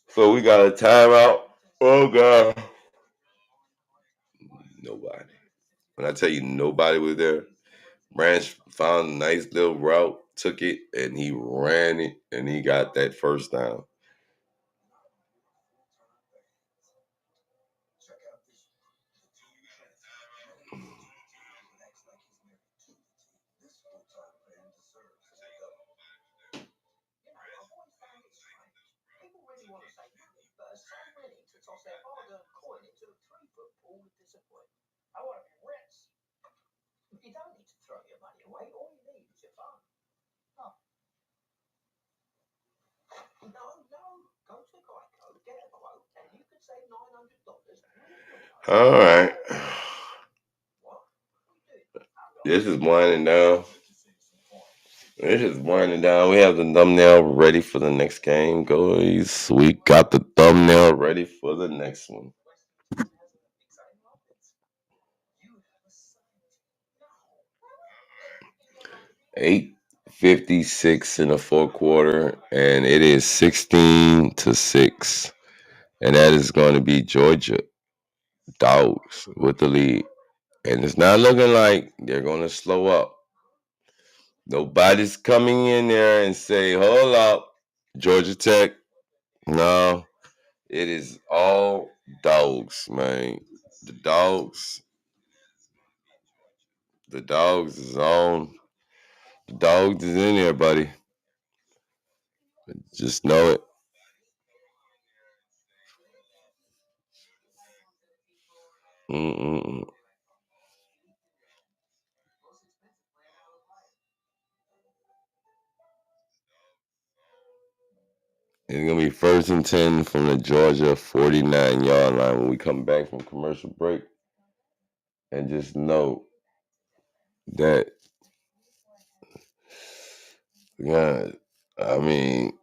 So we got a timeout. Oh, God. Nobody. When I tell you nobody was there, Branch found a nice little route, took it, and he ran it, and he got that first down. You don't need to throw your money away. All you need is your phone. Oh. No. Go to Geico, get a quote, and you could save $900. All right. This is winding down. We have the thumbnail ready for the next game, guys. We got the thumbnail ready for the next one. 8:56 in the fourth quarter, and it is 16-6. And that is going to be Georgia Dogs with the lead. And it's not looking like they're going to slow up. Nobody's coming in there and say, hold up, Georgia Tech. No, it is all dogs, man. The dogs is on. The dogs is in there, buddy. Just know it. Mm-mm. It's going to be 1st and 10 from the Georgia 49-yard line when we come back from commercial break. And just know that, God, I mean,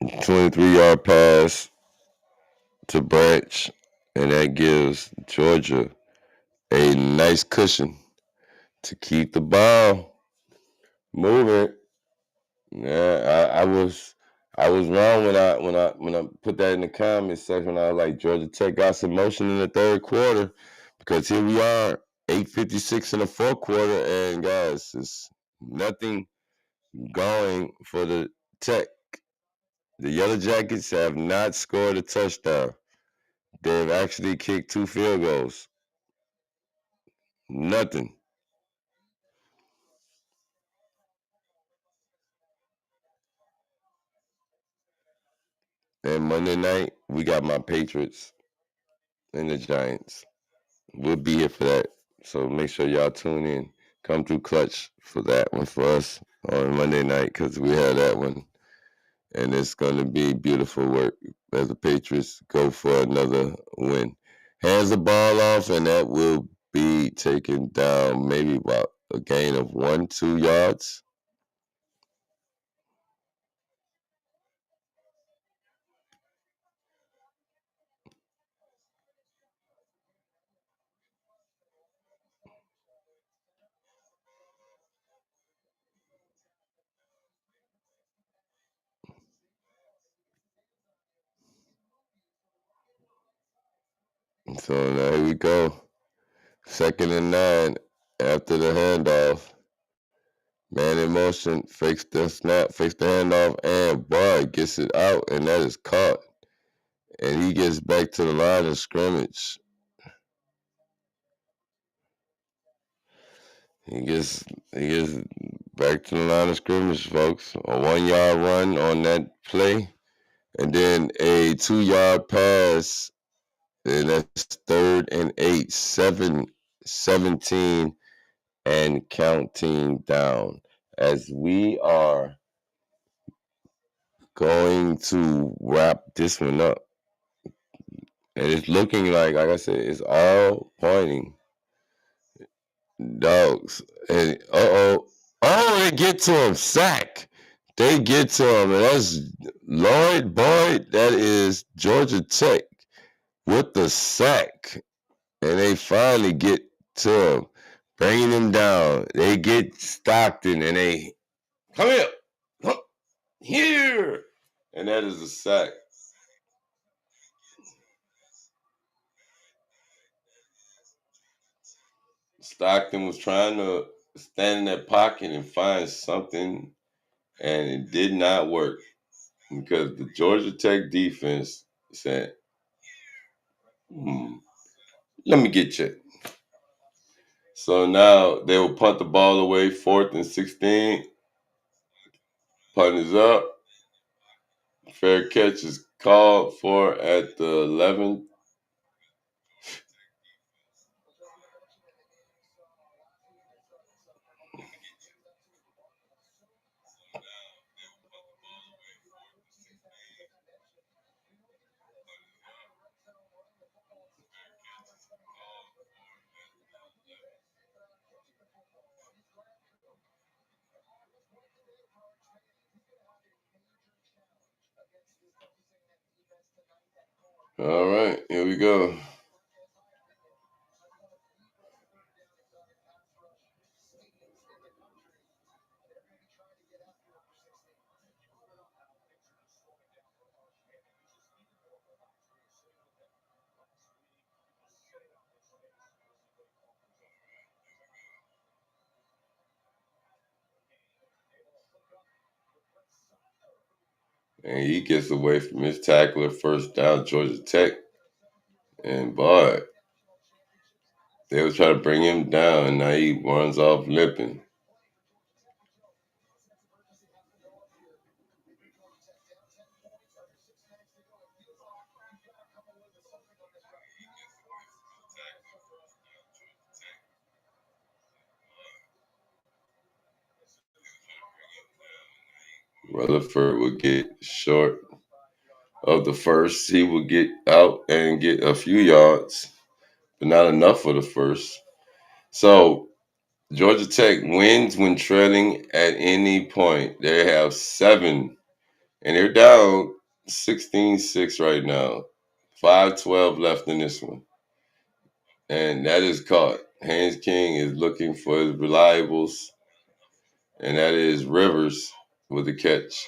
23-yard pass to Branch, and that gives Georgia a nice cushion to keep the ball moving. Yeah, I was wrong when I put that in the comments section. I was like, Georgia Tech got some motion in the third quarter, because here we are, 8:56 in the fourth quarter, and guys, it's nothing going for the Tech. The Yellow Jackets have not scored a touchdown. They've actually kicked 2 field goals. Nothing. And Monday night, we got my Patriots and the Giants. We'll be here for that. So make sure y'all tune in. Come through Clutch for that one for us on Monday night, because we had that one. And it's going to be beautiful work as the Patriots go for another win. Hands the ball off, and that will be taken down maybe about a gain of 1-2 yards. So now here we go. 2nd and 9 after the handoff. Man in motion, fakes the snap, fakes the handoff, and boy, gets it out, and that is caught. And he gets back to the line of scrimmage. He gets back to the line of scrimmage, folks. A 1-yard run on that play, and then a 2-yard pass, and that's 3rd and 8, 7-17, and counting down. As we are going to wrap this one up. And it's looking like I said, it's all pointing. Dogs. And they get to him. Sack. They get to him. And that's Lloyd Boyd. That is Georgia Tech with the sack. And they finally get to him, bringing him down. They get Stockton, and they come here. Come here. And that is a sack. Stockton was trying to stand in that pocket and find something, and it did not work, because the Georgia Tech defense said, let me get you. So now they will punt the ball away, 4th and 16. Punt is up. Fair catch is called for at the 11. All right, here we go. And he gets away from his tackler, 1st down, Georgia Tech. And boy, They was trying to bring him down, and now he runs off limping. Rutherford would get short of the first. He would get out and get a few yards, but not enough for the first. So Georgia Tech wins when trailing at any point. They have 7, and they're down 16-6 right now. 5:12 left in this one. And that is caught. Haynes King is looking for his reliables, and that is Rivers with the catch.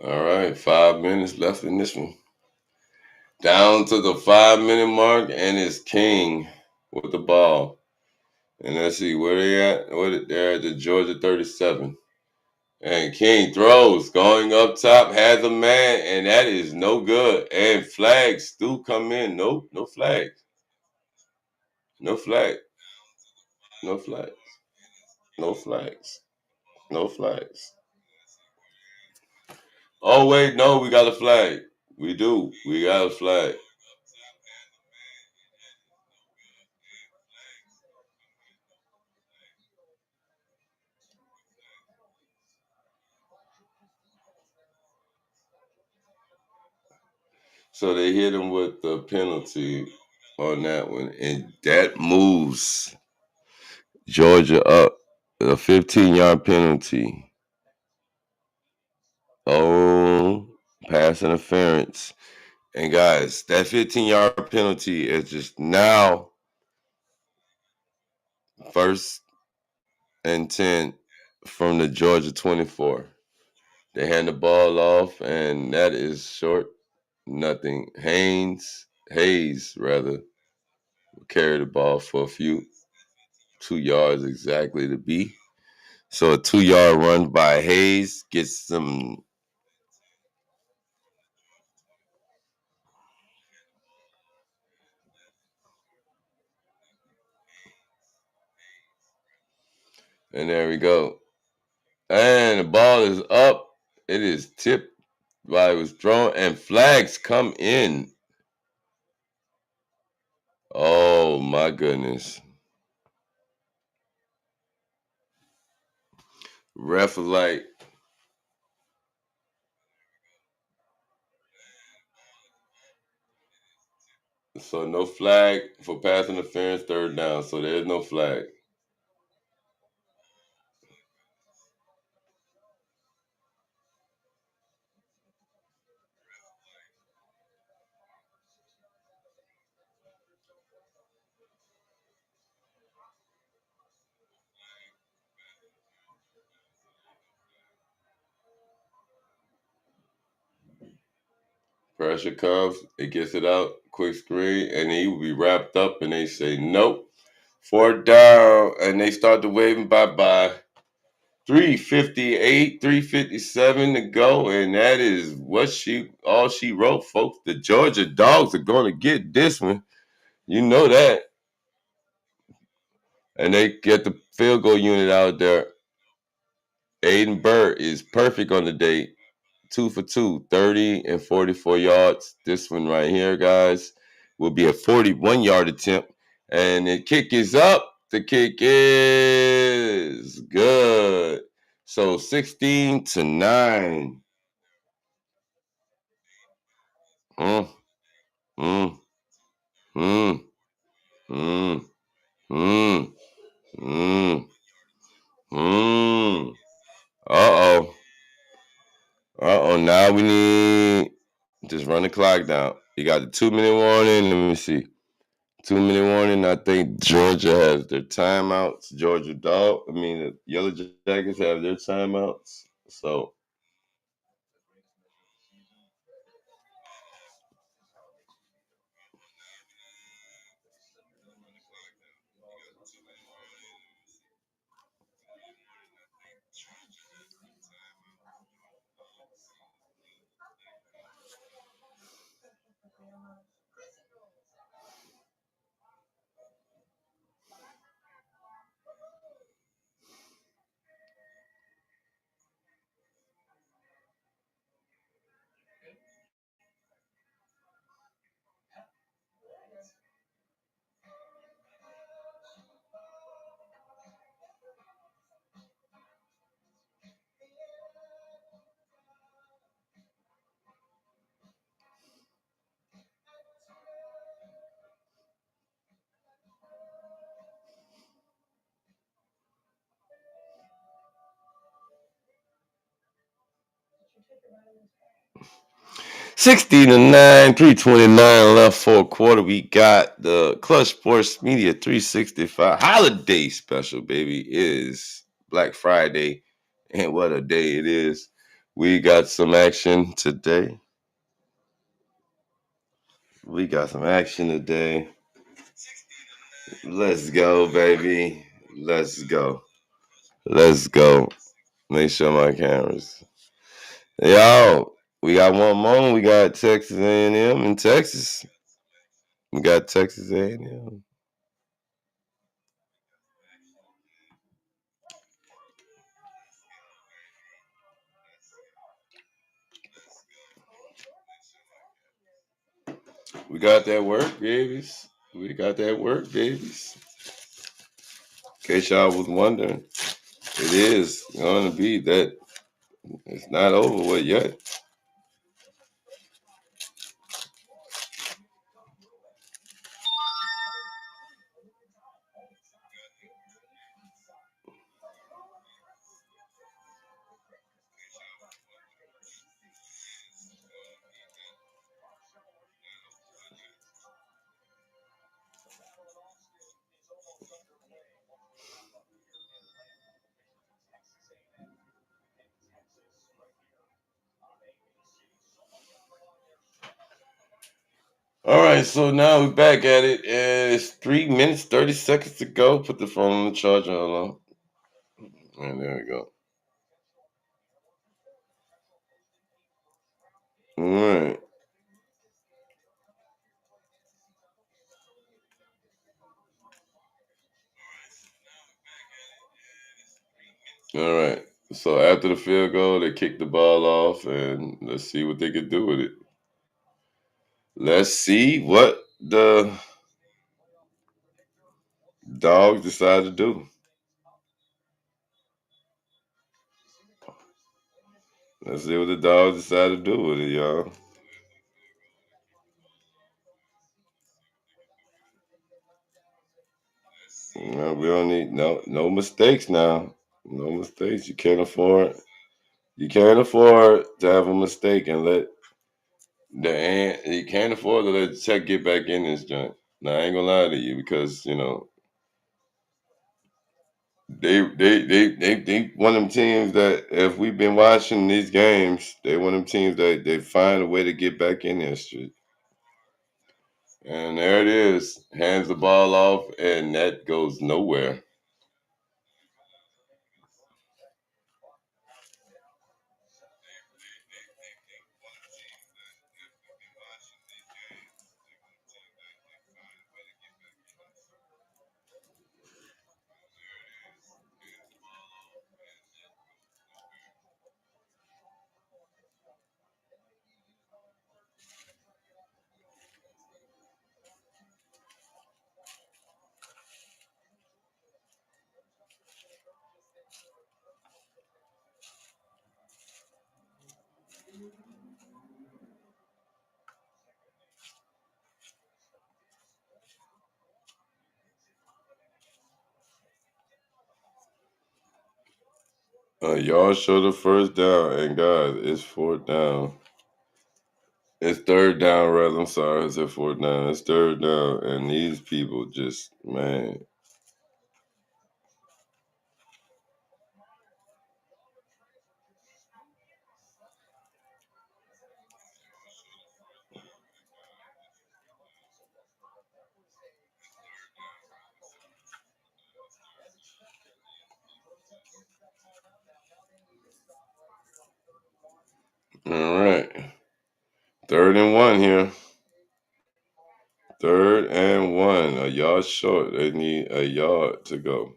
All right, 5 minutes left in this one. Down to the 5-minute mark, and it's King with the ball. And let's see where they at. They're at the Georgia 37. And King throws, going up top, has a man, and that is no good. And flags do come in. Nope, no flags. No flag. No flags. No flags. No flags. Oh, wait, no, we got a flag. We do. We got a flag. So they hit him with the penalty on that one, and that moves Georgia up. A 15-yard penalty. Oh, pass interference. And guys, that 15-yard penalty is just now 1st and 10 from the Georgia 24. They hand the ball off, and that is short. Nothing. Hayes rather, carry the ball for a few 2 yards exactly to be. So a 2-yard run by Hayes gets some. And there we go. And the ball is up. It is tipped while it was thrown, and flags come in. Oh my goodness. Ref was like, so no flag for pass interference, 3rd down. So there's no flag. Pressure comes, it gets it out, quick screen, and he will be wrapped up, and they say, nope, 4th down, and they start to waving bye-bye. 3:58, 3:57 to go, and that is all she wrote, folks. The Georgia Dogs are going to get this one. You know that. And they get the field goal unit out there. Aiden Bird is perfect on the day. 2 for 2, 30 and 44 yards. This one right here, guys, will be a 41-yard attempt. And the kick is up. The kick is good. So 16-9. Mm, mm, mm, mm, mm, mm, mm. Uh-oh. Uh-oh. Now we need just run the clock down. You got the 2-minute warning. Let me see. 2-minute warning. I think Georgia has their timeouts. The Yellow Jackets have their timeouts. So $60-9, 3:29 left for a quarter. We got the Clutch Sports Media 365 holiday special, baby. It is Black Friday, and what a day it is. We got some action today. Let's go, baby. Let's go. Make sure my cameras. Yo, we got one more. We got Texas A&M in Texas. We got Texas A&M. We got that work, babies. In case y'all was wondering, it is going to be that. It's not over with yet. All right, so now we're back at it. It's 3 minutes, 30 seconds to go. Put the phone on the charger. Hold on. And there we go. All right. All right. So after the field goal, they kick the ball off, and let's see what they can do with it. Let's see what the Dogs decide to do. Let's see what the Dogs decide to do with it, y'all. No, we don't need no mistakes now. No mistakes. You can't afford to have a mistake and let you can't afford to let the check get back in this joint. Now I ain't gonna lie to you because they one of them teams that if we've been watching these games, they one of them teams that they find a way to get back in this shit. And there it is. Hands the ball off and that goes nowhere. Y'all show the first down, and guys, it's fourth down. It's third down, rather. I'm sorry, I said fourth down. It's third down, and these people just, man. All right. 3rd and 1 here. 3rd and 1. A yard short. They need a yard to go.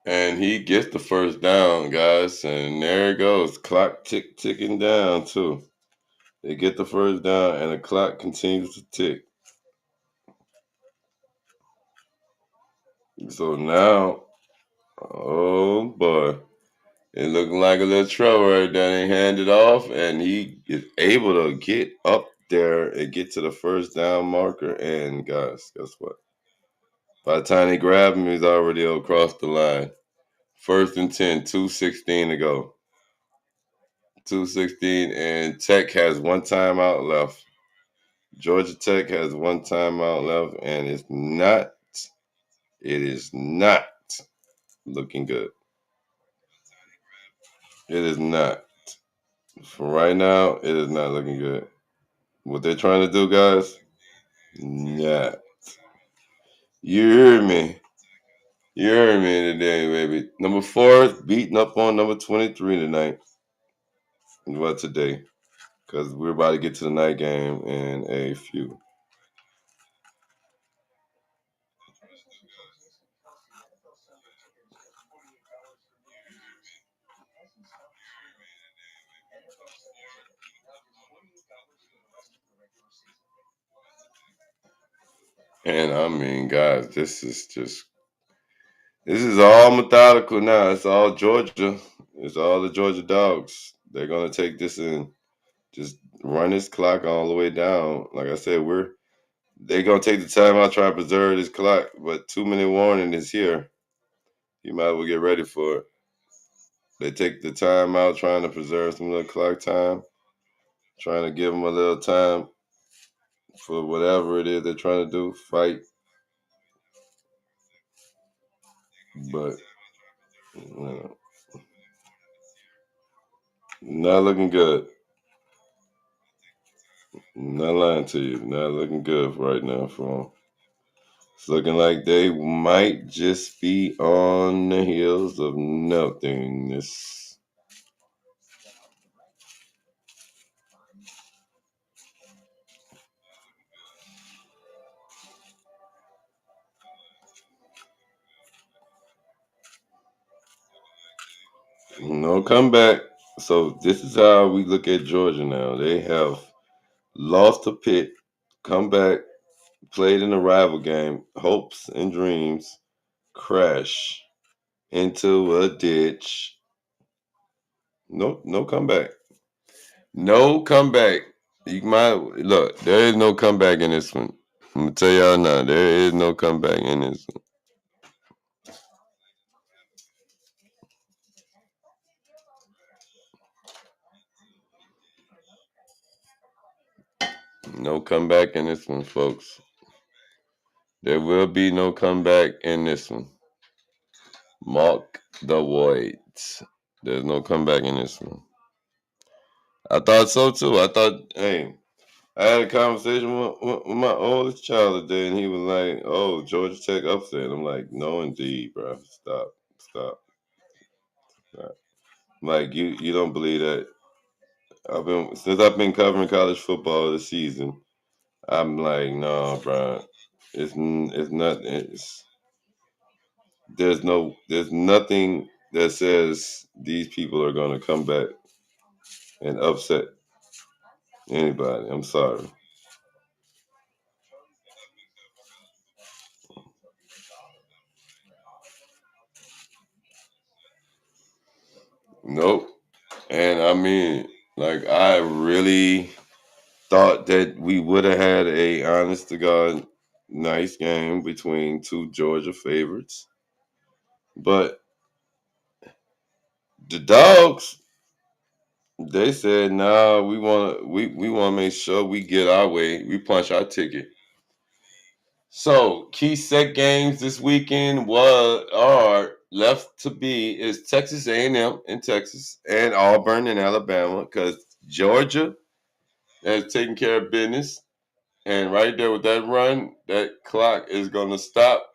And he gets the first down, guys. And there it goes. Clock ticking down, too. They get the first down, and the clock continues to tick. So now, oh boy, it looked like a little trouble right there. They hand it off, and he is able to get up there and get to the first down marker. And guys, guess what? By the time they grab him, he's already across the line. 1st and 10, 2:16 to go. 2:16, and Tech has one timeout left. Georgia Tech has one timeout left, and it is not looking good. It is not. For right now, it is not looking good. What they're trying to do, guys? Yeah. You hear me. You heard me today, baby. Number 4 is beating up on number 23 tonight. Well, today. Because we're about to get to the night game in a few. And I mean, guys, this is all methodical now. It's all Georgia. It's all the Georgia dogs. They're gonna take this and just run this clock all the way down. Like I said, they're gonna take the time out trying to preserve this clock, but 2-minute warning is here. You might as well get ready for it. They take the time out trying to preserve some little clock time, trying to give them a little time for whatever it is they're trying to do, fight. But you know, not looking good. Not lying to you. Not looking good right now for them. It's looking like they might just be on the heels of nothingness. No comeback. So this is how we look at Georgia now. They have lost to Pitt, come back, played in a rival game, hopes and dreams crash into a ditch. No comeback. No comeback. You might look. There is no comeback in this one. I'm gonna tell y'all now. There is no comeback in this one. No comeback in this one, folks. There will be no comeback in this one. Mark the words. There's no comeback in this one. I thought so too. I thought, hey, I had a conversation with my oldest child today, and he was like, "Oh, Georgia Tech upset." I'm like, "No, indeed, bro. Stop. Like you don't believe that." I've been covering college football this season. I'm like, no, bro. It's not. there's nothing that says these people are going to come back and upset anybody. I'm sorry. Nope. And I mean, like, I really thought that we would have had a honest to God nice game between two Georgia favorites. But the dogs, they said, nah, we want to make sure we get our way. We punch our ticket. So key set games this weekend are left to be is Texas A&M in Texas and Auburn in Alabama, because Georgia has taken care of business, and right there with that run, that clock is going to stop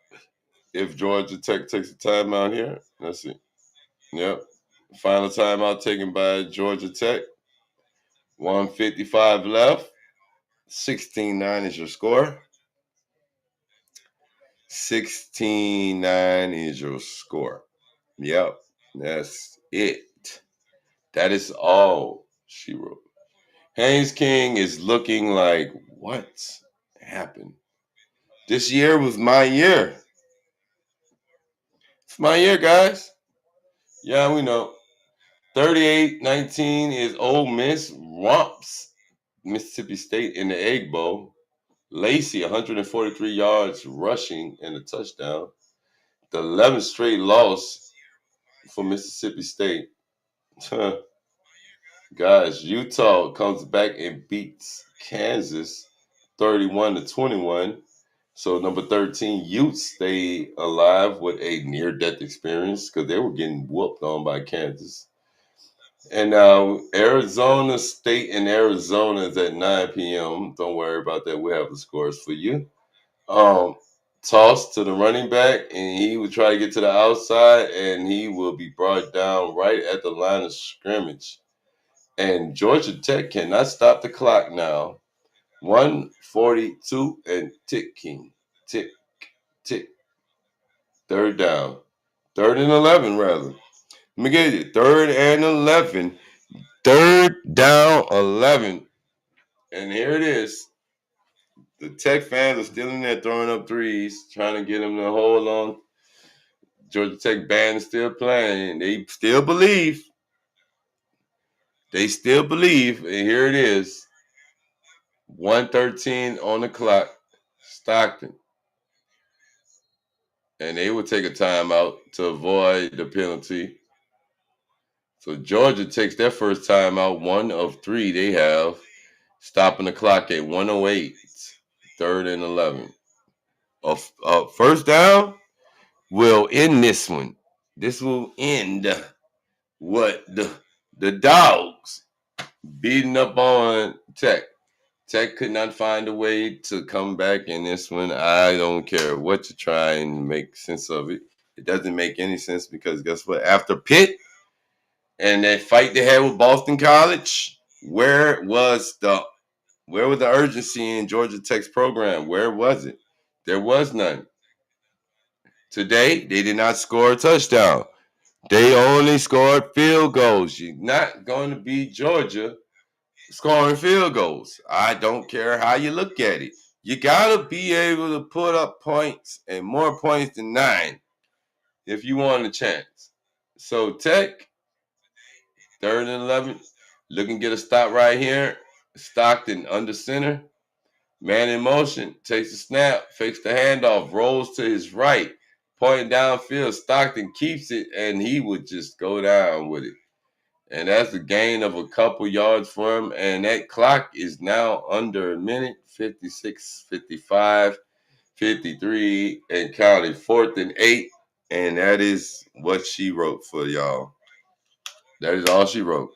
if Georgia Tech takes a timeout here. Let's see. Yep. Final timeout taken by Georgia Tech. 1:55 left. 16-9 is your score. 16-9 is your score. Yep, that's it. That is all she wrote. Haynes King is looking like, what happened? This year was my year. It's my year, guys. Yeah, we know. 38-19 is Ole Miss romps Mississippi State in the Egg Bowl. Lacey, 143 yards rushing and a touchdown. The 11th straight loss for Mississippi State. Guys, Utah comes back and beats Kansas 31-21. So number 13, Utes stay alive with a near-death experience because they were getting whooped on by Kansas. And now Arizona State and Arizona is at 9 p.m. Don't worry about that. We have the scores for you. Toss to the running back, and he will try to get to the outside, and he will be brought down right at the line of scrimmage. And Georgia Tech cannot stop the clock now. 1:42 and ticking. Tick, tick. Third down. 3rd and 11, rather. Let me get it. 3rd and 11. 3rd down 11. And here it is. The Tech fans are still in there throwing up threes, trying to get them to hold on. Georgia Tech band is still playing. They still believe. They still believe. And here it is. 1:13 on the clock. Stockton. And they would take a timeout to avoid the penalty. So Georgia takes their first timeout, 1 of 3 they have, stopping the clock at 1:08, 3rd and 11. First down will end this one. This will end what the dogs beating up on Tech. Tech could not find a way to come back in this one. I don't care what you try and make sense of it. It doesn't make any sense because guess what? After Pitt and that fight they had with Boston College, where was the urgency in Georgia Tech's program? Where was it? There was none. Today, they did not score a touchdown. They only scored field goals. You're not going to beat Georgia scoring field goals. I don't care how you look at it. You got to be able to put up points and more points than 9 if you want a chance. So Tech, 3rd and 11, looking to get a stop right here. Stockton under center. Man in motion, takes the snap, fakes the handoff, rolls to his right, pointing downfield. Stockton keeps it, and he would just go down with it. And that's a gain of a couple yards for him. And that clock is now under a minute, 56, 55, 53, and counting 4th and 8. And that is what she wrote for y'all. That is all she wrote.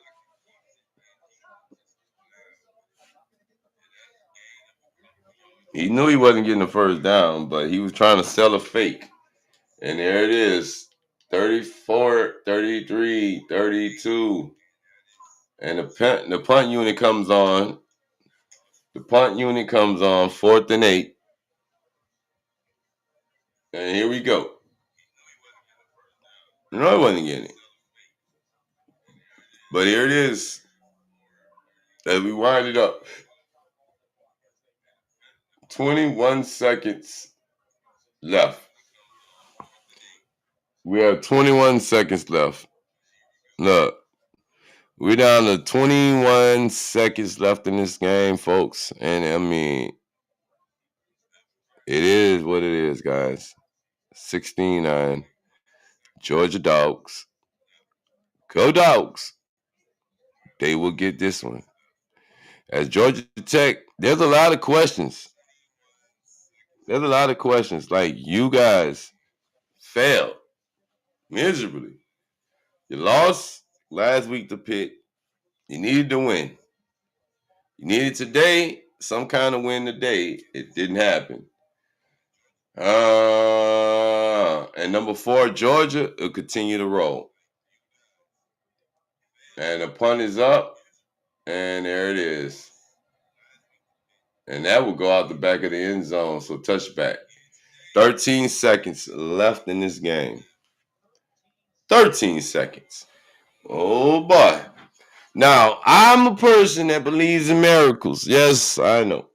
He knew he wasn't getting the first down, but he was trying to sell a fake. And there it is. 34, 33, 32. And the punt unit comes on. The punt unit comes on 4th and 8. And here we go. No, it wasn't getting it. But here it is. As we wind it up. 21 seconds left. We have 21 seconds left. Look, we're down to 21 seconds left in this game, folks. And I mean, it is what it is, guys. 16-9. Georgia Dogs. Go Dogs. They will get this one. As Georgia Tech, there's a lot of questions. There's a lot of questions. Like, you guys failed miserably. You lost last week to Pitt. You needed to win. You needed today, some kind of win today. It didn't happen. And number 4, Georgia will continue to roll. And the punt is up. And there it is. And that will go out the back of the end zone. So touchback. 13 seconds left in this game. 13 seconds. Oh, boy. Now, I'm a person that believes in miracles. Yes, I know.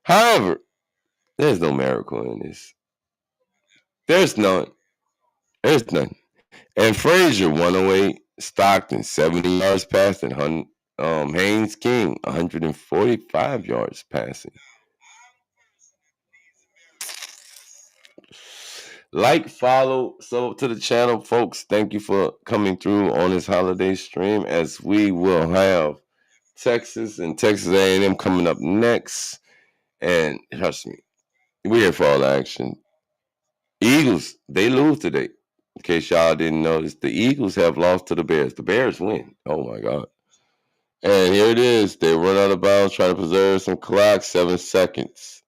However, there's no miracle in this. There's none. There's none. And Frazier, 108. Stockton, 70 yards passing. Haynes King, 145 yards passing. Like, follow, sub to the channel, folks. Thank you for coming through on this holiday stream, as we will have Texas and Texas A&M coming up next. And trust me, we're here for all the action. Eagles, they lose today. In case y'all didn't notice, the Eagles have lost to the Bears. The Bears win. Oh, my God. And here it is. They run out of bounds, trying to preserve some clock. 7 seconds.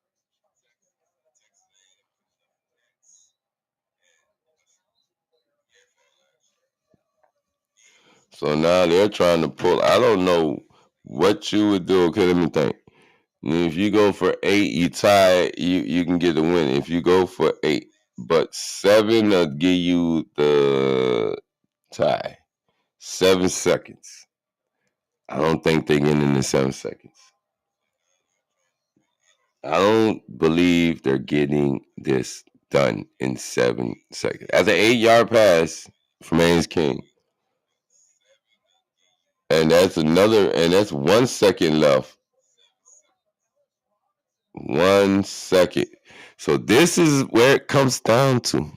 So now they're trying to pull. I don't know what you would do. Okay, let me think. If you go for 8, you tie. You can get the win. If you go for 8, but 7 will give you the tie. 7 seconds. I don't think they get in the 7 seconds. I don't believe they're getting this done in 7 seconds. As an 8-yard pass from Haynes King. And that's 1 second left. 1 second. So this is where it comes down to.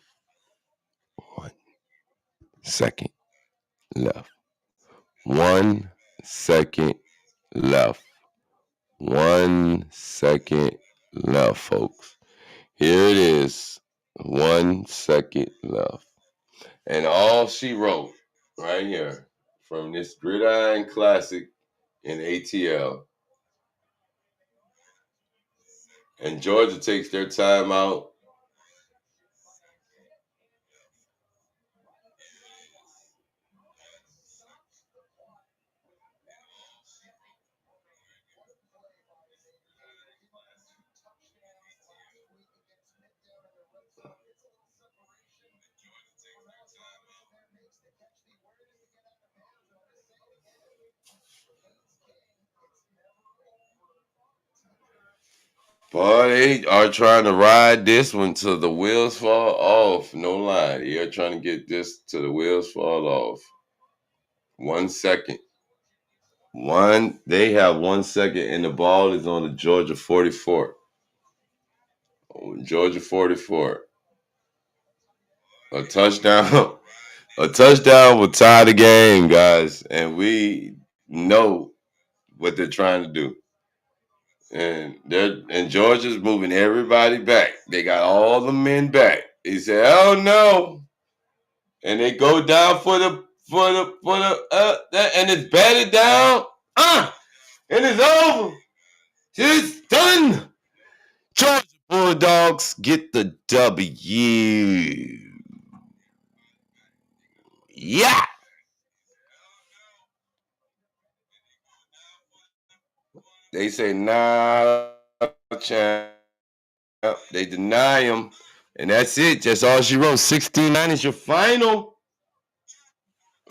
1 second left. 1 second left. 1 second left, folks. Here it is. 1 second left. And all she wrote right here from this Gridiron Classic in ATL. And Georgia takes their time out. Boy, they are trying to ride this one till the wheels fall off. No lie. They are trying to get this till the wheels fall off. 1 second. They have 1 second, and the ball is on the Georgia 44. Georgia 44. A touchdown. A touchdown will tie the game, guys. And we know what they're trying to do. And Georgia's moving everybody back. They got all the men back. He said, "Oh no!" And they go down for the and it's batted down. And it's over. It's done. Georgia Bulldogs get the W. Yeah. They say, nah, champ. They deny him. And that's it. That's all she wrote. 16-9 is your final.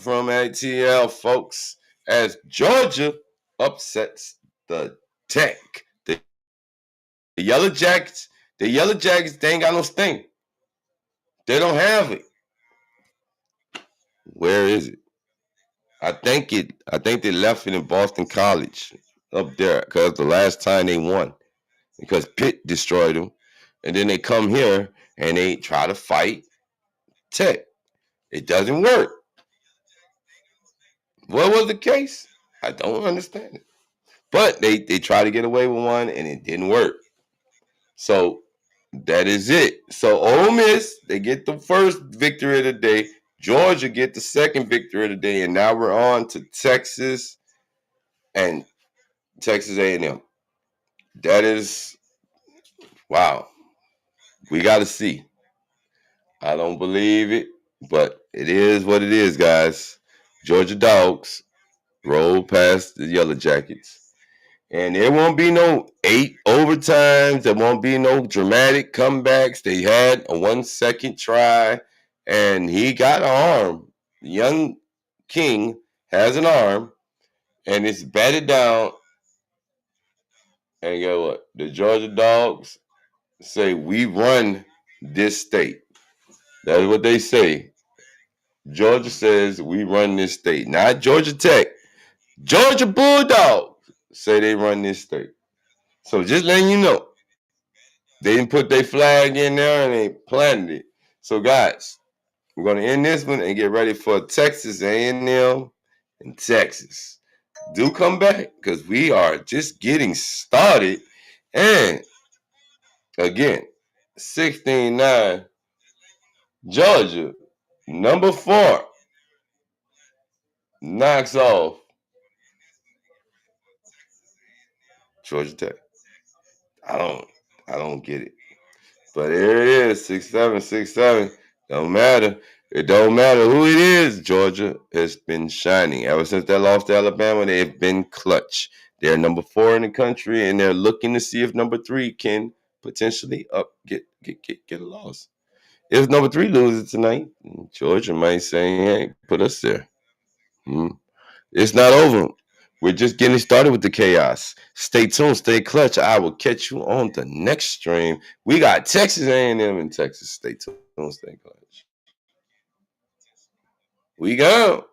from ATL, folks, as Georgia upsets the Tech. The Yellow Jackets, they ain't got no sting. They don't have it. Where is it? I think they left it in Boston College up there because the last time they won, because Pitt destroyed them, and then they come here and they try to fight Tech. It doesn't work. What was the case? I don't understand it. But they try to get away with one and it didn't work. So that is it. So Ole Miss, they get the first victory of the day. Georgia get the second victory of the day, and now we're on to Texas and Texas A&M. That is, wow. We got to see. I don't believe it, but it is what it is, guys. Georgia Dogs roll past the Yellow Jackets. And there won't be no 8 overtimes. There won't be no dramatic comebacks. They had a 1-second try, and he got an arm. Young King has an arm, and it's batted down. And guess what? The Georgia Dogs say, we run this state. That's what they say. Georgia says, we run this state. Not Georgia Tech. Georgia Bulldogs say they run this state. So just letting you know, they didn't put their flag in there and they planted it. So guys, we're going to end this one and get ready for Texas A&M and Texas. Do come back because we are just getting started. And again, 16-9, Georgia, number 4, knocks off Georgia Tech. I don't get it. But here it is, 6-7, 6-7. Don't matter. It don't matter who it is. Georgia has been shining. Ever since they lost to Alabama, they've been clutch. They're number 4 in the country, and they're looking to see if number 3 can potentially get a loss. If number 3 loses tonight, Georgia might say, hey, put us there. It's not over. We're just getting started with the chaos. Stay tuned, stay clutch. I will catch you on the next stream. We got Texas A&M and Texas. Stay tuned, stay clutch. We go.